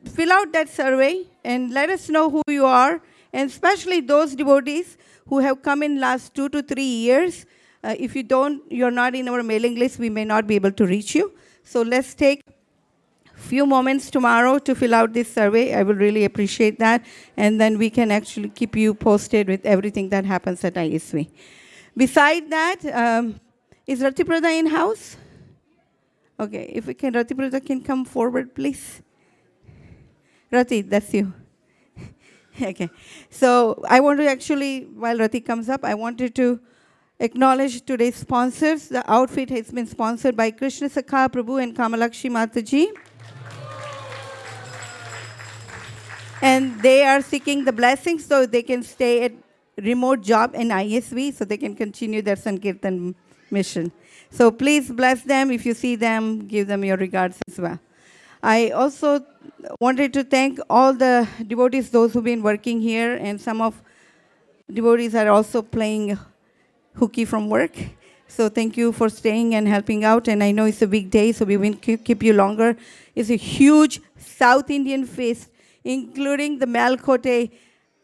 Speaker 3: fill out that survey and let us know who you are, and especially those devotees who have come in last 2 to 3 years. If you're not in our mailing list, we may not be able to reach you. So let's take few moments tomorrow to fill out this survey. I will really appreciate that. And then we can actually keep you posted with everything that happens at ISV. Beside that, is Ratiprada in house? Okay, if we can, Ratiprada can come forward, please. Rati, that's you. Okay. So I want to actually, while Rati comes up, I wanted to acknowledge today's sponsors. The outfit has been sponsored by Krishna Sakha Prabhu and Kamalakshi Mataji. And they are seeking the blessings so they can stay at remote job in ISV so they can continue their Sankirtan mission. So please bless them. If you see them, give them your regards as well. I also wanted to thank all the devotees, those who've been working here, and some of devotees are also playing hooky from work. So thank you for staying and helping out. And I know it's a big day, so we won't keep you longer. It's a huge South Indian feast, including the Malkote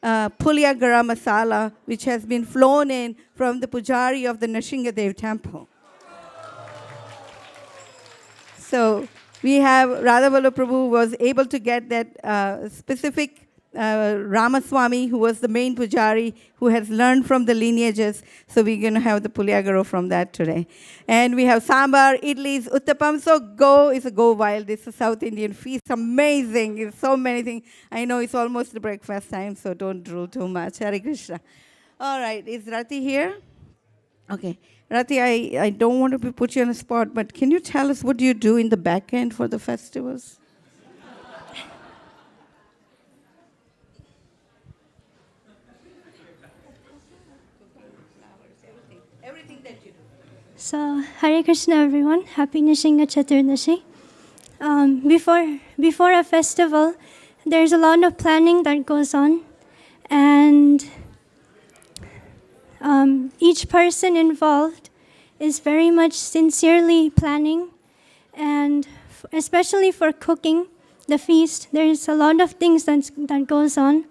Speaker 3: Pulia Garam Masala, which has been flown in from the Pujari of the Nrsingadev temple. So we have Radhavalla Prabhu was able to get that specific Ramaswamy, who was the main Pujari, who has learned from the lineages. So we're going to have the Puliagaro from that today. And we have Sambar, Idlis, Uttapam. So it's a go wild. It's a South Indian feast. Amazing. It's so many things. I know it's almost the breakfast time, so don't drool too much. Hare Krishna. All right. Is Rati here? Okay. Rati, I don't want to put you on the spot, but can you tell us what do you do in the back end for the festivals?
Speaker 9: So, Hare Krishna everyone, Happy Nrsimha Chaturdashi. Before a festival, there's a lot of planning that goes on, and each person involved is very much sincerely planning, and especially for cooking the feast, there's a lot of things that goes on,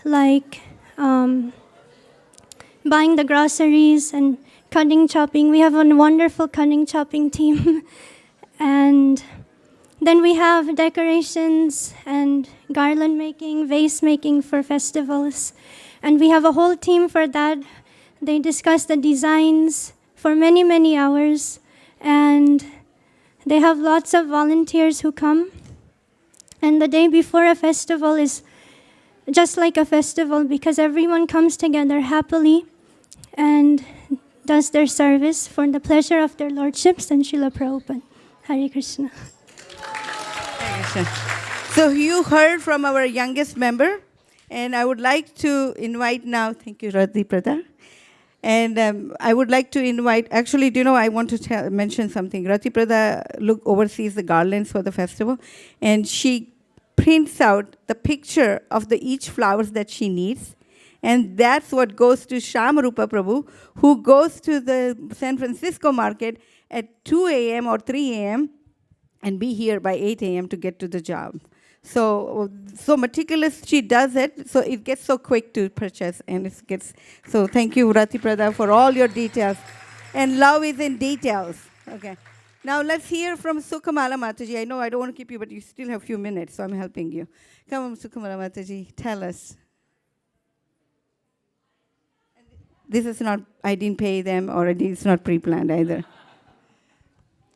Speaker 9: like buying the groceries and cutting, chopping. We have a wonderful cutting, chopping team. And then we have decorations and garland making, vase making for festivals. And we have a whole team for that. They discuss the designs for many, many hours. And they have lots of volunteers who come. And the day before a festival is just like a festival because everyone comes together happily and does their service for the pleasure of their lordships and Srila Prabhupada. Hare Krishna.
Speaker 3: Hare Krishna. So you heard from our youngest member, and I would like to invite now, thank you, Radhi Prada. And I would like to invite, actually, do you know, I want to mention something. Rati Prada oversees the garlands for the festival, and she prints out the picture of each flowers that she needs. And that's what goes to Shamarupa Prabhu, who goes to the San Francisco market at 2 a.m. or 3 a.m. and be here by 8 a.m. to get to the job. So meticulous she does it, so it gets so quick to purchase. So thank you, Rati Prada, for all your details. And love is in details. Okay. Now let's hear from Sukhamala Mataji. I know I don't want to keep you, but you still have a few minutes, so I'm helping you. Come on, Sukhamala Mataji, tell us. This is not, I didn't pay them, or it's not pre-planned either.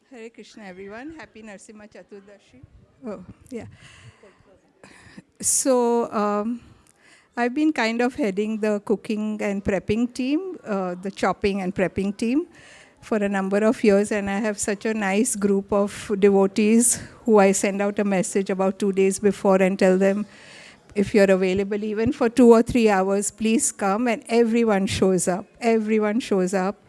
Speaker 10: Hare Krishna, everyone. Happy Narasimha Chaturdashi. Oh, yeah. So I've been kind of heading the cooking and prepping team, the chopping and prepping team for a number of years, and I have such a nice group of devotees who I send out a message about 2 days before and tell them, if you're available even for 2 or 3 hours, please come, and everyone shows up. Everyone shows up.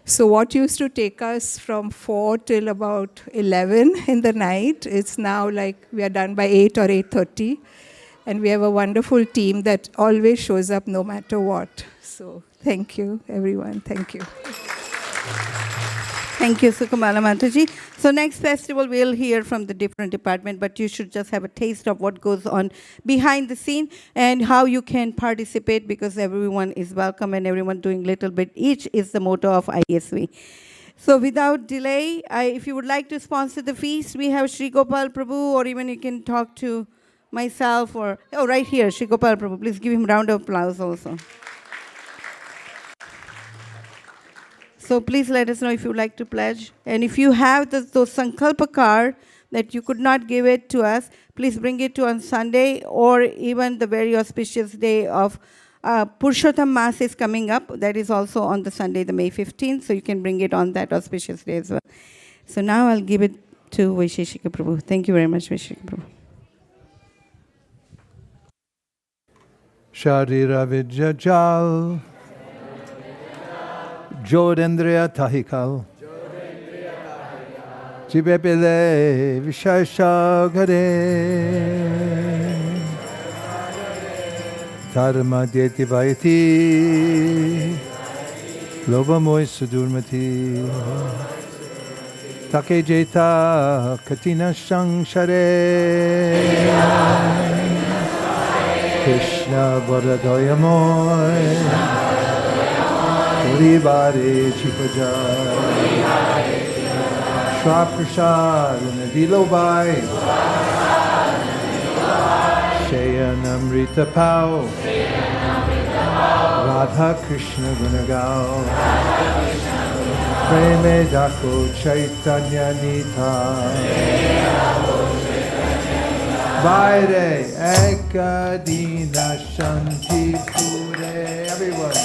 Speaker 10: So what used to take us from 4 till about 11 in the night, it's now like we are done by 8 or 8:30. And we have a wonderful team that always shows up no matter what. So thank you, everyone. Thank you.
Speaker 3: Thank you, Sukhamala Mataji. So next festival, we'll hear from the different department, but you should just have a taste of what goes on behind the scene and how you can participate, because everyone is welcome and everyone doing little bit each is the motto of ISV. So without delay, if you would like to sponsor the feast, we have Sri Gopal Prabhu, or even you can talk to myself, or, right here, Sri Gopal Prabhu. Please give him a round of applause also. So please let us know if you would like to pledge. And if you have those Sankalpa card that you could not give it to us, please bring it to on Sunday or even the very auspicious day of Purushottam Mass is coming up. That is also on the Sunday, the May 15th, so you can bring it on that auspicious day as well. So now I'll give it to Vaisesika Prabhu. Thank you very much, Vaisesika Prabhu.
Speaker 1: Sharira Vidya Jal Jodendriya Tahikal Jibepile Vishasha Gare Dharma Deti Vaiti Lobamoy Sudurmati Take Jeta Katina Shangshare Krishna Bharadaya Puribare Chipaja Shra Prasad Nadilobai Shayanamrita Pau Radha Krishna Gunagao Preme Dako Chaitanya Nita Vaire Ekadina Shanti Pure. Everyone.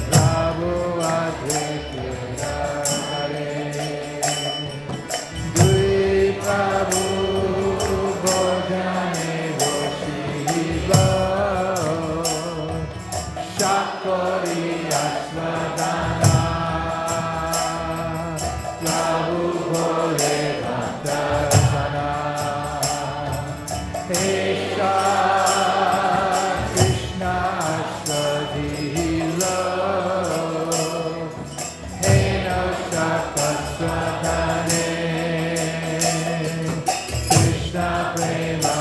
Speaker 1: Prabhu Advaita Hare. Dui Prabhu Bhajane Shiva. Shakori Aswadana. Prabhu Bhole Bhattana. Krishna Swadhila Hena Sakaswadhane Krishna Prema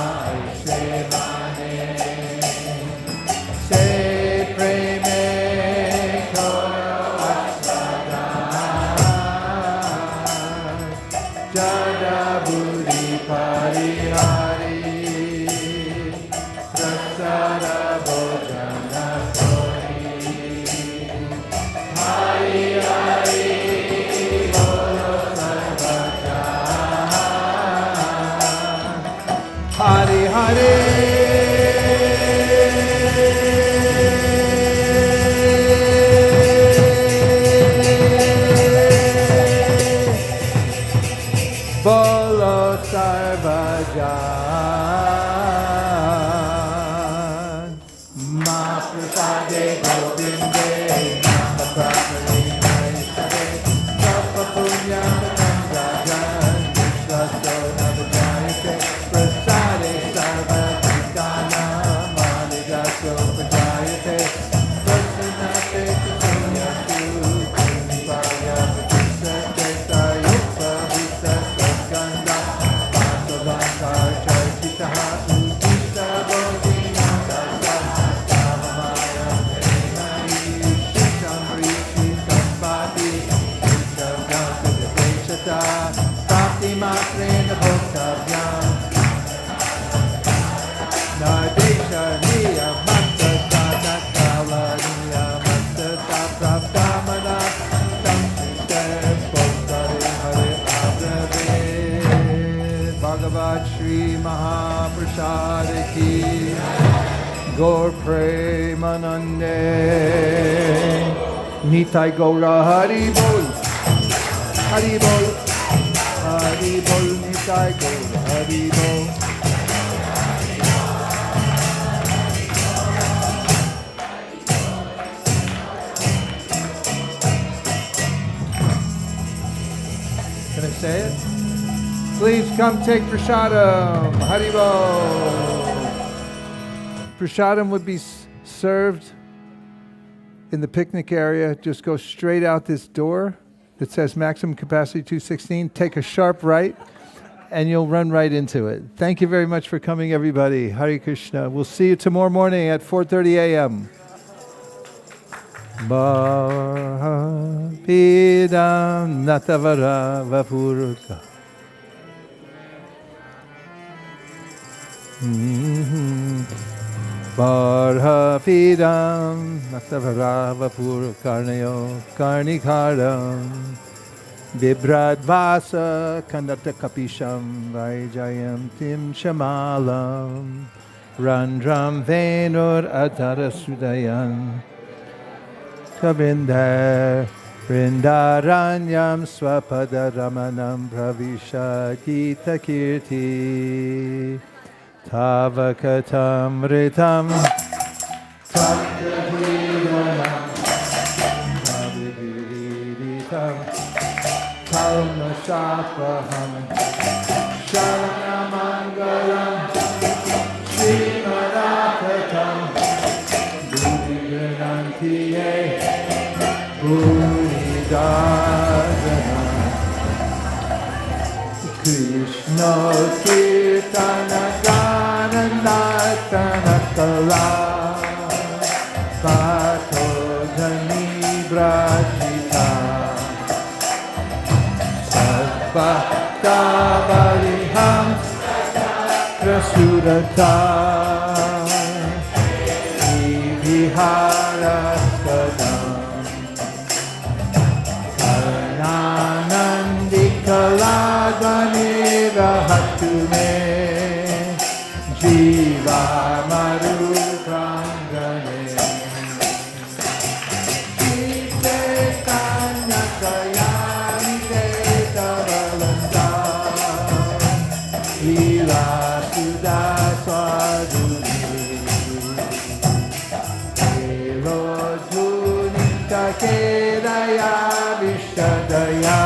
Speaker 1: Sevane Se Preme Koro Aswadhana Jada Budi Parihari Hare Hare Bolo Sarvajan Mahaprasade Govinde Mahaprasade Mahaprasade Sapa Punya Rajan Vishwaso Navajayate Prasade Sarvadikana Malidaso Prajayate Prasanate Kusunya Kumpaya Vajisate Sayupa Visa Saskanda Vasavanta Charchitaha Udita Bodhina Dasa Samamaya Venai Shishamriti Sampati Shishamganta Deveshata Sapti Matrena Bhoktavyan Nadesha Niya Matta Tata Kala Niya Matta Tapraptamana Samshitem Bhoktare Hare Abrave Bhagavad Shri Mahaprasad Ki Gaur Premanande Nitai Gaura Hari Bol Hari Bol Hari Bol Nitai Gaura Hari Bol Can I say it? Please come take prasadam. Haribo. Prasadam would be served in the picnic area. Just go straight out this door that says maximum capacity 216. Take a sharp right, and you'll run right into it. Thank you very much for coming, everybody. Hare Krishna. We'll see you tomorrow morning at 4:30 a.m. Bhapidam natavara vapurka. Barhapidam natavara vapurkarnayo karnikaram. Vibradvasa kandatakapisham vaijayam tim shamalam. Randram Venur Adara Sudayan Kavindar Vrindaranyam Swapada Ramanam Pravisha Gita Kirti Tavakatam Ritam Taptahiranam Tavidiritam Kalmashapaham Sharanamangalam Srimadapatam Buddhiganantiye Buddhidadana Krishna Kirtana Gana Natana Kala Pato Jani Brajita Sabhata Baliham Prasurata Vihara Sadam Kalanandikaladvani Rahatu Me Jiva Maru Prangane Jite Kanya Kayani Deta Valanda Ila Sudha Swaduni Elo Junika Kedaya Vishadaya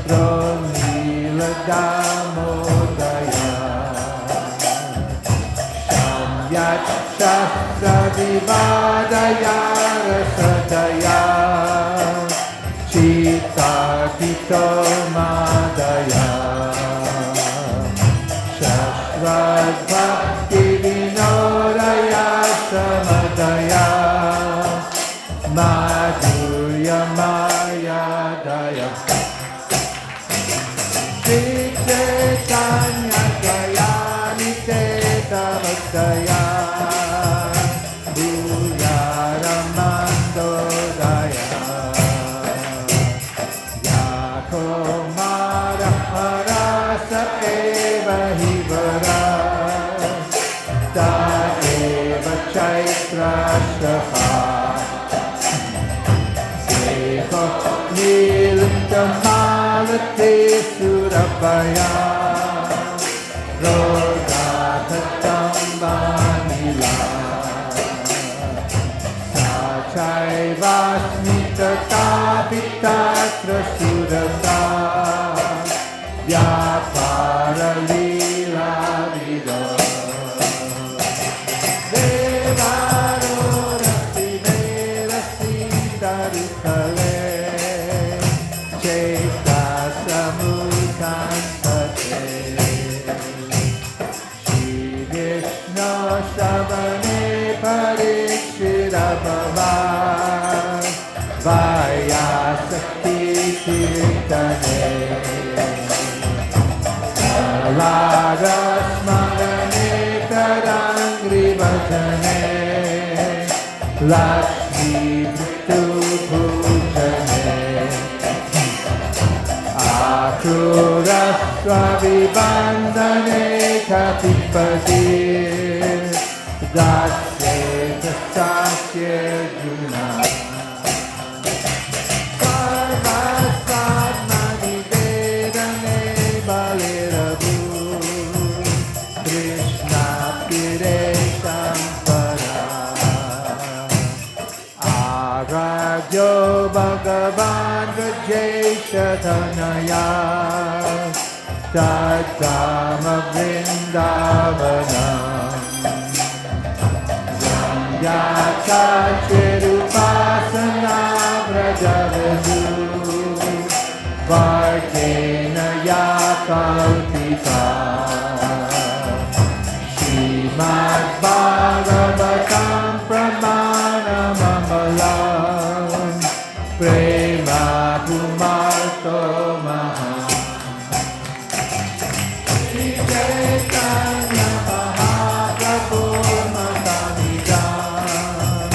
Speaker 1: Romila Damodaya Shamyat Shastra Vivadaya Rasadaya Chita Pito Madaya Shasvat Bhakti Vinodaya Samadaya Madhurya Maya Daya Chaitanya Gaya Niteta Bhaktaya Bhuyaramando Daya Yako Mara Harasa Eva Hivara Ta Eva Chaitra Shaha Nilkamalate Surabaya Rogathatambanila Sachai Vasmita Tapitatra Surata Vyapara Lila Vida Devaro Rasi Verasi Darukale Chaita Samukantate Shri Vishnu Shavane Parikshira Bhavan Vayasakti Kirtane Alada Smarane Tarangri Bhajane Lakshmi Bhuttu Bhujane Akurasva Vibandane Katipati Dasya Tasya Juna Sarvasatmani Vedane Balirabu Krishna Pire Shampara Arajo Bhagavan Rajeshatanaya Tadama Vrindavanam Yata Chirupasana Vrajavadu Varkena Yakalpita Srimad Bhagavatam Pramanamamalam Prema Pumarto Maha Shri Chaitanya Mahaprabhu Matamidam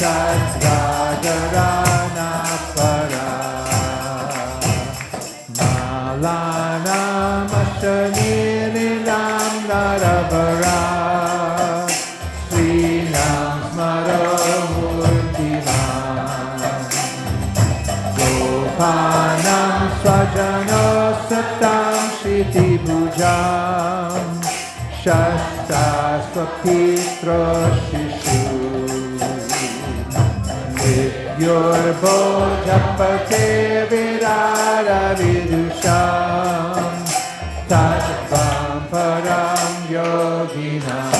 Speaker 1: Tadragarana Para Malana Mashanirilam Narabara satam shiti bhujam shasta swapitra shishu Vidyurbhojapate virara vidusham Tattvam param yoginam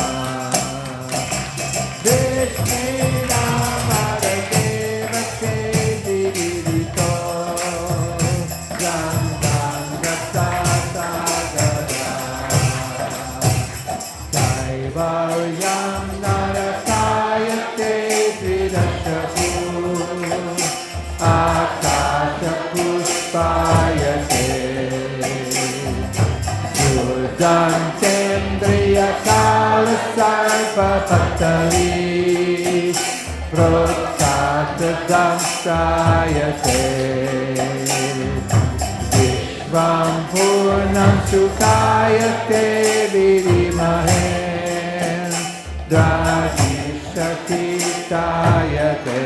Speaker 1: Dantendriya kalasarpa patali Prottatadam sayate Vishvam purnam sukayate Vidimahe Dradishakitayate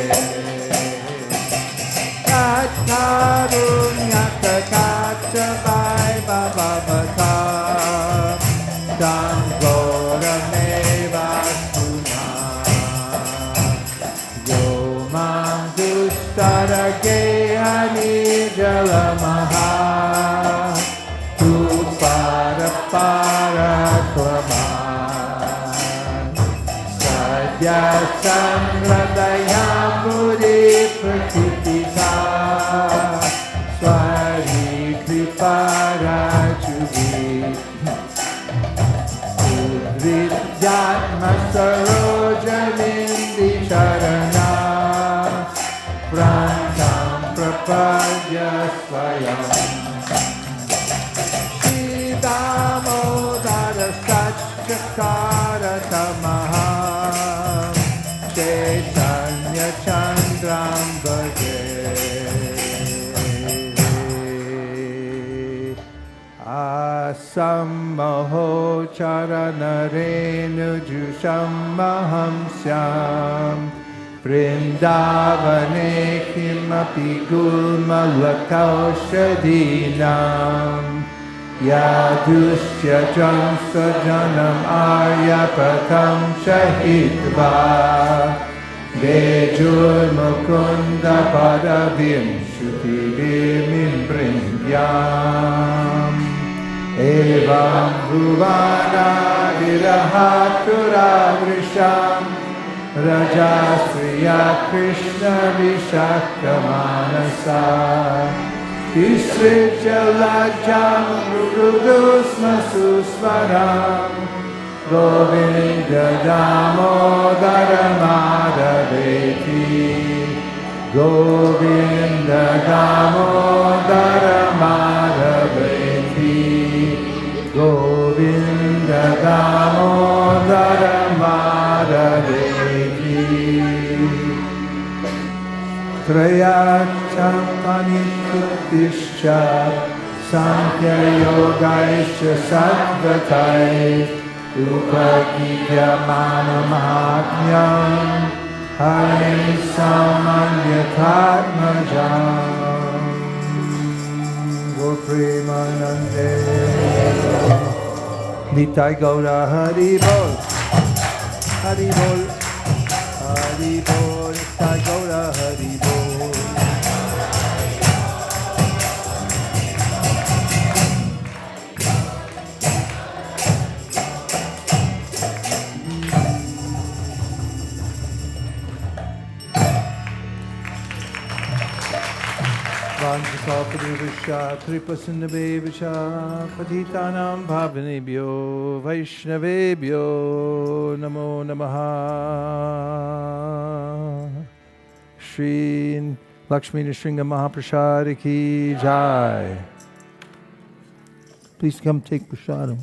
Speaker 1: Tattarunyata tattavai babavata Dangora-meva-suna Yomam dustara-gehani-jalamaha Tu-para-para-klama Sadya-samradayam-budi-prakritita Swari-kripa-rajuvi Vidyatma sarojamindi charana Prantam prapadya swayam Shidamodara satchakara tamaha Chaitanya chandram bhaje Asammaho charanarenu jushammahamsyam Vrindavane kimapi gulmalakaushadinam Yadusya jansajanam aryapatam shahidva Dejur mukunda padavim shutibim imbrindhyam Evam bhuvana virahatura vrisham Rajasriya Krishna Vishakamanasa Tisrijalajam Rudusma Susvaram Govinda Damodara Madhaveti Govinda Damodara Madhaveti Govinda Damodara Madhaveti Trayachantani Kuttischa Sankhya Yogaischa Sattvatai Upakitya Manamahatmyam Harim Samanyathatmajam Gopremanande Nitai Gaura Hari Bol Hari Bol Hari Bol Nitai Gaura Hari Bol Vanchakapadurusha Kripasinabhevasha Patitanam Bhavanebhyo Vaishnavebhyo Namo Namaha Shri Lakshmi Nrsimha Mahaprasad Ki Jai. Please come take prasadam.